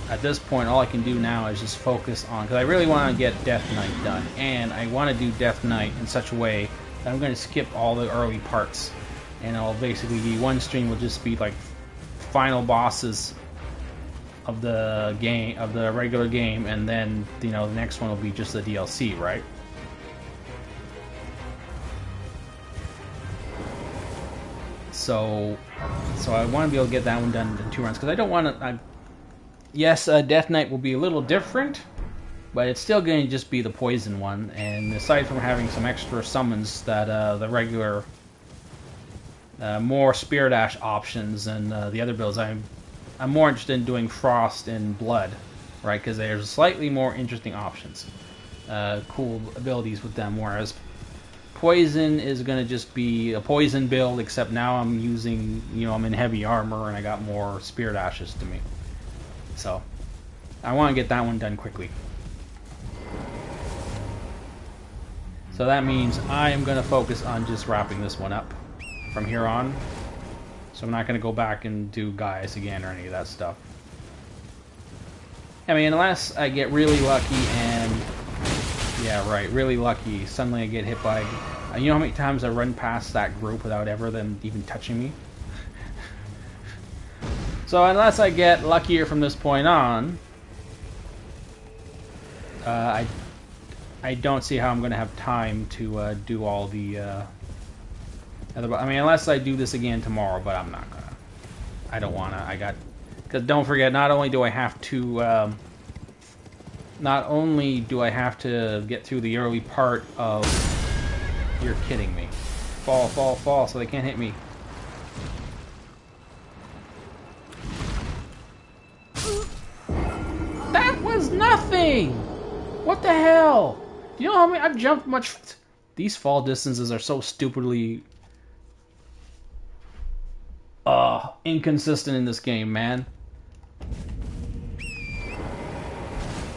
[SPEAKER 1] at this point, all I can do now is just focus on, because I really want to get Death Knight done, and I want to do Death Knight in such a way that I'm going to skip all the early parts. And it'll basically be one stream will just be like final bosses of the game, of the regular game, and then the next one will be just the DLC, right? So I want to be able to get that one done in 2 runs because I don't want to. Yes, Death Knight will be a little different, but it's still going to just be the poison one. And aside from having some extra summons that the regular, more Spirit Ash options and the other builds, I'm more interested in doing Frost and Blood, right? Because there's slightly more interesting options, cool abilities with them. Whereas Poison is going to just be a poison build, except now I'm using, I'm in heavy armor and I got more Spirit Ashes to me. So I want to get that one done quickly. So that means I am going to focus on just wrapping this one up from here on. So I'm not going to go back and do Gaius again or any of that stuff. I mean, unless I get really lucky and... Yeah, right, really lucky. Suddenly I get hit by... You know how many times I run past that group without ever them even touching me? So unless I get luckier from this point on... I don't see how I'm going to have time to do all the... other, I mean, unless I do this again tomorrow, but I'm not gonna. I don't want to. Because don't forget, not only do I have to... not only do I have to get through the early part of... You're kidding me. Fall, fall, fall, so they can't hit me. That was nothing! What the hell? Do you know how many... I've jumped much... These fall distances are so stupidly... inconsistent in this game, man.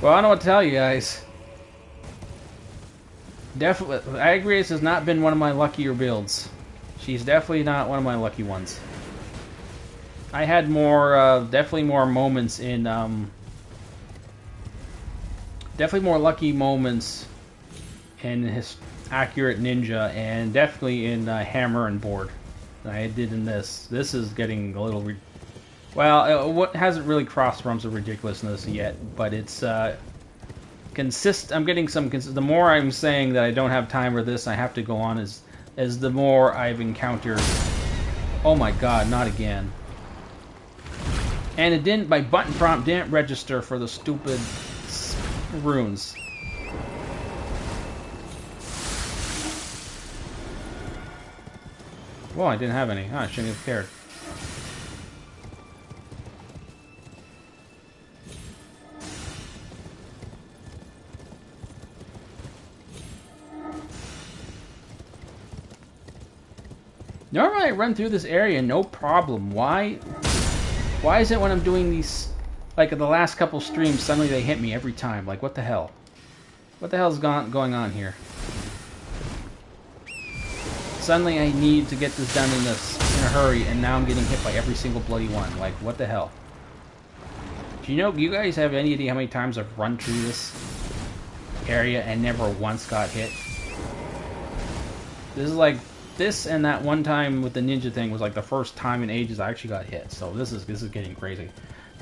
[SPEAKER 1] Well, I don't know what to tell you guys. Definitely, Agrias has not been one of my luckier builds. She's definitely not one of my lucky ones. I had more, definitely more moments in, definitely more lucky moments in his Accurate Ninja, and definitely in Hammer and Board than I did in this. This is getting a little... what hasn't really crossed realms of ridiculousness yet, but it's I'm getting some the more I'm saying that I don't have time for this, I have to go on as the more I've encountered. Oh my god, not again. And it didn't, my button prompt didn't register for the stupid runes. Well, I didn't have any. I shouldn't have cared. Normally I run through this area no problem. Why is it when I'm doing these, like the last couple streams, suddenly they hit me every time? Like, what the hell? What the hell's going on here? Suddenly I need to get this done in a hurry, and now I'm getting hit by every single bloody one. Like, what the hell? Do you guys have any idea how many times I've run through this area and never once got hit? This is like... This and that one time with the ninja thing was like the first time in ages I actually got hit. So this is getting crazy.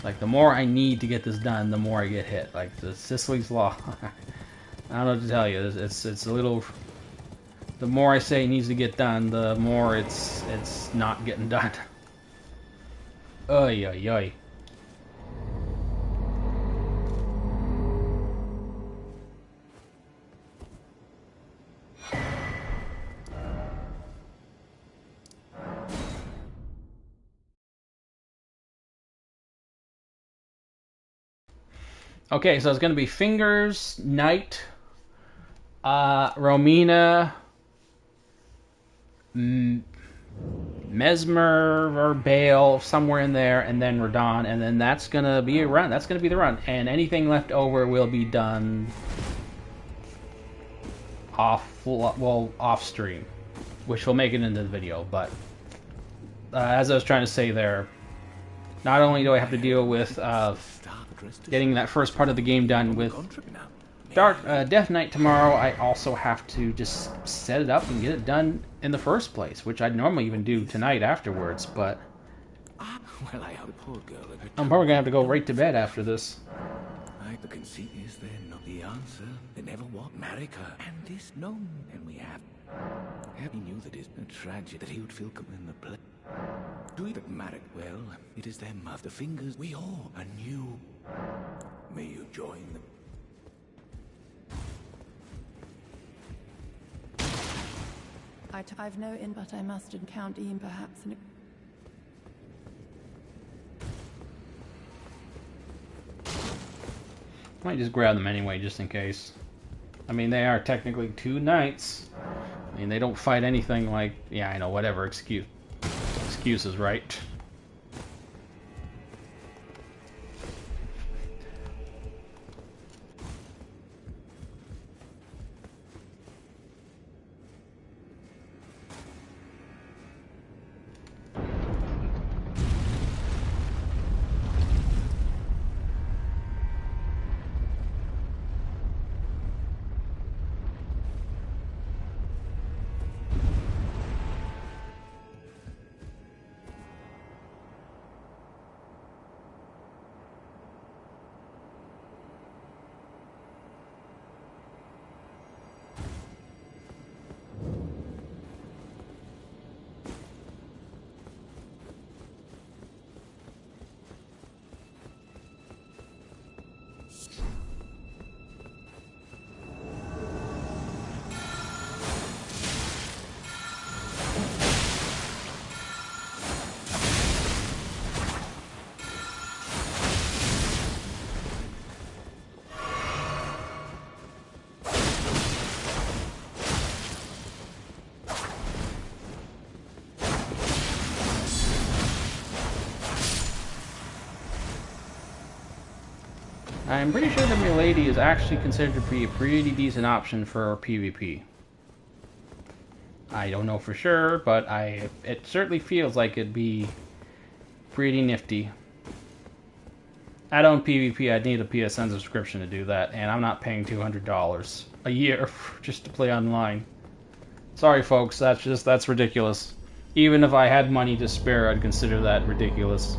[SPEAKER 1] Like, the more I need to get this done, the more I get hit. Like the Sicily's Law. I don't know what to tell you. It's a little... The more I say it needs to get done, the more it's not getting done. Oy, oy, oy. Okay, so it's going to be Fingers, Knight, Romina, Mesmer or Bale, somewhere in there, and then Radon, and then that's going to be a run. That's going to be the run. And anything left over will be done off stream, which will make it into the video. But as I was trying to say there, not only do I have to deal with getting that first part of the game done with Death Knight tomorrow, I also have to just set it up and get it done in the first place, which I'd normally even do tonight afterwards, but
[SPEAKER 2] Well, I hope poor girl.
[SPEAKER 1] I'm probably gonna have to go right to bed after this.
[SPEAKER 2] The conceit is they're not the answer. They never want marry her. And this no, and we have. He knew that it's a tragedy that he would feel come in the play. Do it matter? Well, it is their mother. The fingers we all anew. May you join them.
[SPEAKER 5] I've no in, but I must encounter him perhaps.
[SPEAKER 1] Might just grab them anyway, just in case. I mean, they are technically 2 knights. I mean, they don't fight anything like, yeah, I know, whatever, excuses, right? I'm pretty sure the Milady is actually considered to be a pretty decent option for PvP. I don't know for sure, but it certainly feels like it'd be pretty nifty. I don't PvP, I'd need a PSN subscription to do that, and I'm not paying $200 a year just to play online. Sorry folks, that's ridiculous. Even if I had money to spare, I'd consider that ridiculous.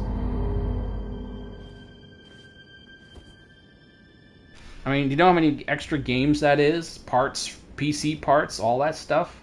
[SPEAKER 1] I mean, do you know how many extra games that is? Parts, PC parts, all that stuff?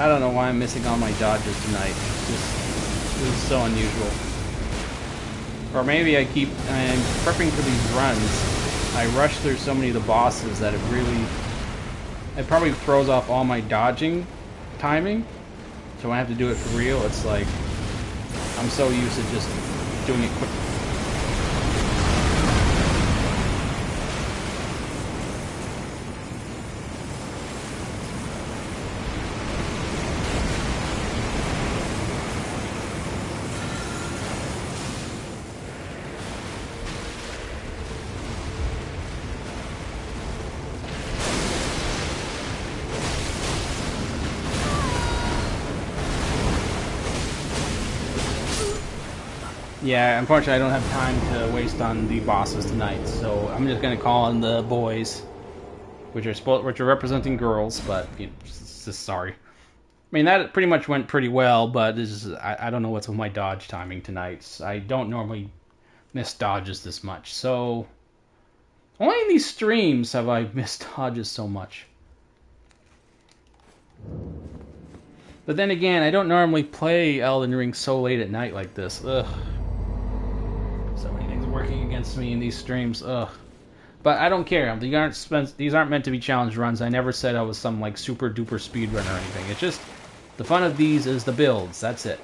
[SPEAKER 1] I don't know why I'm missing all my dodges tonight. This is so unusual. Or maybe I'm prepping for these runs. I rush through so many of the bosses that it probably throws off all my dodging timing. So when I have to do it for real, it's like I'm so used to just doing it quick. Yeah, unfortunately I don't have time to waste on the bosses tonight, so I'm just gonna call on the boys, which are representing girls, but you know, just sorry. I mean, that pretty much went pretty well, but I don't know what's with my dodge timing tonight. I don't normally miss dodges this much, so only in these streams have I missed dodges so much. But then again, I don't normally play Elden Ring so late at night like this. Ugh. So many things working against me in these streams. Ugh. But I don't care. These aren't meant to be challenge runs. I never said I was some like super duper speedrunner or anything. It's just the fun of these is the builds. That's it.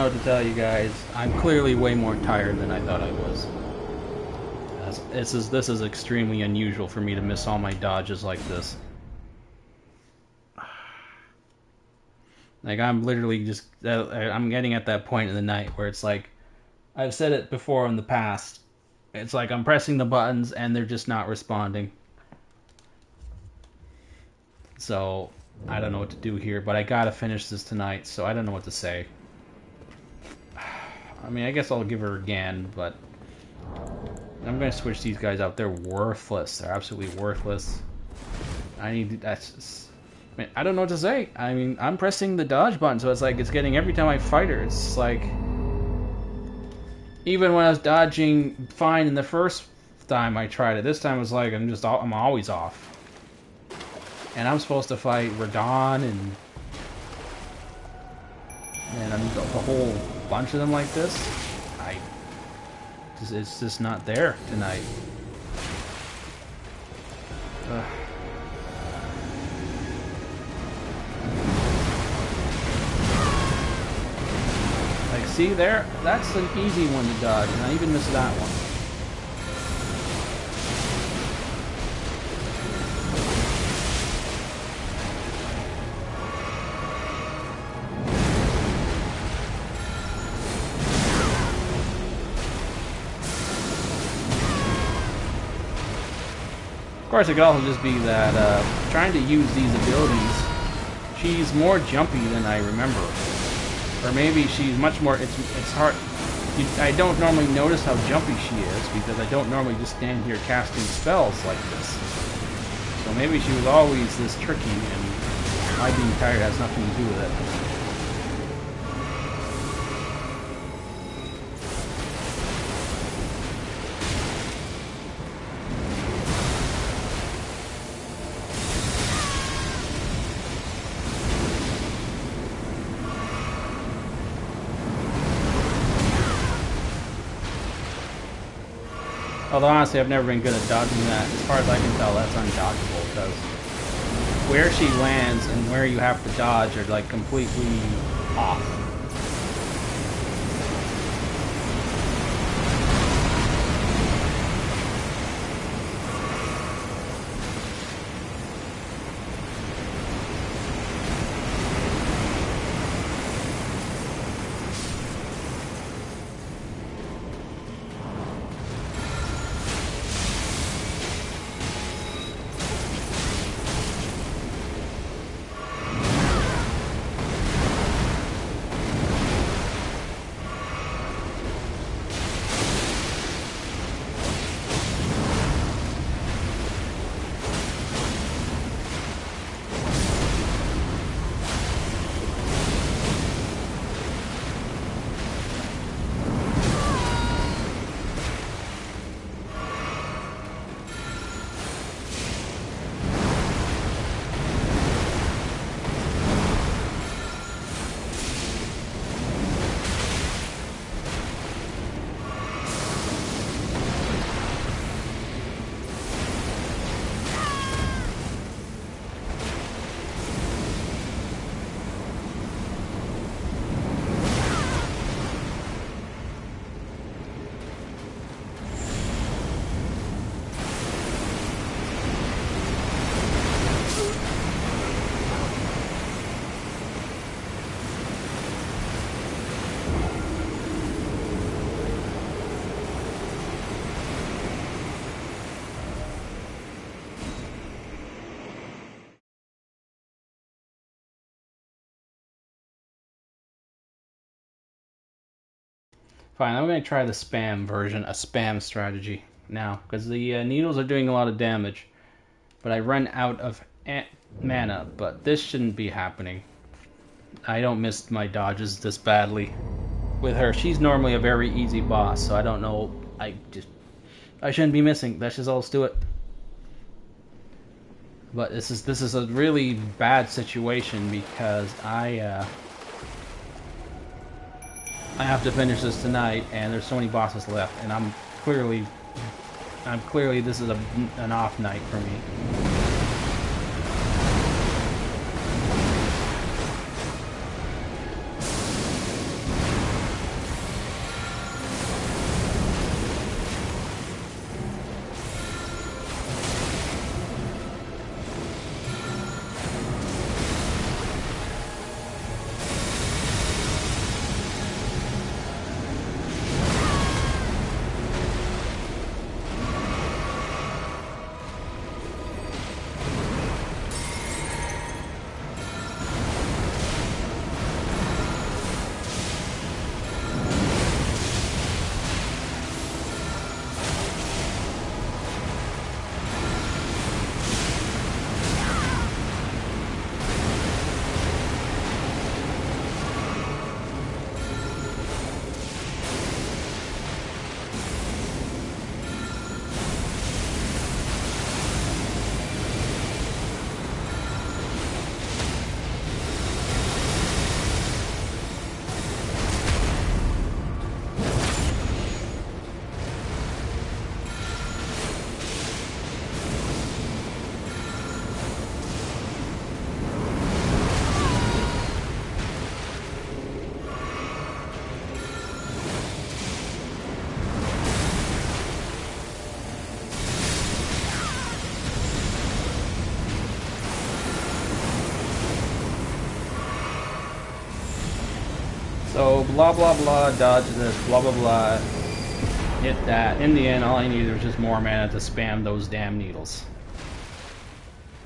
[SPEAKER 1] know what to tell you guys. I'm clearly way more tired than I thought I was. This is extremely unusual for me to miss all my dodges like this. Like, I'm literally just... I'm getting at that point in the night where it's like... I've said it before in the past. It's like I'm pressing the buttons and they're just not responding. So, I don't know what to do here, but I gotta finish this tonight, so I don't know what to say. I mean, I guess I'll give her again, but... I'm gonna switch these guys out. They're worthless. They're absolutely worthless. I need... That's just... I mean, I don't know what to say. I mean, I'm pressing the dodge button, so it's like it's getting every time I fight her. It's like... Even when I was dodging fine in the first time I tried it, this time it was like I'm always off. And I'm supposed to fight Radon and I'm the whole bunch of them like this. It's just not there tonight. Ugh. Like, see there? That's an easy one to dodge, and I even missed that one. Of course, it could also just be that trying to use these abilities, she's more jumpy than I remember. Or maybe she's much more... It's hard... I don't normally notice how jumpy she is, because I don't normally just stand here casting spells like this. So maybe she was always this tricky, and my being tired has nothing to do with it. Although honestly, I've never been good at dodging that. As far as I can tell, that's undodgeable, because where she lands and where you have to dodge are like completely off. Fine, I'm going to try the spam version, a spam strategy now, because the needles are doing a lot of damage, but I run out of mana, but this shouldn't be happening. I don't miss my dodges this badly with her. She's normally a very easy boss, so I don't know, I shouldn't be missing. Let's just all do it. But this is a really bad situation because I have to finish this tonight, and there's so many bosses left, and I'm clearly this is an off night for me. So, blah blah blah, dodge this, blah blah blah, hit that. In the end, all I needed was just more mana to spam those damn needles.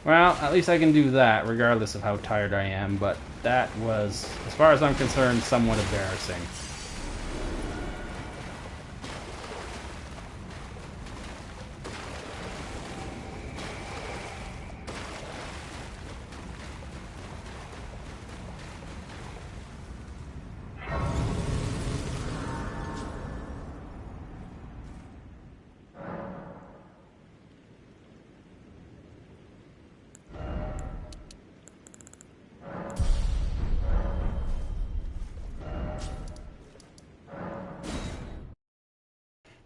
[SPEAKER 1] Well, at least I can do that, regardless of how tired I am, but that was, as far as I'm concerned, somewhat embarrassing.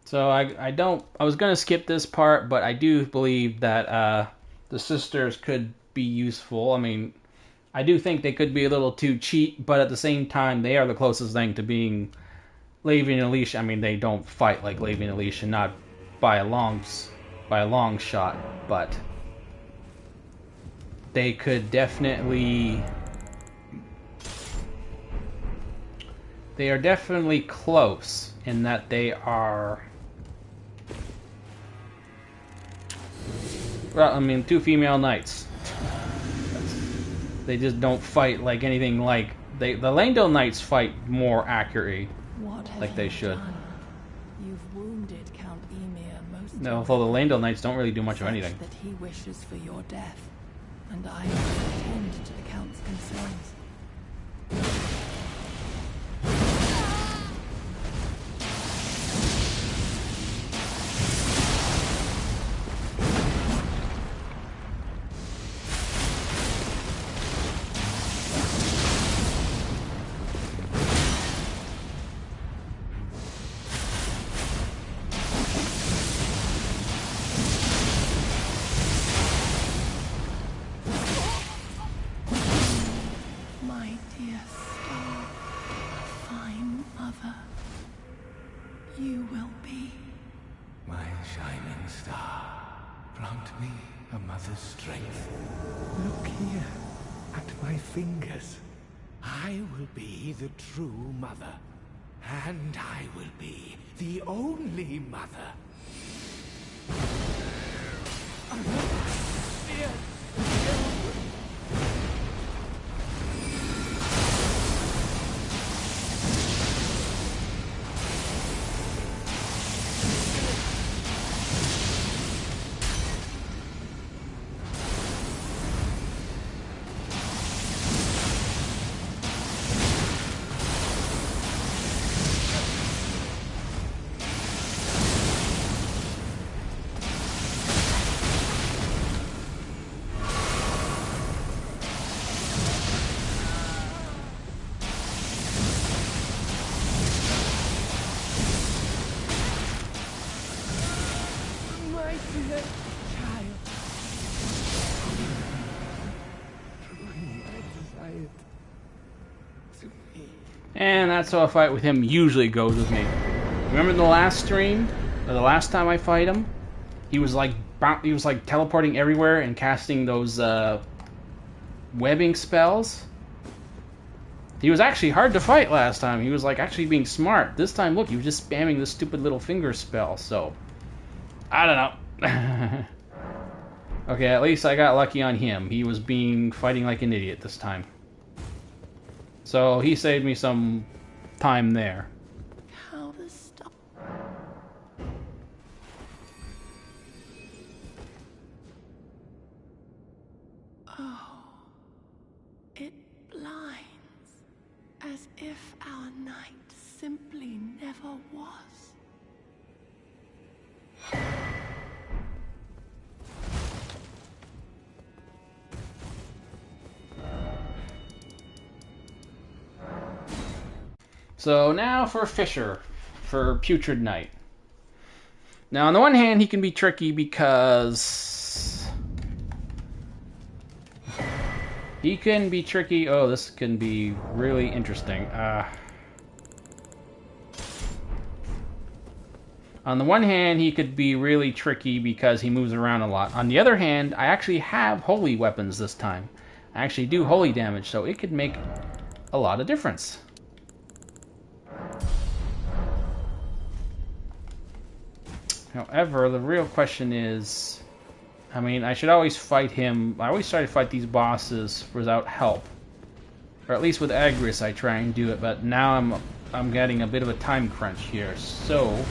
[SPEAKER 1] So I was gonna skip this part, but I do believe that the sisters could be useful. I mean, I do think they could be a little too cheap, but at the same time, they are the closest thing to being Levi and Alicia. I mean, they don't fight like Levi and Alicia, not by a long shot, but they could definitely. They are definitely close in that they are. Well, I mean, two female knights. They just don't fight like anything like the Langdale knights fight more accurately, like they should.
[SPEAKER 5] Done? You've wounded Count Emir most.
[SPEAKER 1] No, although the Langdale knights don't really do much of anything.
[SPEAKER 5] That he wishes for your death, and I must attend to the Count's concerns. You will be
[SPEAKER 2] my shining star. Grant me a mother's strength. Look here, at my fingers. I will be the true mother. And I will be the only mother.
[SPEAKER 1] And that's how a fight with him usually goes with me. Remember the last stream, or the last time I fight him? He was like teleporting everywhere and casting those webbing spells. He was actually hard to fight last time. He was like actually being smart. This time, look, he was just spamming this stupid little finger spell. So I don't know. Okay, at least I got lucky on him. He was fighting like an idiot this time. So he saved me some time there.
[SPEAKER 5] how the stuff. Oh, it blinds, as if our night simply never was.
[SPEAKER 1] So now for Fisher, for Putrid Knight. Now on the one hand, he can be tricky because... He can be tricky... Oh, this can be really interesting. On the one hand, he could be really tricky because he moves around a lot. On the other hand, I actually have holy weapons this time. I actually do holy damage, so it could make a lot of difference. However, the real question is, I mean, I should always fight him. I always try to fight these bosses without help. Or at least with Agrias I try and do it, but now I'm getting a bit of a time crunch here. So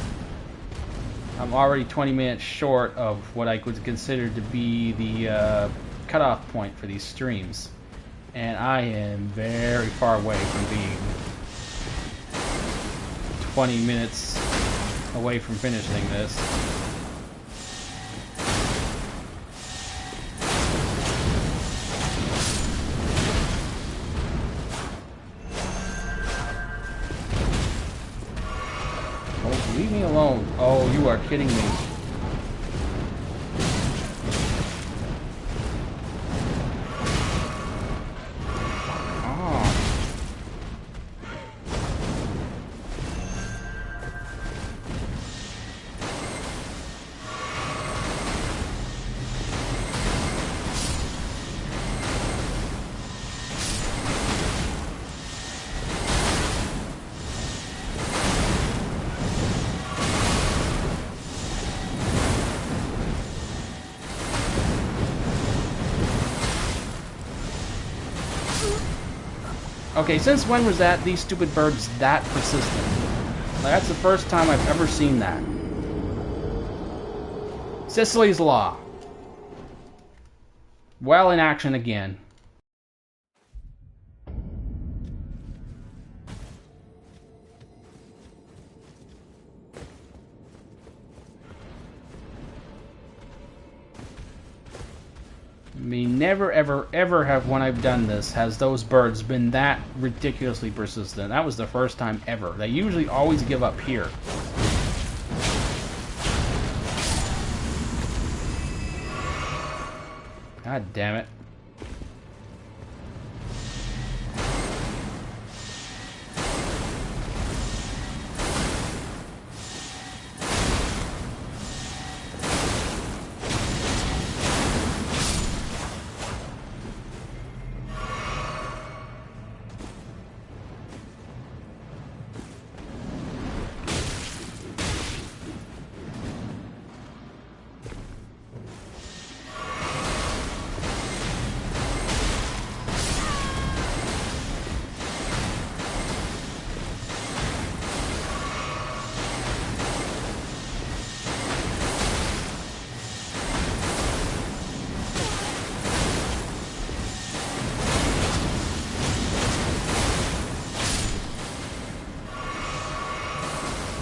[SPEAKER 1] I'm already 20 minutes short of what I would consider to be the cutoff point for these streams. And I am very far away from being 20 minutes away from finishing this. Oh, leave me alone. Oh, you are kidding me. Okay, since when was these stupid birds that persistent? Like, that's the first time I've ever seen that. Sicily's Law. Well, in action again. I mean, never, ever, ever have, when I've done this, has those birds been that ridiculously persistent. That was the first time ever. They usually always give up here. God damn it.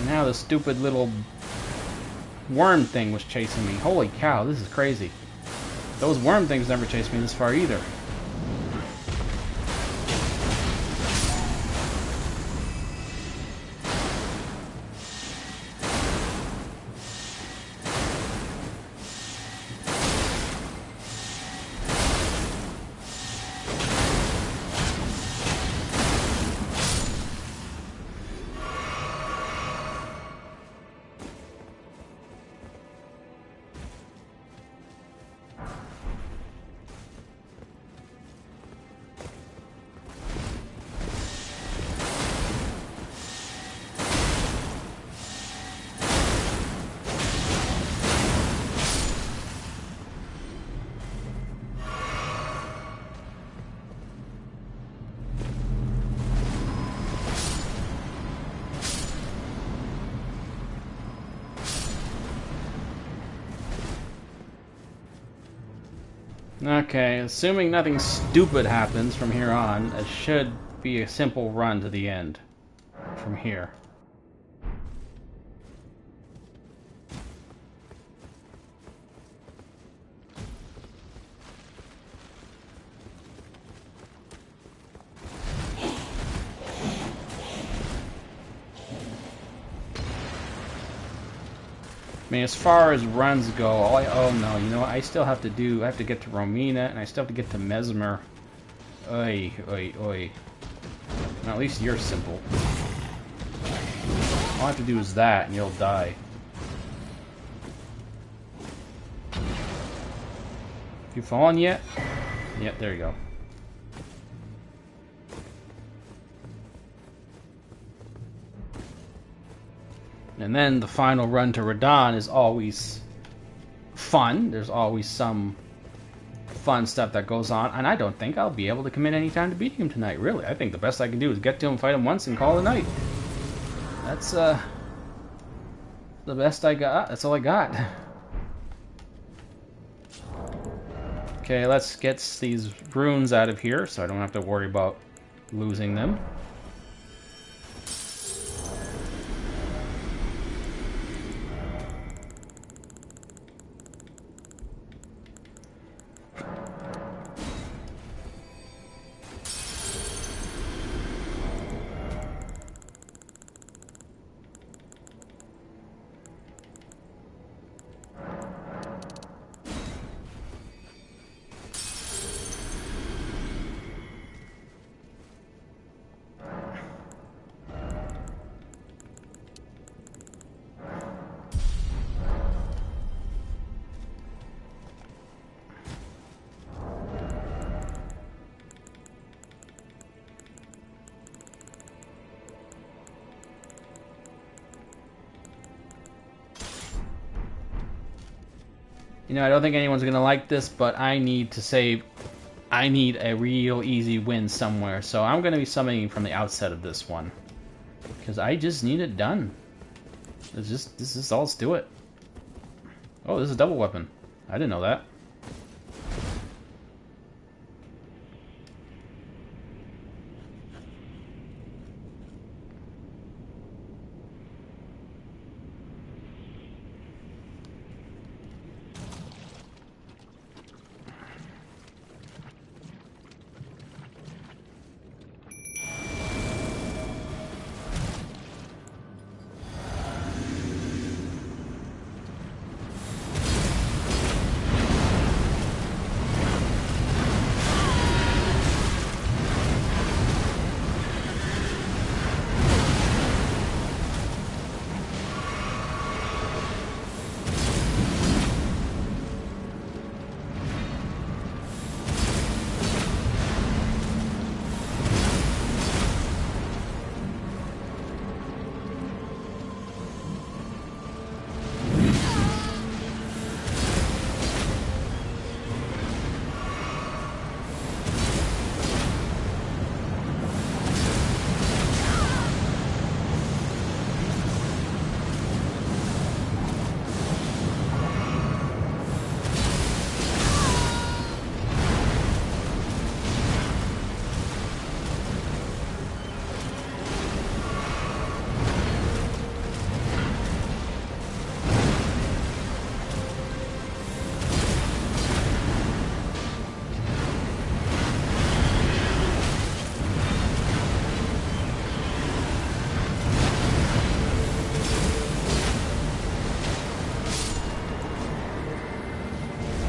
[SPEAKER 1] Now the stupid little worm thing was chasing me. Holy cow, this is crazy. Those worm things never chased me this far either. Okay, assuming nothing stupid happens from here on, it should be a simple run to the end from here. I mean, as far as runs go, oh no, you know what, I have to get to Romina, and I still have to get to Mesmer. Oi, oi, oi. Well, at least you're simple. All I have to do is that, and you'll die. You fallen yet? Yep, there you go. And then the final run to Radahn is always fun. There's always some fun stuff that goes on, and I don't think I'll be able to commit any time to beating him tonight, really. I think the best I can do is get to him, fight him once, and call it a night. That's, the best I got. That's all I got. Okay, let's get these runes out of here, so I don't have to worry about losing them. You know, I don't think anyone's gonna like this, but I need to save. I need a real easy win somewhere, so I'm gonna be summoning from the outset of this one. Because I just need it done. This is all, let's do it. Oh, this is a double weapon. I didn't know that.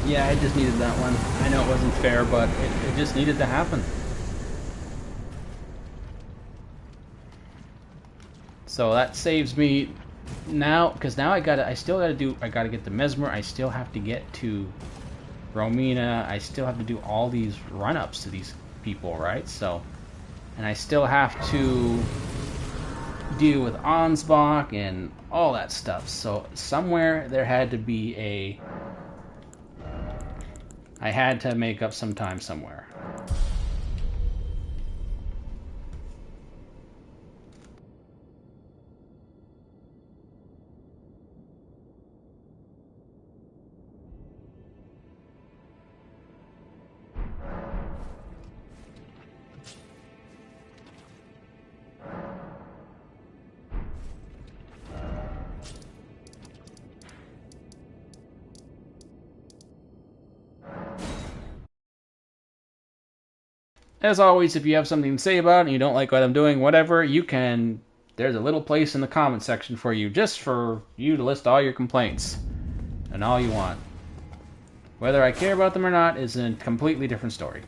[SPEAKER 1] Yeah, I just needed that one. I know it wasn't fair, but it just needed to happen. So that saves me now, because now I gotta get the Mesmer, I still have to get to Romina, I still have to do all these run-ups to these people, right? So, and I still have to deal with Ansbach and all that stuff. So somewhere there had to be I had to make up some time somewhere. As always, if you have something to say about it and you don't like what I'm doing, whatever, you can... There's a little place in the comment section for you, just for you to list all your complaints. And all you want. Whether I care about them or not is a completely different story.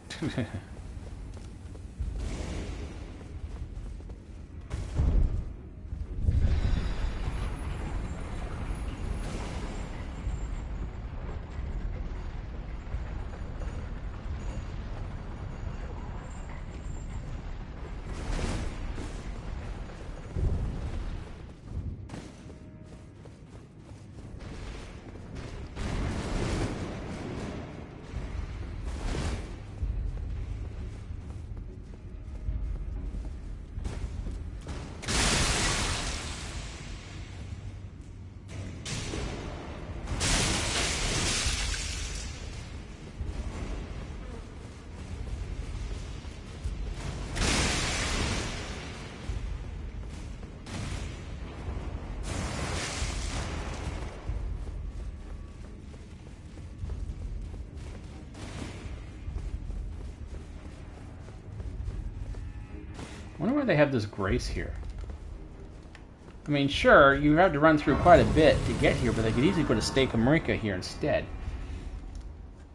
[SPEAKER 1] I wonder why they have this grace here. I mean, sure, you have to run through quite a bit to get here, but they could easily put a stake of Marika here instead.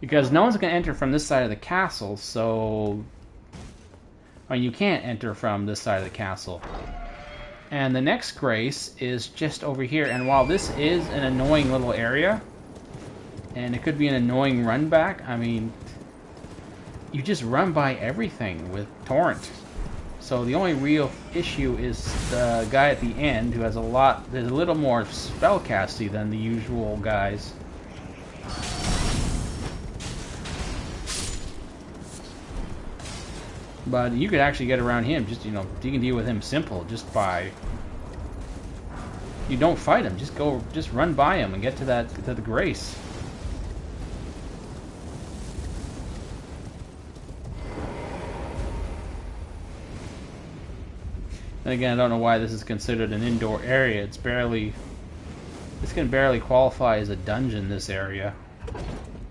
[SPEAKER 1] Because no one's going to enter from this side of the castle, so... I mean, you can't enter from this side of the castle. And the next grace is just over here, and while this is an annoying little area, and it could be an annoying run back, I mean, you just run by everything with Torrent. So the only real issue is the guy at the end who has there's a little more spellcasty than the usual guys. But you could actually get around him, just, you know, you can deal with him simple, just by... You don't fight him, just run by him and get to the grace. And again, I don't know why this is considered an indoor area. This can barely qualify as a dungeon, this area.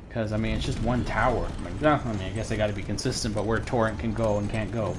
[SPEAKER 1] Because, I mean, it's just one tower. I mean, I guess I gotta be consistent, but where Torrent can go and can't go.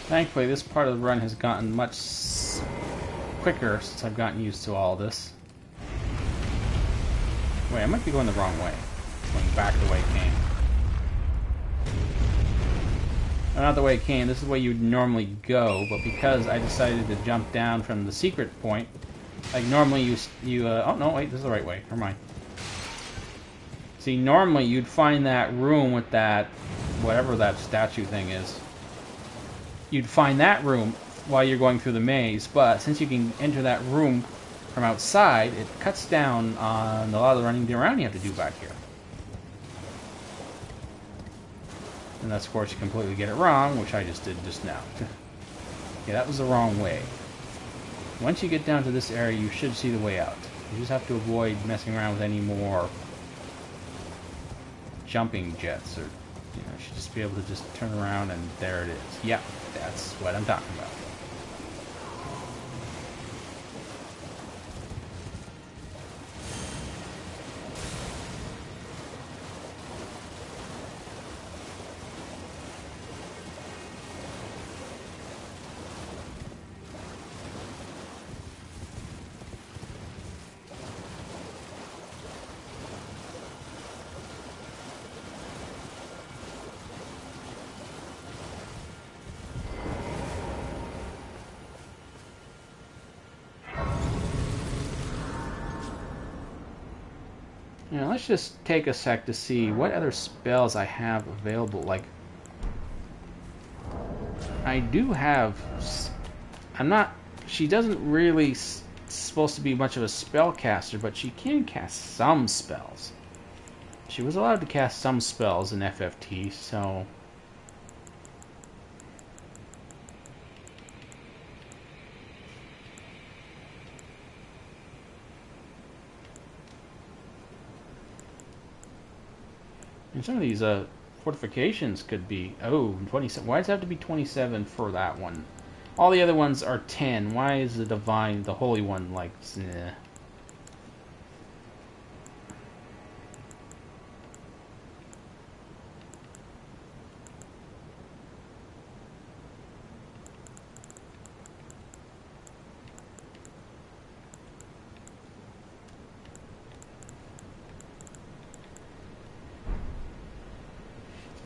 [SPEAKER 1] Thankfully, this part of the run has gotten much quicker since I've gotten used to all this. Wait, I might be going the wrong way. Going back the way it came. Not the way it came, this is the way you'd normally go, but because I decided to jump down from the secret point, like normally oh no, wait, this is the right way, never mind. See, normally you'd find that room with that, whatever that statue thing is. You'd find that room while you're going through the maze, but since you can enter that room from outside, it cuts down on a lot of the running around you have to do back here. And that's, of course, you completely get it wrong, which I just did just now. Yeah, that was the wrong way. Once you get down to this area, you should see the way out. You just have to avoid messing around with any more jumping jets, or, you know, you should just be able to just turn around and there it is. Yep, that's what I'm talking about. Now let's just take a sec to see what other spells I have available. Like, I do have... She doesn't really supposed to be much of a spellcaster, but she can cast some spells. She was allowed to cast some spells in FFT, so... And some of these fortifications could be... Oh, 27. Why does it have to be 27 for that one? All the other ones are 10. Why is the divine, the holy one, like... Eh.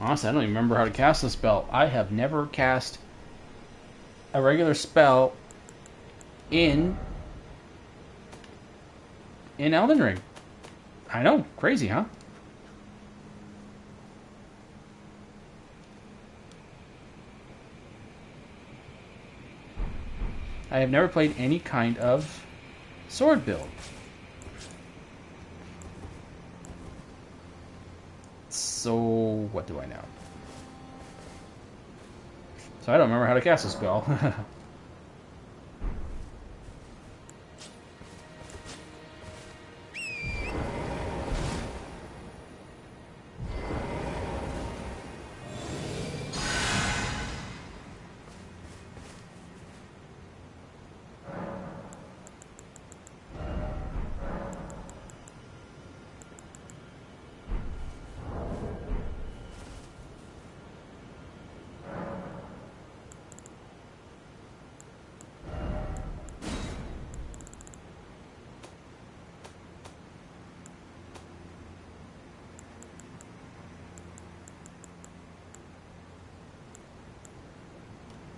[SPEAKER 1] Honestly, I don't even remember how to cast a spell. I have never cast a regular spell in Elden Ring. I know, crazy, huh? I have never played any kind of sword build. So, what do I know? So I don't remember how to cast a spell.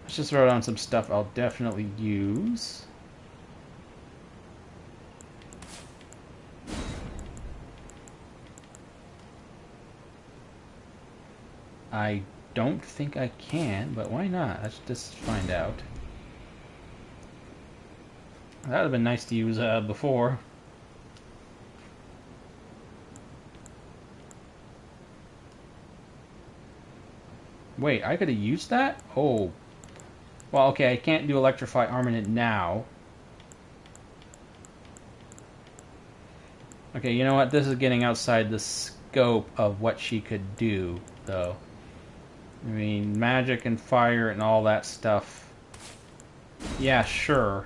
[SPEAKER 1] Let's just throw down some stuff I'll definitely use. I don't think I can, but why not? Let's just find out. That would have been nice to use before. Wait, I could have used that? Oh. Well, okay, I can't do Electrify Armament now. Okay, you know what? This is getting outside the scope of what she could do, though. I mean, magic and fire and all that stuff. Yeah, sure.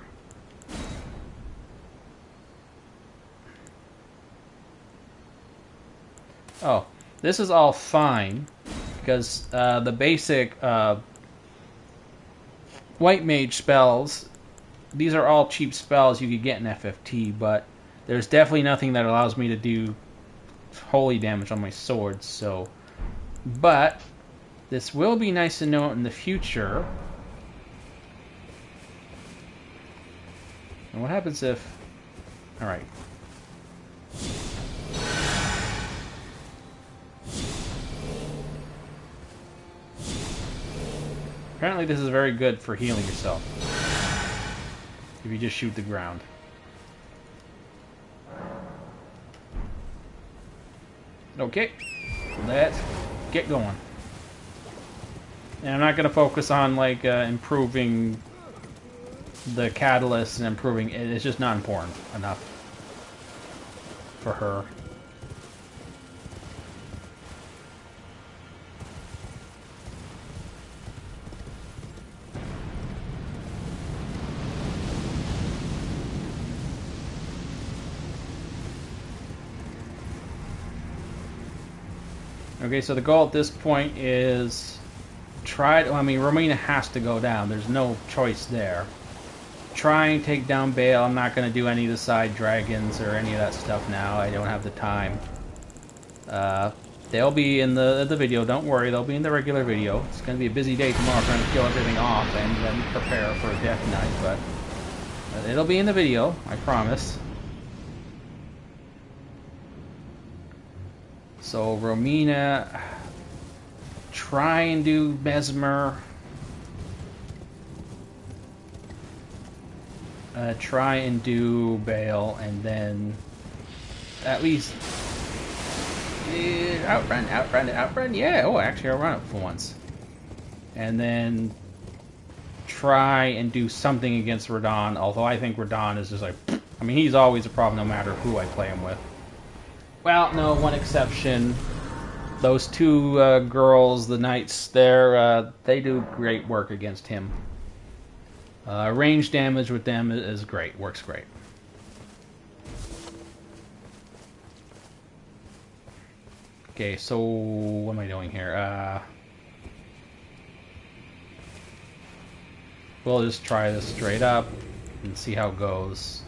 [SPEAKER 1] Oh, this is all fine, because the basic White Mage spells, these are all cheap spells you could get in FFT, but there's definitely nothing that allows me to do holy damage on my swords, so... But, this will be nice to know in the future. And what happens if... Alright. Apparently this is very good for healing yourself. If you just shoot the ground. Okay, let's get going. And I'm not going to focus on like improving the catalyst and improving it. It's just not important enough for her. Okay, so the goal at this point is try to, I mean, Romina has to go down. There's no choice there. Try and take down Bale. I'm not going to do any of the side dragons or any of that stuff now. I don't have the time. They'll be in the video. Don't worry, they'll be in the regular video. It's going to be a busy day tomorrow trying to kill everything off and then prepare for a Death Knight, but it'll be in the video, I promise. So Romina, try and do Mesmer. Try and do Bale, and then at least outrun. Yeah, oh, actually, I'll run it for once. And then try and do something against Radahn. Although I think Radahn is just like, I mean, he's always a problem no matter who I play him with. Well, no, one exception. Those two girls, the knights, they do great work against him. Range damage with them is great, works great. Okay, so what am I doing here? We'll just try this straight up and see how it goes.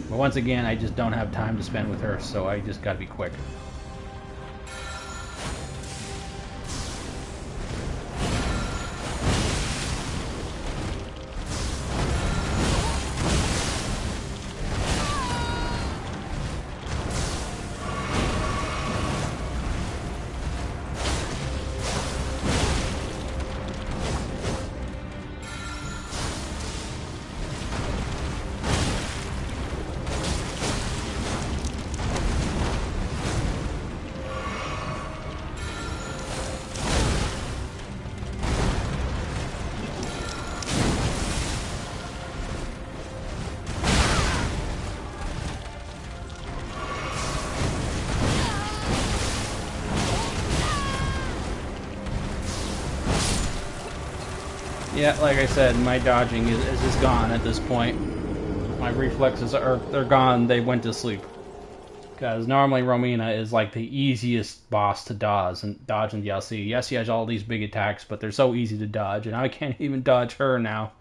[SPEAKER 1] But once again, I just don't have time to spend with her, so I just gotta be quick. Yeah, like I said, my dodging is just gone at this point. My reflexes they're gone. They went to sleep. Because normally Romina is like the easiest boss to dodge in DLC. Yes, she has all these big attacks, but they're so easy to dodge, and I can't even dodge her now.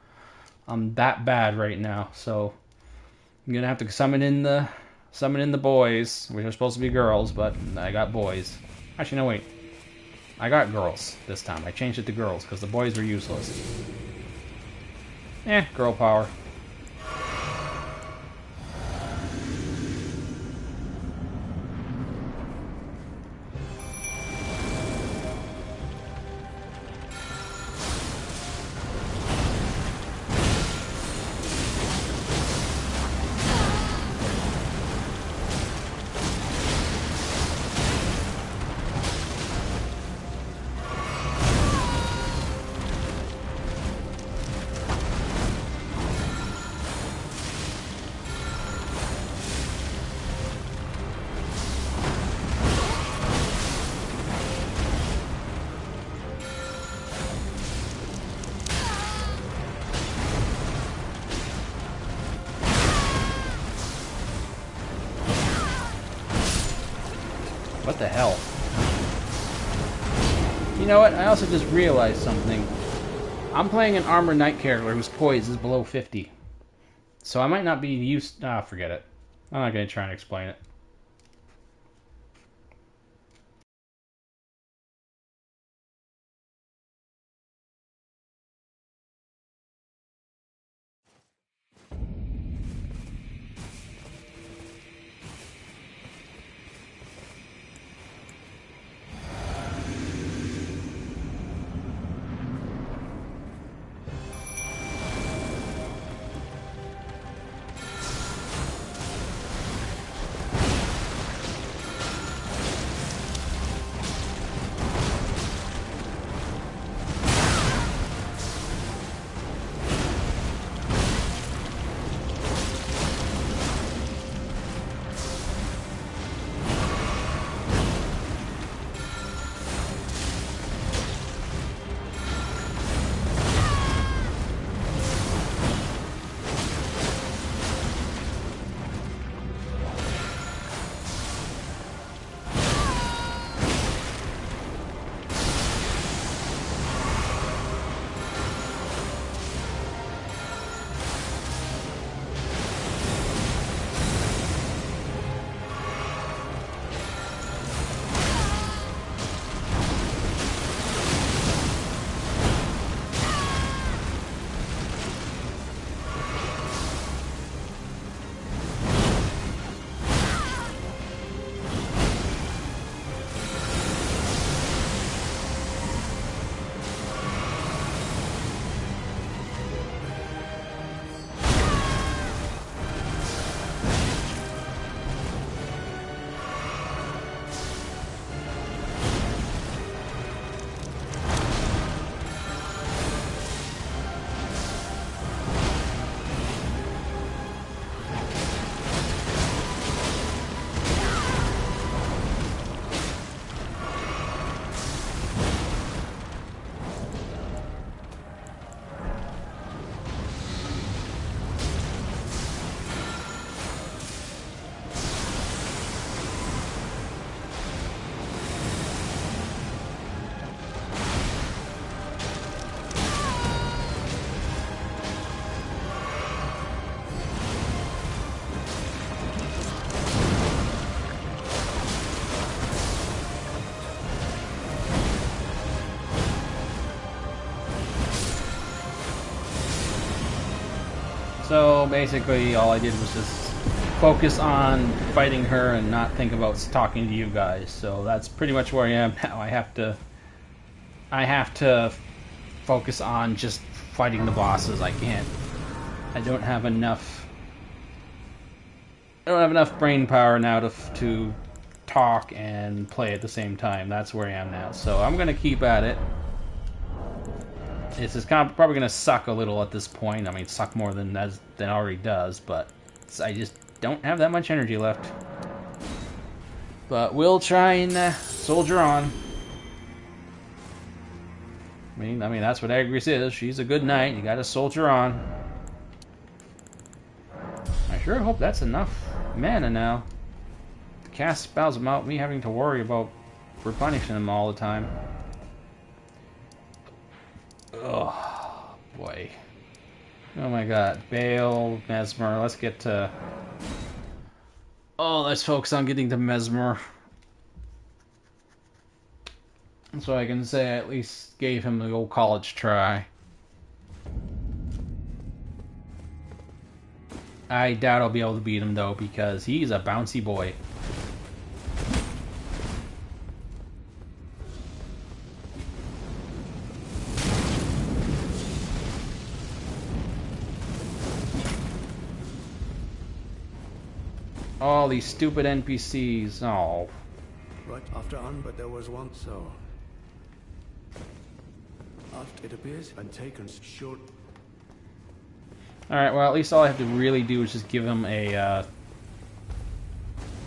[SPEAKER 1] I'm that bad right now, so I'm gonna have to summon in the boys, which are supposed to be girls, but I got boys. Actually, no, wait. I got girls this time. I changed it to girls because the boys were useless. Girl power. What the hell? You know what? I also just realized something. I'm playing an armored knight character whose poise is below 50. So I might not be used... forget it. I'm not going to try and explain it. So basically all I did was just focus on fighting her and not think about talking to you guys. So that's pretty much where I am now. I have to focus on just fighting the bosses. I don't have enough brain power now to talk and play at the same time. That's where I am now. So I'm gonna keep at it. This is probably going to suck a little at this point. I mean, suck more than it already does, but I just don't have that much energy left. But we'll try and soldier on. I mean that's what Agrias is. She's a good knight. You gotta soldier on. I sure hope that's enough mana now to cast spells without me having to worry about replenishing them all the time. Oh boy. Oh my god. Bale, Mesmer. Let's get to... Oh, let's focus on getting to Mesmer. So I can say I at least gave him the old college try. I doubt I'll be able to beat him though, because he's a bouncy boy. All these stupid NPCs. Oh.
[SPEAKER 2] Right after but there was one so. After it appears, and taken short.
[SPEAKER 1] Alright, well at least all I have to really do is just give him a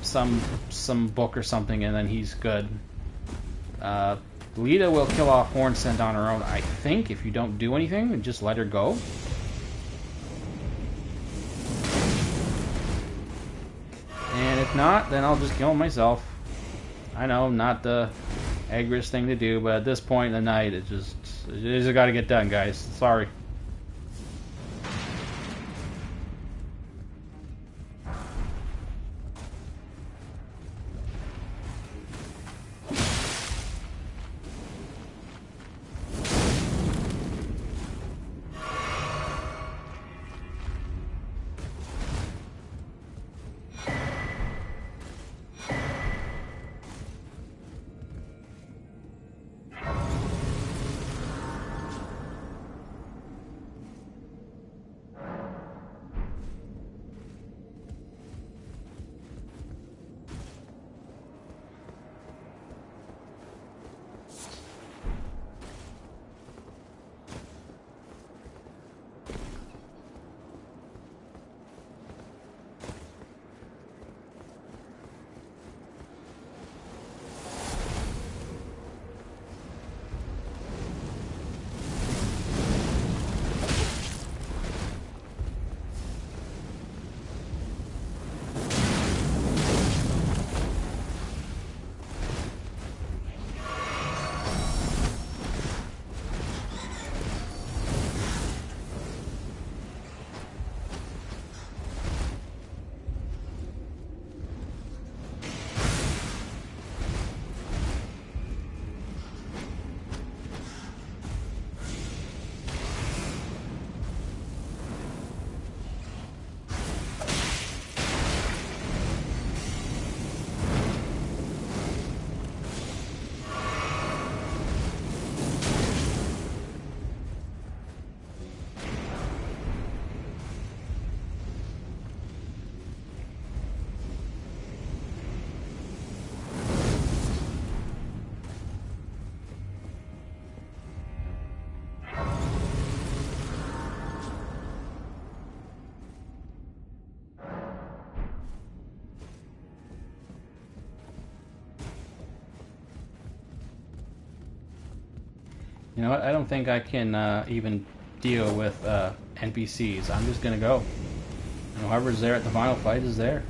[SPEAKER 1] some book or something, and then he's good. Lita will kill off Hornsent on her own, I think, if you don't do anything and just let her go. And if not, then I'll just kill him myself. I know, not the Agrias thing to do, but at this point in the night, it just got to get done, guys. Sorry. You know what? I don't think I can even deal with NPCs. I'm just gonna go. And whoever's there at the final fight is there.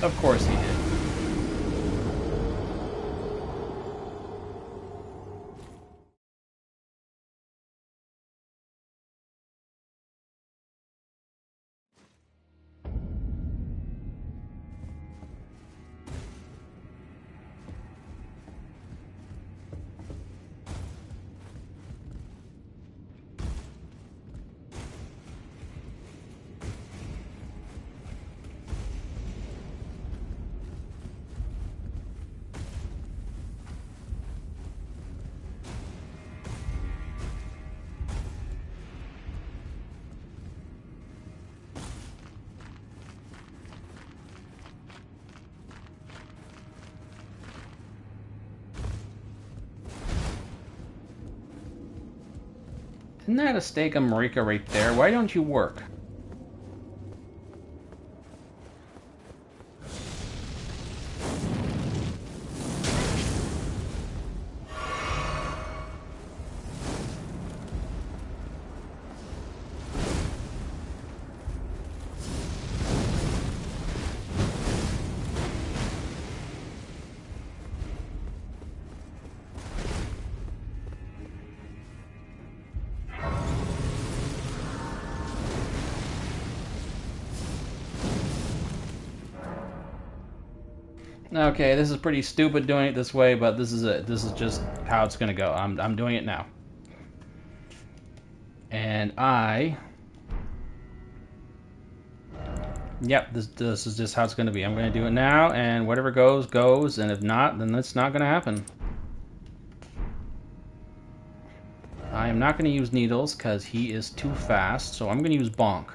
[SPEAKER 1] Of course he did. Isn't that a steak of Marika right there? Why don't you work? Okay, this is pretty stupid doing it this way, but this is it. This is just how it's gonna go. I'm doing it now. And yep, this is just how it's gonna be. I'm gonna do it now, and whatever goes, goes, and if not, then it's not gonna happen. I am not gonna use Needles, because he is too fast, so I'm gonna use Bonk.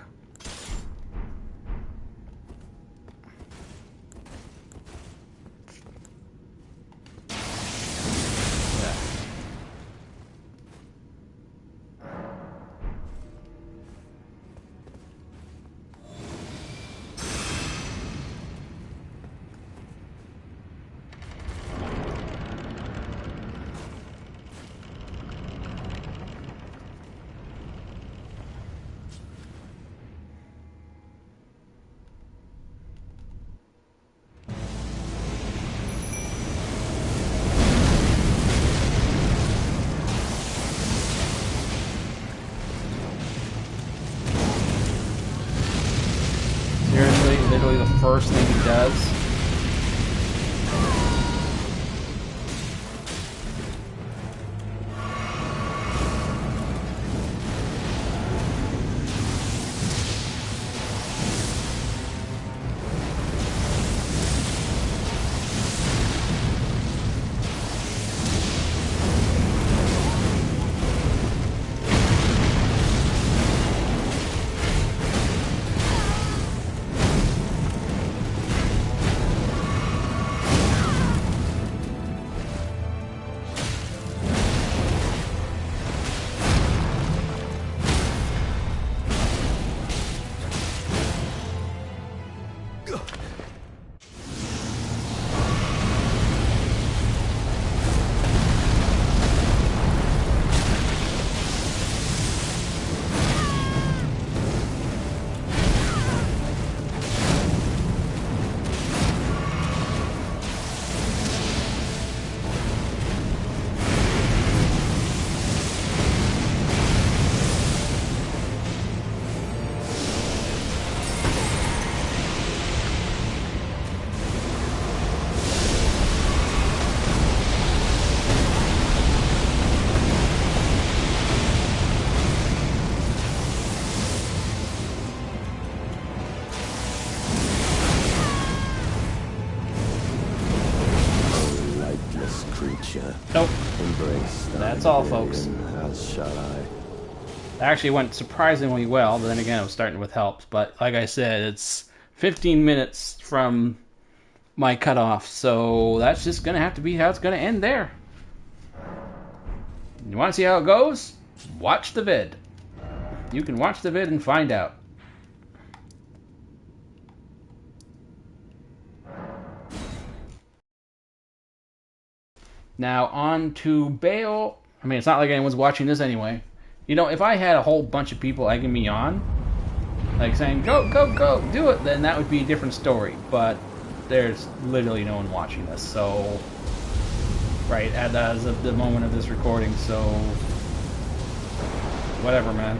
[SPEAKER 1] Literally the first thing he does. Nope. That's all, folks.
[SPEAKER 2] As shall I.
[SPEAKER 1] It actually went surprisingly well, but then again, I was starting with help. But like I said, it's 15 minutes from my cutoff, so that's just going to have to be how it's going to end there. You want to see how it goes? Watch the vid. You can watch the vid and find out. Now, on to Bale. I mean, it's not like anyone's watching this anyway. You know, if I had a whole bunch of people egging me on, like saying, go, go, go, do it, then that would be a different story. But there's literally no one watching this, so... Right, as of the moment of this recording, so... Whatever, man.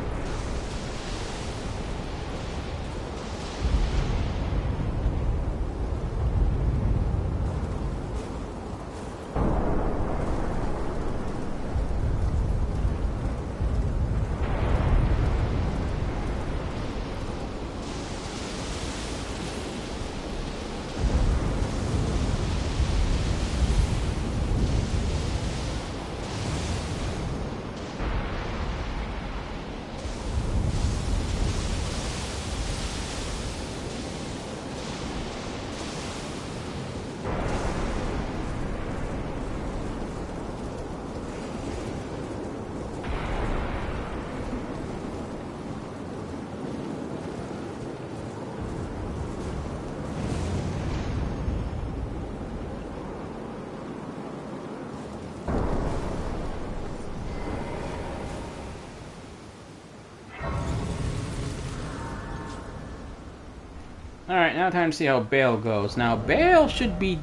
[SPEAKER 1] Alright, now time to see how Bale goes. Now, Bale should be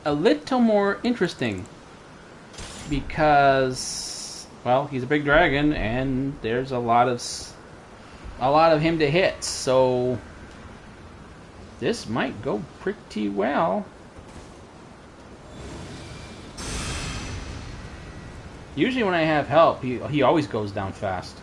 [SPEAKER 1] a little more interesting. Because, well, he's a big dragon, and there's a lot of him to hit, so... This might go pretty well. Usually when I have help, he always goes down fast.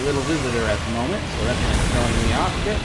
[SPEAKER 1] Little visitor at the moment, so that's kind of throwing me off a bit.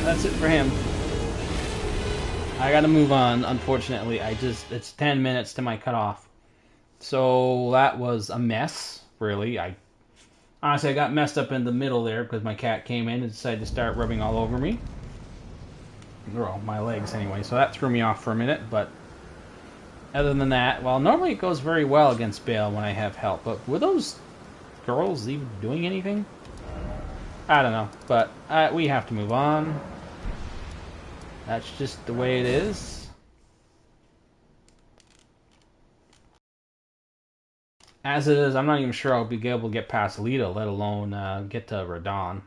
[SPEAKER 1] that's it for him. I gotta move on, unfortunately. It's 10 minutes to my cutoff. So that was a mess, really. Honestly, I got messed up in the middle there because my cat came in and decided to start rubbing all over me. Well, my legs anyway, so that threw me off for a minute, but other than that, well, normally it goes very well against Bale when I have help, but were those girls even doing anything? I don't know, but we have to move on. That's just the way it is. As it is, I'm not even sure I'll be able to get past Lita, let alone get to Radon.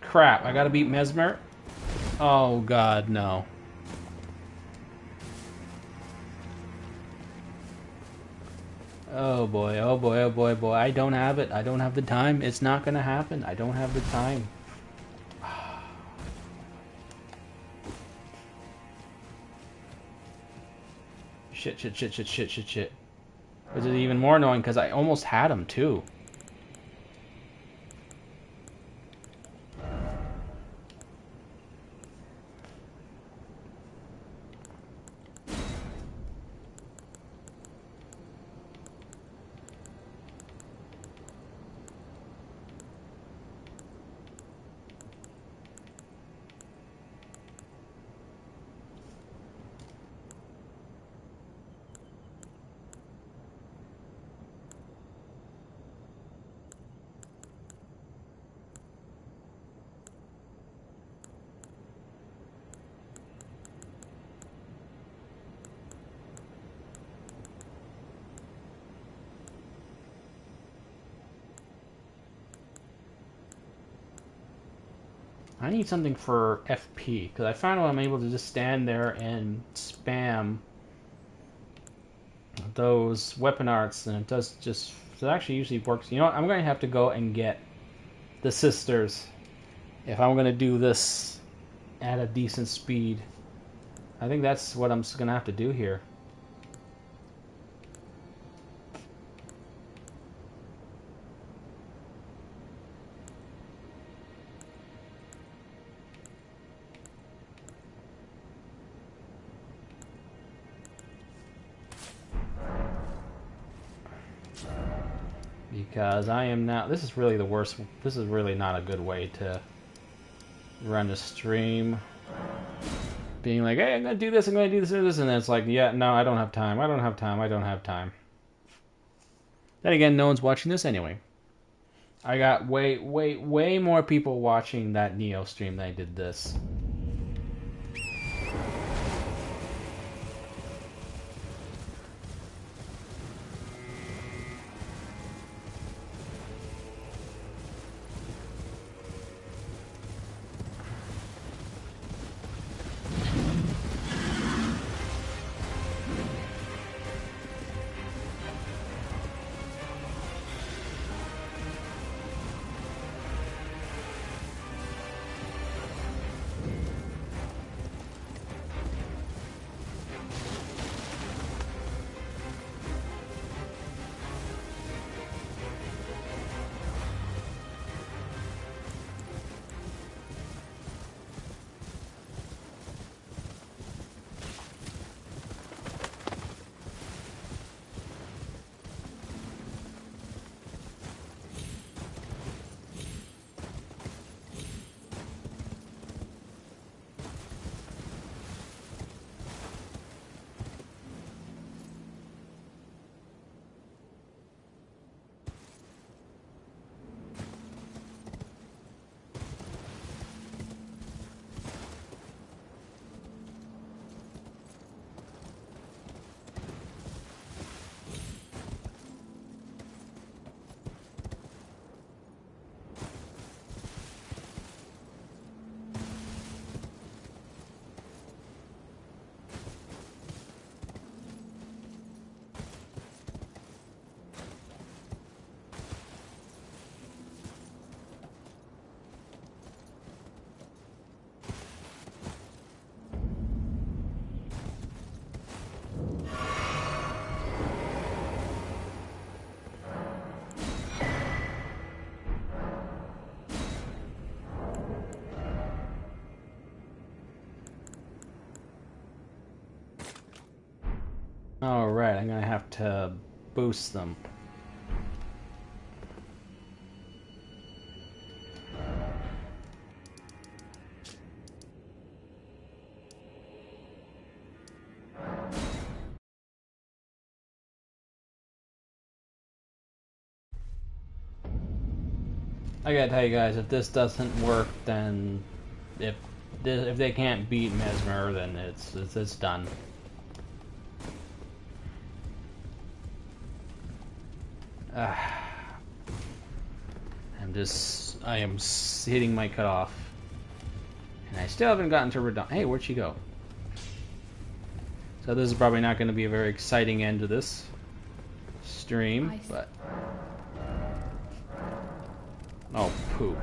[SPEAKER 1] Crap, I gotta beat Mesmer? Oh god, no. Oh boy, oh boy, oh boy, boy. I don't have it. I don't have the time. It's not gonna happen. I don't have the time. Shit, shit, shit, shit, shit, shit, shit. Which is even more annoying because I almost had him too. I need something for FP, because I found I'm able to just stand there and spam those weapon arts, and it does just... It actually usually works. You know what? I'm going to have to go and get the sisters if I'm going to do this at a decent speed. I think that's what I'm going to have to do here. Because I am now... This is really the worst... This is really not a good way to run a stream. Being like, hey, I'm going to do this, I'm going to do this, and this, and then it's like, yeah, no, I don't have time, I don't have time, I don't have time. Then again, no one's watching this anyway. I got way more people watching that Neo stream than I did this. Alright, I'm gonna have to boost them. I gotta tell you guys, if this doesn't work, then if they can't beat Mesmer, then it's done. I am hitting my cutoff, and I still haven't gotten to Radon. Hey, where'd she go? So this is probably not going to be a very exciting end to this stream, but oh poo.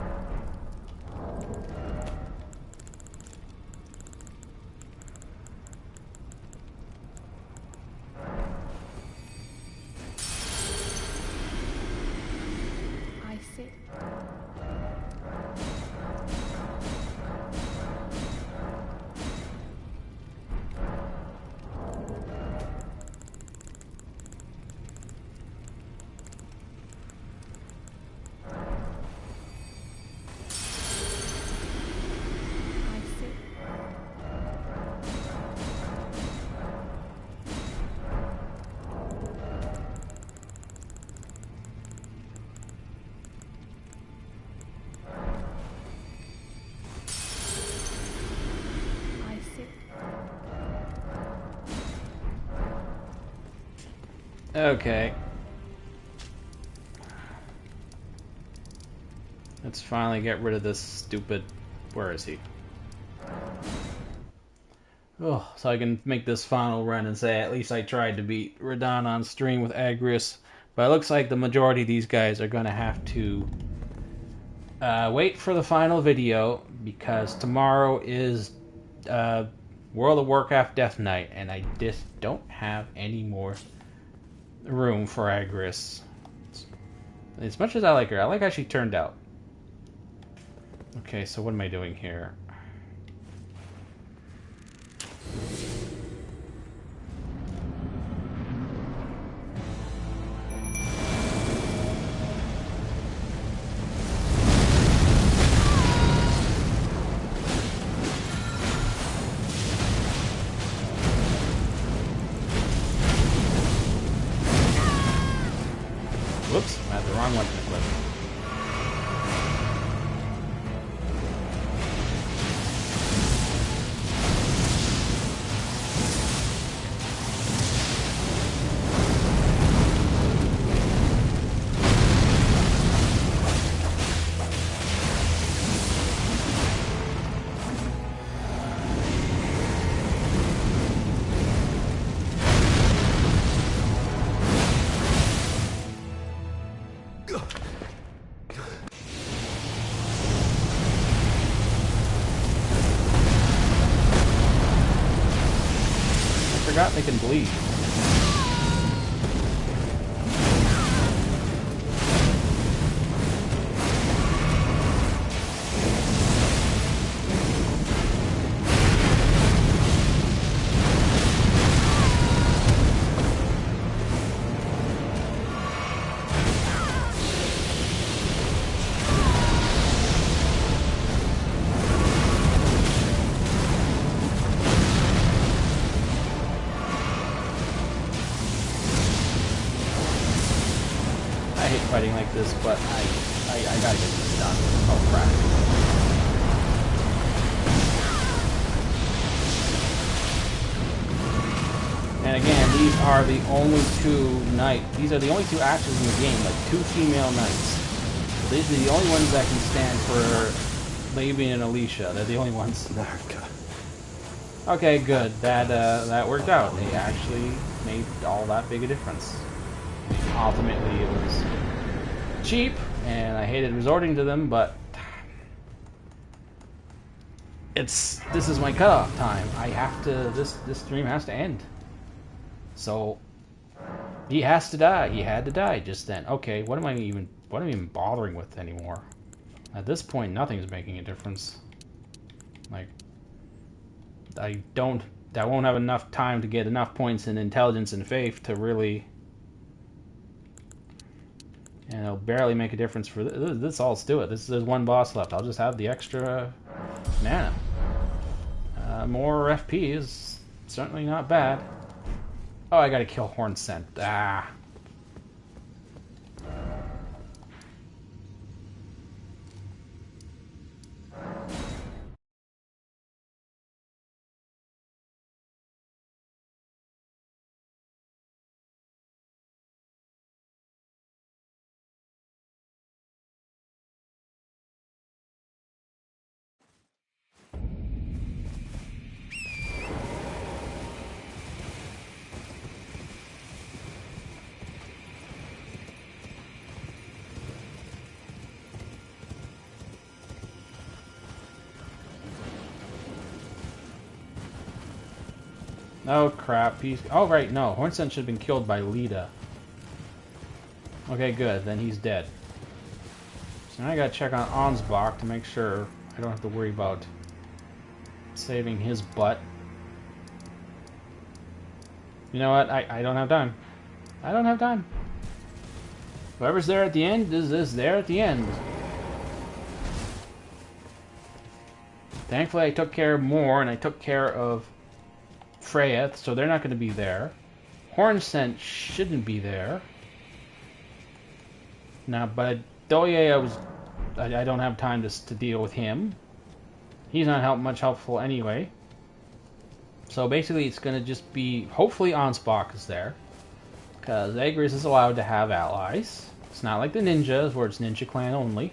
[SPEAKER 5] I see. I see. I see.
[SPEAKER 1] Okay. Let's finally get rid of this stupid... Where is he? Oh, so I can make this final run and say at least I tried to beat Radon on stream with Agrias. But it looks like the majority of these guys are going to have to wait for the final video, because tomorrow is World of Warcraft Death Night, and I just don't have any more room for Agrias. As much as I like her, I like how she turned out. Okay, so what am I doing here? Whoops, I had the wrong one to click. I forgot they can bleed. I hate fighting like this, but I gotta get this done. Oh crap. And again, these are the only these are the only two actors in the game, like two female knights. So these are the only ones that can stand for Lavian and Alicia. They're the only ones. Okay, good. That worked out. They actually made all that big a difference. Ultimately, it was cheap, and I hated resorting to them, but this is my cutoff time. I have to. This stream has to end. So he has to die. He had to die just then. Okay, what am I even bothering with anymore? At this point, nothing's making a difference. Like, I don't I won't have enough time to get enough points in intelligence and faith to really... And it'll barely make a difference for this. All, let's do it. There's one boss left. I'll just have the extra mana. More FP is certainly not bad. Oh, I gotta kill Horn Scent. Ah. Oh crap, he's... Oh right, no. Hornsent should have been killed by Lita. Okay, good. Then he's dead. So now I gotta check on Ansbach to make sure I don't have to worry about saving his butt. You know what? I don't have time. I don't have time. Whoever's there at the end is there at the end. Thankfully I took care of Moore and I took care of Freya, so they're not going to be there. Hornscent shouldn't be there. Now, but Doye, I don't have time to deal with him. He's not much helpful anyway. So basically, it's going to just be, hopefully Ansbach is there, because Agrias is allowed to have allies. It's not like the ninjas, where it's Ninja Clan only.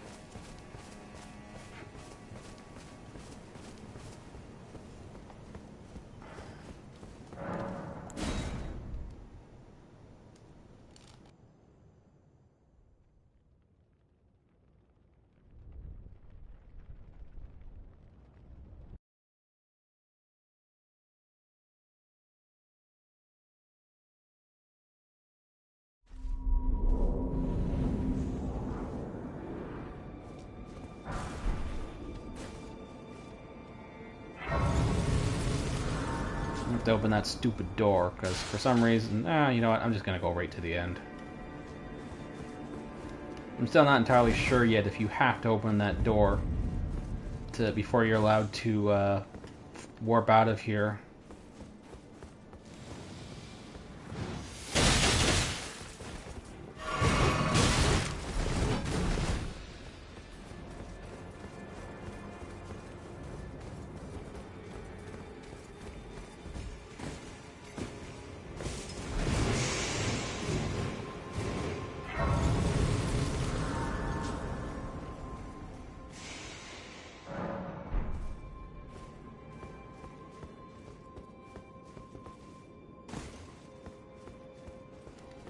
[SPEAKER 1] I have to open that stupid door, because for some reason... you know what, I'm just going to go right to the end. I'm still not entirely sure yet if you have to open that door before you're allowed to warp out of here.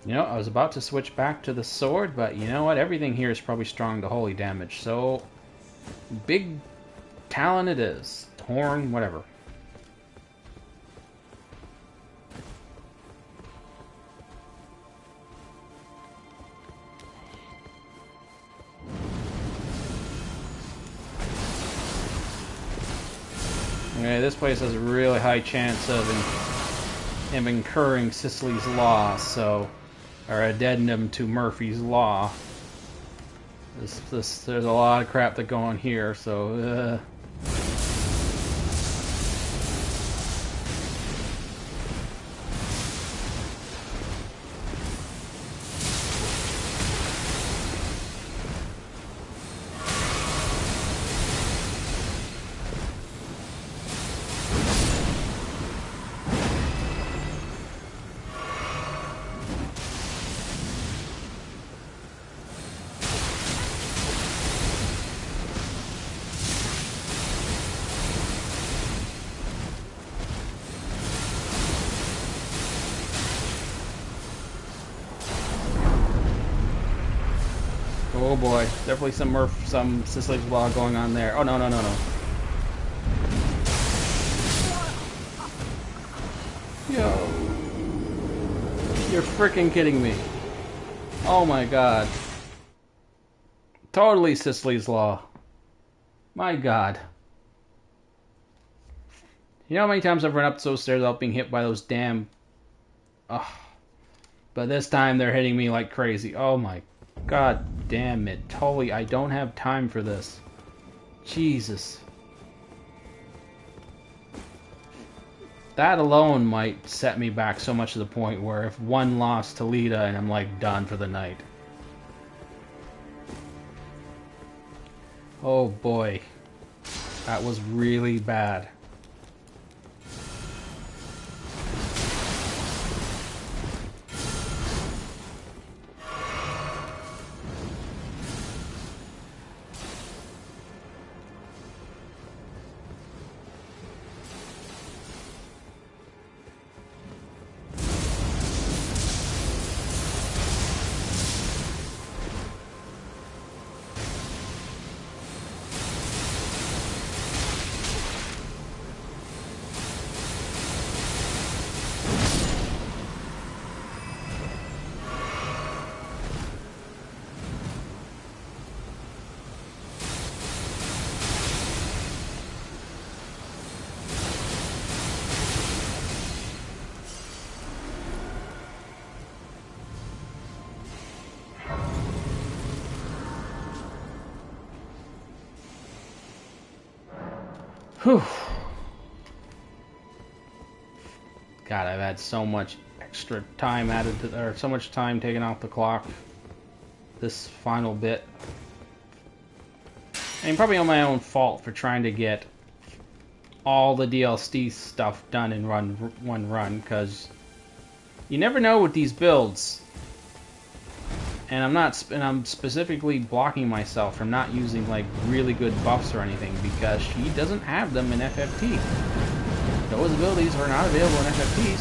[SPEAKER 1] You know, I was about to switch back to the sword, but you know what? Everything here is probably strong to holy damage, so... Big talon it is. Horn, whatever. Okay, this place has a really high chance of him incurring Sicily's law, so... or addendum to Murphy's Law. There's a lot of crap that go on here, so... Oh boy, definitely some Sicily's Law going on there. Oh no, no, no, no. Yo. You're freaking kidding me. Oh my god. Totally Sicily's Law. My god. You know how many times I've run up those stairs without being hit by those damn... Ugh. But this time they're hitting me like crazy. Oh my god damn it. Totally, I don't have time for this. Jesus. That alone might set me back so much to the point where if one lost to Lita and I'm like done for the night. Oh boy. That was really bad. Whew. God, I've had so much extra time added to, or so much time taken off the clock. This final bit. I mean, probably on my own fault for trying to get all the DLC stuff done in one run, because you never know with these builds. And I'm specifically blocking myself from not using like really good buffs or anything because she doesn't have them in FFT. Those abilities are not available in FFT,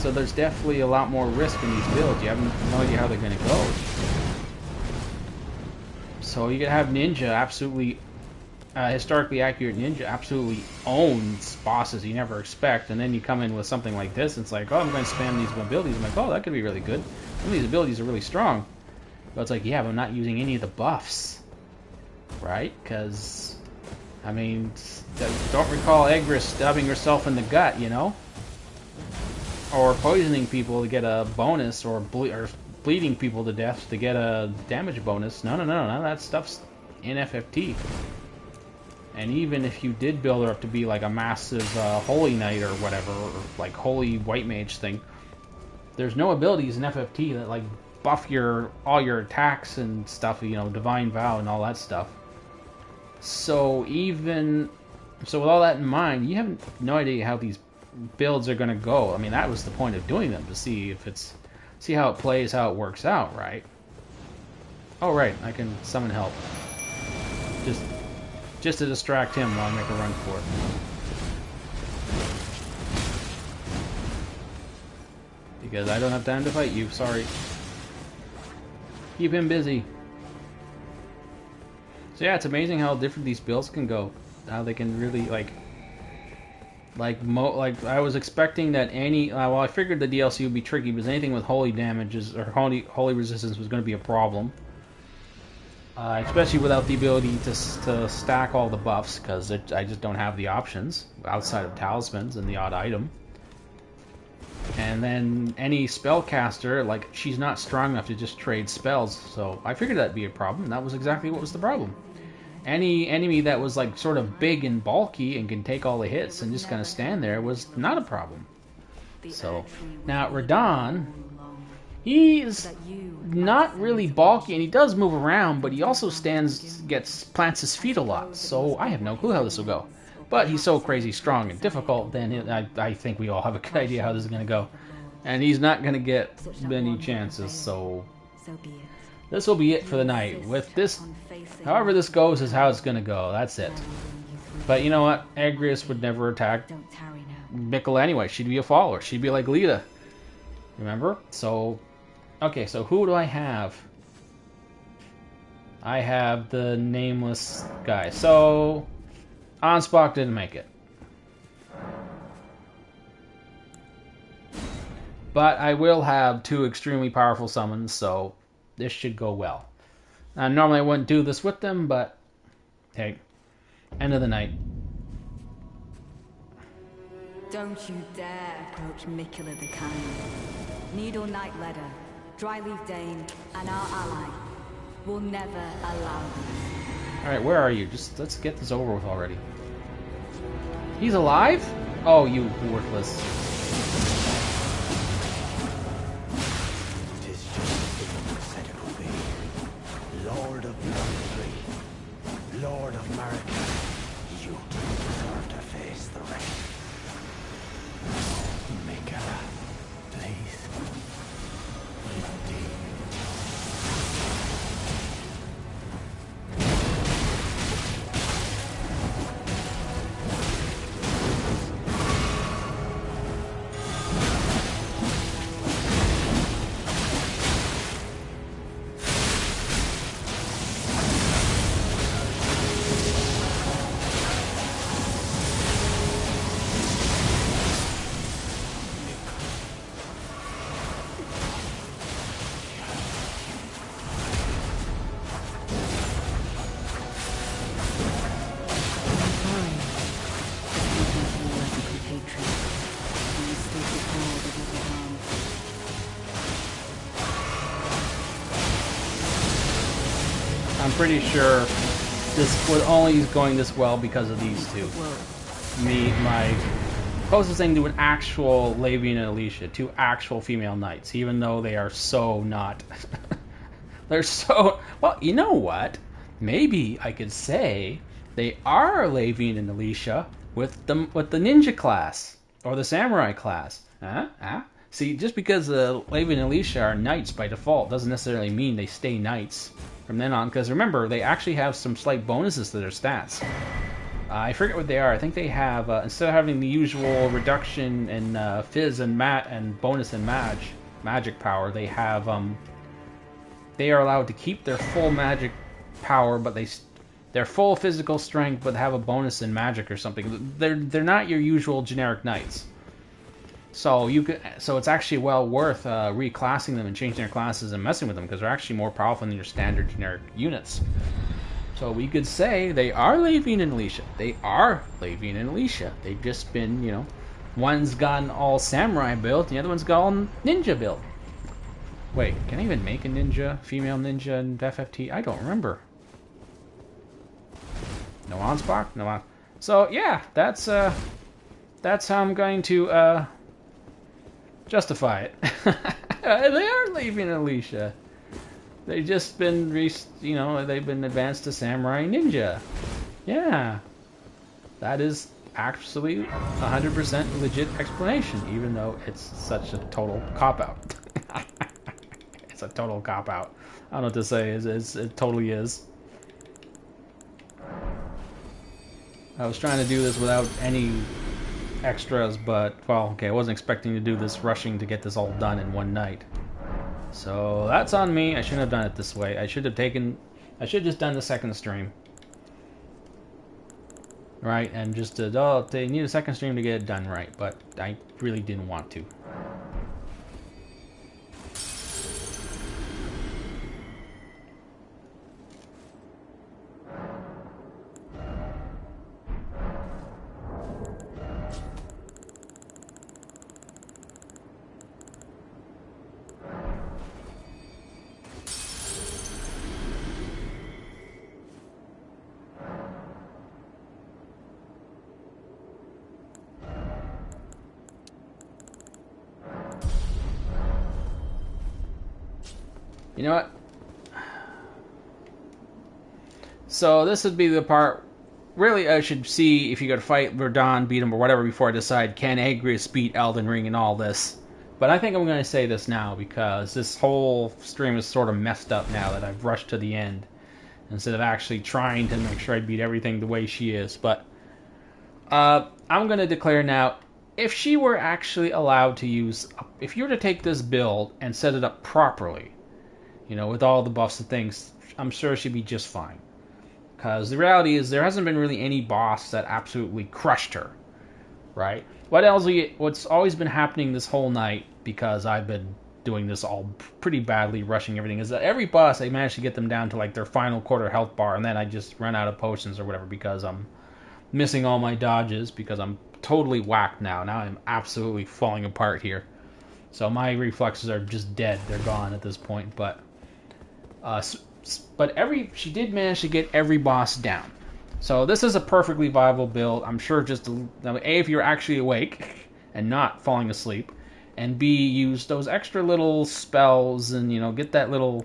[SPEAKER 1] so there's definitely a lot more risk in these builds. You have no idea how they're going to go. So you can have Ninja absolutely, historically accurate Ninja absolutely owns bosses you never expect, and then you come in with something like this, and it's like, oh, I'm going to spam these abilities. I'm like, oh, that could be really good. Some of these abilities are really strong. But it's like, yeah, but I'm not using any of the buffs. Right? Because, I mean, don't recall Agrias stabbing herself in the gut, you know? Or poisoning people to get a bonus, or bleeding people to death to get a damage bonus. No, none of that stuff's in FFT. And even if you did build her up to be like a massive Holy Knight or whatever, or like Holy White Mage thing, there's no abilities in FFT that like buff all your attacks and stuff, you know, Divine Vow and all that stuff. So with all that in mind, you have no idea how these builds are going to go. I mean, that was the point of doing them, to see how it plays, how it works out, right? Oh, right, I can summon help. Just to distract him while I make a run for it. Because I don't have time to fight you, sorry. Keep him busy. So yeah, it's amazing how different these builds can go. How they can really, like I was expecting that well, I figured the DLC would be tricky, because anything with holy damages, or holy resistance was going to be a problem. Especially without the ability to stack all the buffs, because I just don't have the options outside of talismans and the odd item. And then any spellcaster, like, she's not strong enough to just trade spells, so I figured that'd be a problem. That was exactly what was the problem. Any enemy that was like sort of big and bulky and can take all the hits and just kind of stand there was not a problem. So now Radahn, he's not really bulky, and he does move around, but he also plants his feet a lot, so I have no clue how this will go. But he's so crazy strong and difficult, then I think we all have a good idea how this is going to go. And he's not going to get many chances, so this will be it for the night. With this, however this goes is how it's going to go, that's it. But you know what, Agrias would never attack Mikkel anyway, she'd be a follower, she'd be like Lita. Remember? So, okay, so who do I have? I have the nameless guy. So, Ansbach didn't make it. But I will have 2 extremely powerful summons, so this should go well. Normally I wouldn't do this with them, but hey, End of the night.
[SPEAKER 4] Don't you dare approach Mikula the Kind. Needle Knight Ledder, Dryleaf Dane, and our ally will never allow this.
[SPEAKER 1] Alright, where are you? Just let's get this over with already. He's alive? Oh, you worthless.
[SPEAKER 2] It is just as you said it would be. Lord of Bloodtree, Lord of Marika, you deserve to face the wreck. Mikala, please. Indeed.
[SPEAKER 1] I'm pretty sure this was only going this well because of these two. My closest thing to an actual Lavian and Alicia, two actual female knights, even though they are so not. They're so... Well, you know what? Maybe I could say they are Lavian and Alicia with the ninja class or the samurai class. Huh? See, just because Lavian and Alicia are knights by default doesn't necessarily mean they stay knights from then on. Because remember, they actually have some slight bonuses to their stats. I forget what they are. I think they have, instead of having the usual reduction in fizz and mat and bonus in magic power, they have they are allowed to keep their full magic power, but their full physical strength, but have a bonus in magic or something. They're not your usual generic knights. So it's actually well worth reclassing them and changing their classes and messing with them, because they're actually more powerful than your standard generic units. So we could say they are Lavian and Alicia. They are Lavian and Alicia. They've just been, one's gotten all samurai build, and the other one's got all ninja build. Wait, can I even make a ninja, female ninja in FFT? I don't remember. No Ansbach? No on. So yeah, that's how I'm going to justify it. They are Lavian and Alicia. They've just been, they've been advanced to Samurai Ninja. Yeah. That is actually 100% legit explanation, even though it's such a total cop-out. It's a total cop-out. I don't know what to say. It totally is. I was trying to do this without any extras, but, well, okay, I wasn't expecting to do this rushing to get this all done in one night. So that's on me. I shouldn't have done it this way. I should have just done the second stream. Right, and just, they need a second stream to get it done right, but I really didn't want to. You know what? So this would be the part. Really, I should see if you could fight Verdun, beat him, or whatever before I decide can Agrias beat Elden Ring and all this. But I think I'm going to say this now because this whole stream is sort of messed up now that I've rushed to the end instead of actually trying to make sure I beat everything the way she is. But I'm going to declare now, if she were actually allowed to use, if you were to take this build and set it up properly, with all the buffs and things, I'm sure she'd be just fine. Because the reality is there hasn't been really any boss that absolutely crushed her, right? What's always been happening this whole night, because I've been doing this all pretty badly, rushing everything. Is that every boss I managed to get them down to like their final quarter health bar, and then I just run out of potions or whatever because I'm missing all my dodges because I'm totally whacked now. Now I'm absolutely falling apart here. So my reflexes are just dead. They're gone at this point. But she did manage to get every boss down. So this is a perfectly viable build. I'm sure just A, if you're actually awake and not falling asleep, and B, use those extra little spells and, you know, get that little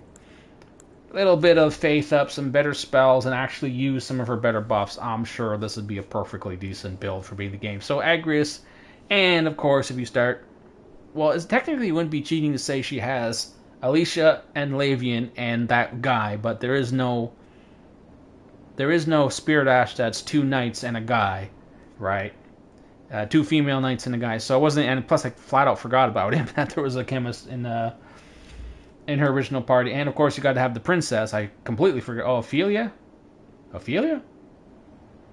[SPEAKER 1] bit of faith up, some better spells, and actually use some of her better buffs. I'm sure this would be a perfectly decent build for being the game. So Agrias, and of course if you start, well, it technically wouldn't be cheating to say she has Alicia and Lavian and that guy, but there is no Spirit Ash that's 2 knights and a guy, right? 2 female knights and a guy. So it wasn't, and plus I flat out forgot about him, that there was a chemist in her original party. And of course you got to have the princess. I completely forgot. Oh, Ophelia?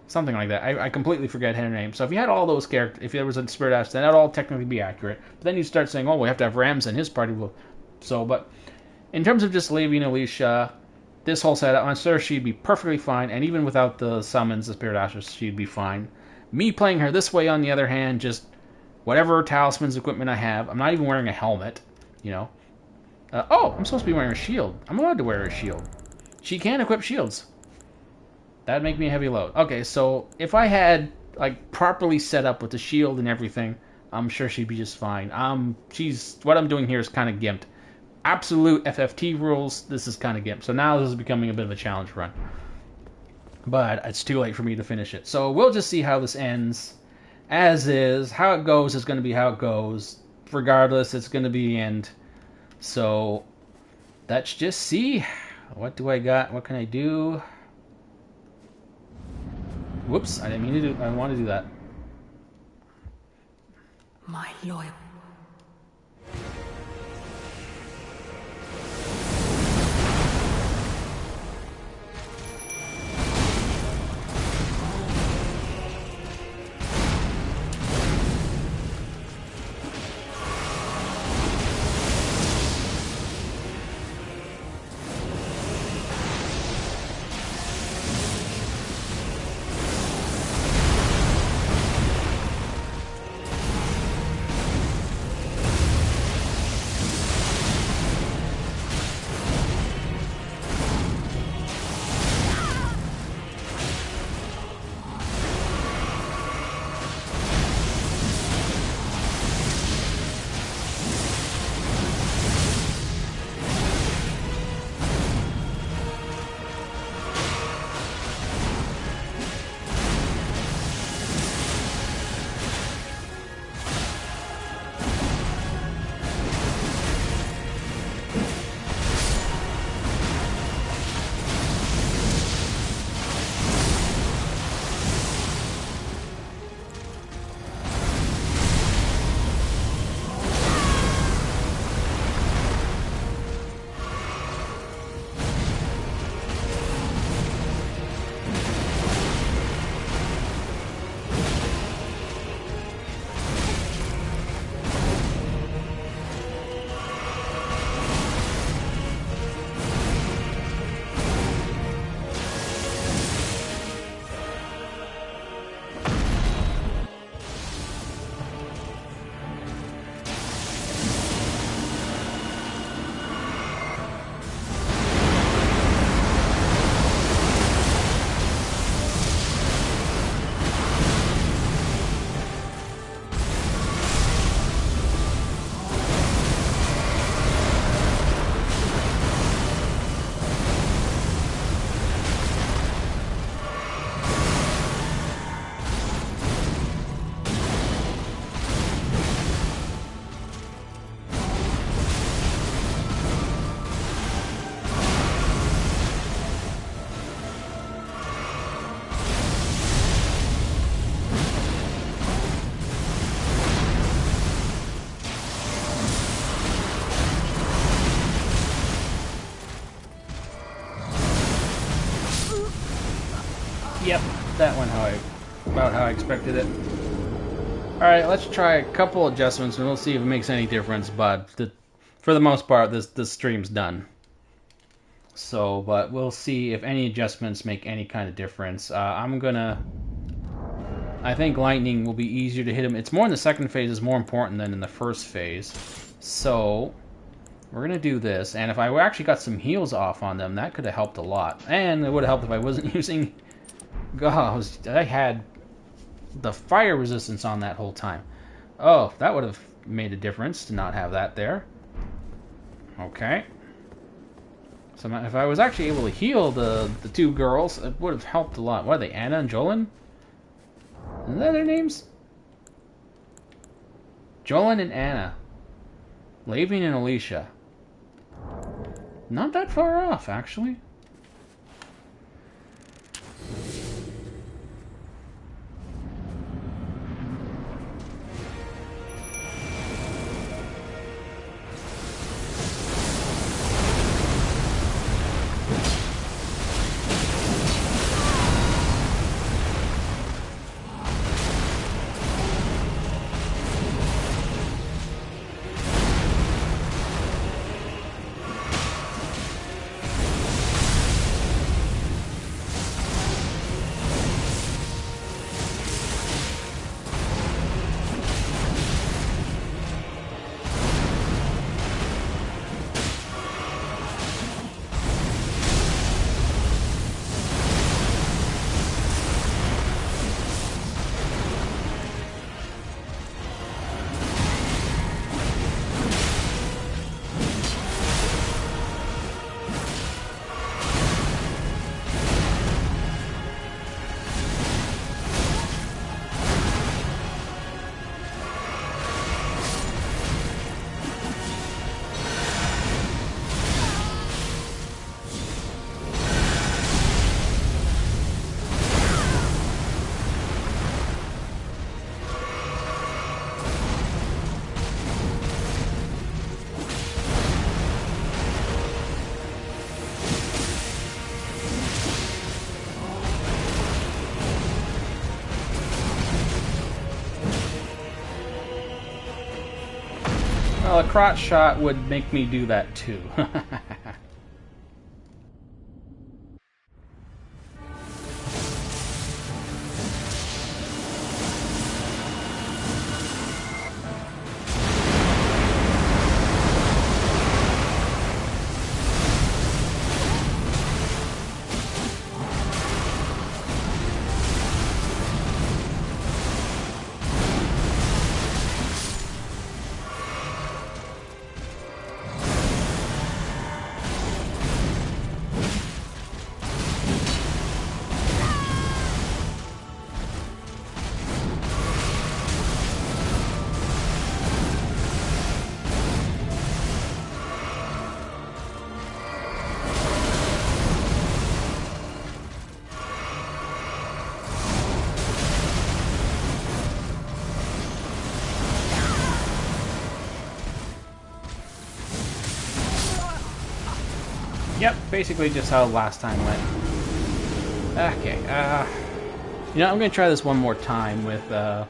[SPEAKER 1] Something like that. I completely forget her name. So if you had all those characters, if there was a Spirit Ash, then that'd all technically be accurate. But then you start saying, oh, we have to have Rams in his party. Well, but in terms of just Lavian and Alicia, this whole setup, I'm sure she'd be perfectly fine. And even without the summons, the Spirit Ashes, she'd be fine. Me playing her this way, on the other hand, just whatever talismans equipment I have. I'm not even wearing a helmet, you know. Oh, I'm supposed to be wearing a shield. I'm allowed to wear a shield. She can equip shields. That'd make me a heavy load. Okay, so if I had like properly set up with the shield and everything, I'm sure she'd be just fine. What I'm doing here is kind of gimped. Absolute FFT rules, this is kind of gimped. So now this is becoming a bit of a challenge run. But it's too late for me to finish it. So we'll just see how this ends. As is, how it goes is going to be how it goes. Regardless, it's going to be the end. So let's just see. What do I got? What can I do? Whoops, I didn't mean to do. I want to do that.
[SPEAKER 5] My loyal.
[SPEAKER 1] Yep, that went about how I expected it. Alright, let's try a couple adjustments and we'll see if it makes any difference, but for the most part, this stream's done. So, but we'll see if any adjustments make any kind of difference. I think lightning will be easier to hit him. It's more in the second phase is more important than in the first phase. So, we're gonna do this, and if I actually got some heals off on them, that could have helped a lot. And it would have helped if I wasn't using... God, I had the fire resistance on that whole time. Oh, that would have made a difference to not have that there. Okay. So if I was actually able to heal the two girls, it would have helped a lot. What are they, Anna and Jolene? Isn't that their names? Jolene and Anna. Lavian and Alicia. Not that far off, actually. Well, a crotch shot would make me do that too. Yep, basically just how last time went. Okay, you know, I'm going to try this one more time with the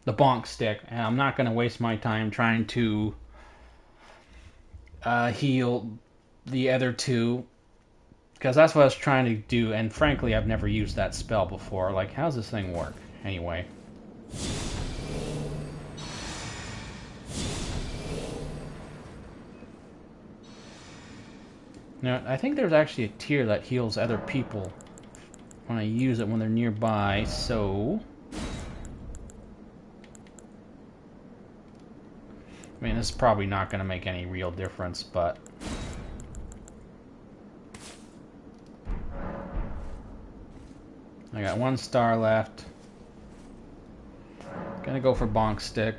[SPEAKER 1] bonk stick, and I'm not going to waste my time trying to heal the other two, because that's what I was trying to do, and frankly, I've never used that spell before. Like, how's this thing work, anyway? Now, I think there's actually a tier that heals other people when I use it when they're nearby, so... I mean, this is probably not going to make any real difference, but... I got 1 star left. Gonna go for bonk stick.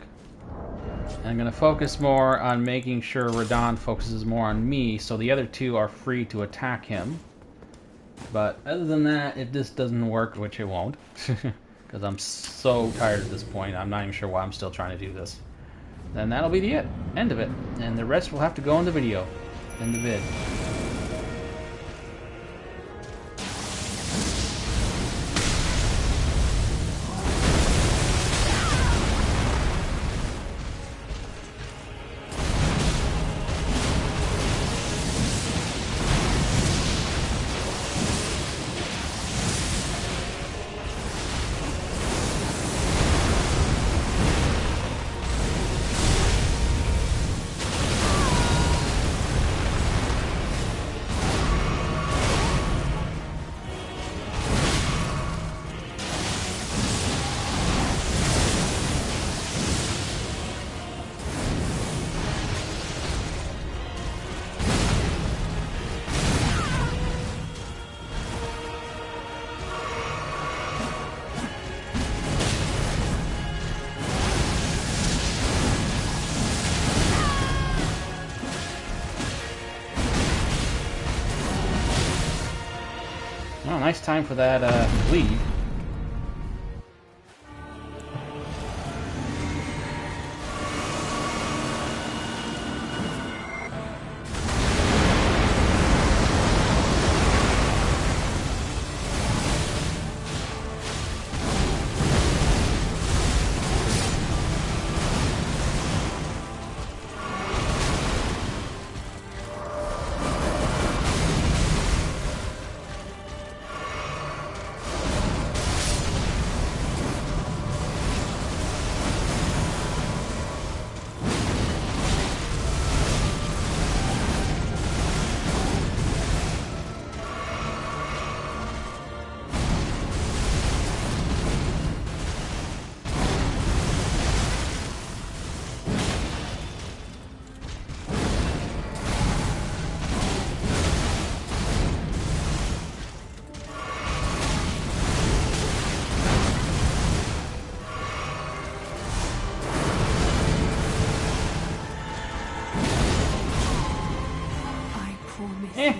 [SPEAKER 1] And I'm going to focus more on making sure Radon focuses more on me, so the other two are free to attack him. But other than that, if this doesn't work, which it won't, because I'm so tired at this point, I'm not even sure why I'm still trying to do this, then that'll be the end of it. And the rest will have to go in the video, in the vid. nice time for that lead.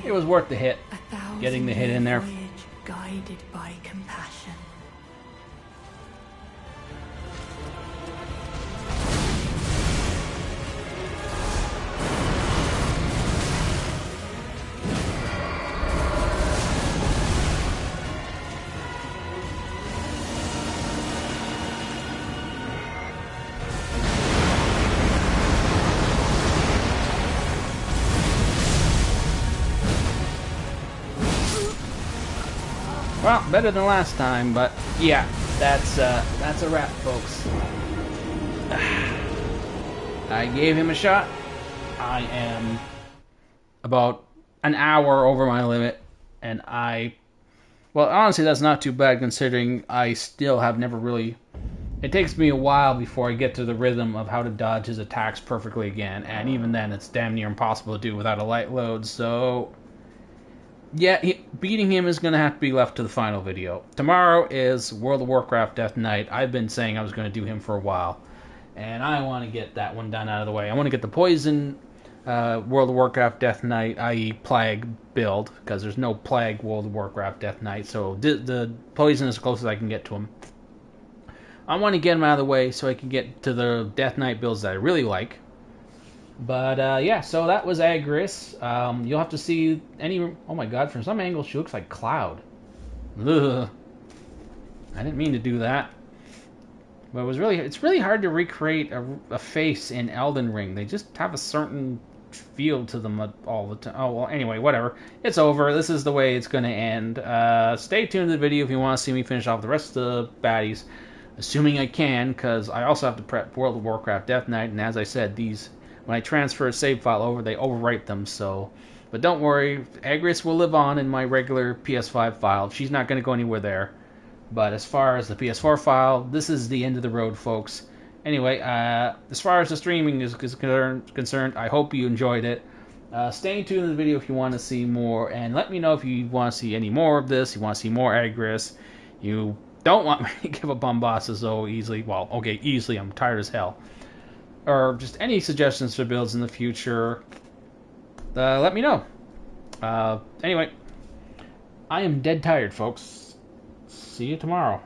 [SPEAKER 1] It was worth the hit. Getting the hit in there.
[SPEAKER 5] Voyage guided by compassion.
[SPEAKER 1] Well, better than last time, but yeah, that's a wrap, folks. I gave him a shot. I am about an hour over my limit, and well, honestly, that's not too bad considering I still have never really. It takes me a while before I get to the rhythm of how to dodge his attacks perfectly again, and even then, it's damn near impossible to do without a light load, so yeah, beating him is going to have to be left to the final video. Tomorrow is World of Warcraft Death Knight. I've been saying I was going to do him for a while, and I want to get that one done out of the way. I want to get the Poison World of Warcraft Death Knight, i.e. Plague build, because there's no Plague World of Warcraft Death Knight, so the Poison is as close as I can get to him. I want to get him out of the way so I can get to the Death Knight builds that I really like. But, yeah, so that was Agrias. You'll have to see any... Oh my god, from some angles she looks like Cloud. Ugh. I didn't mean to do that. But it's really hard to recreate a face in Elden Ring. They just have a certain feel to them all the time. Oh, well, anyway, whatever. It's over. This is the way it's going to end. Stay tuned to the video if you want to see me finish off the rest of the baddies. Assuming I can, because I also have to prep World of Warcraft Death Knight, and as I said, these... When I transfer a save file over, they overwrite them, so... But don't worry, Agrias will live on in my regular PS5 file. She's not going to go anywhere there. But as far as the PS4 file, this is the end of the road, folks. Anyway, as far as the streaming is concerned, I hope you enjoyed it. Stay tuned to the video if you want to see more, and let me know if you want to see any more of this, you want to see more Agrias. You don't want me to give up on bosses so easily. Well, okay, easily, I'm tired as hell. Or just any suggestions for builds in the future, let me know. Anyway, I am dead tired, folks. See you tomorrow.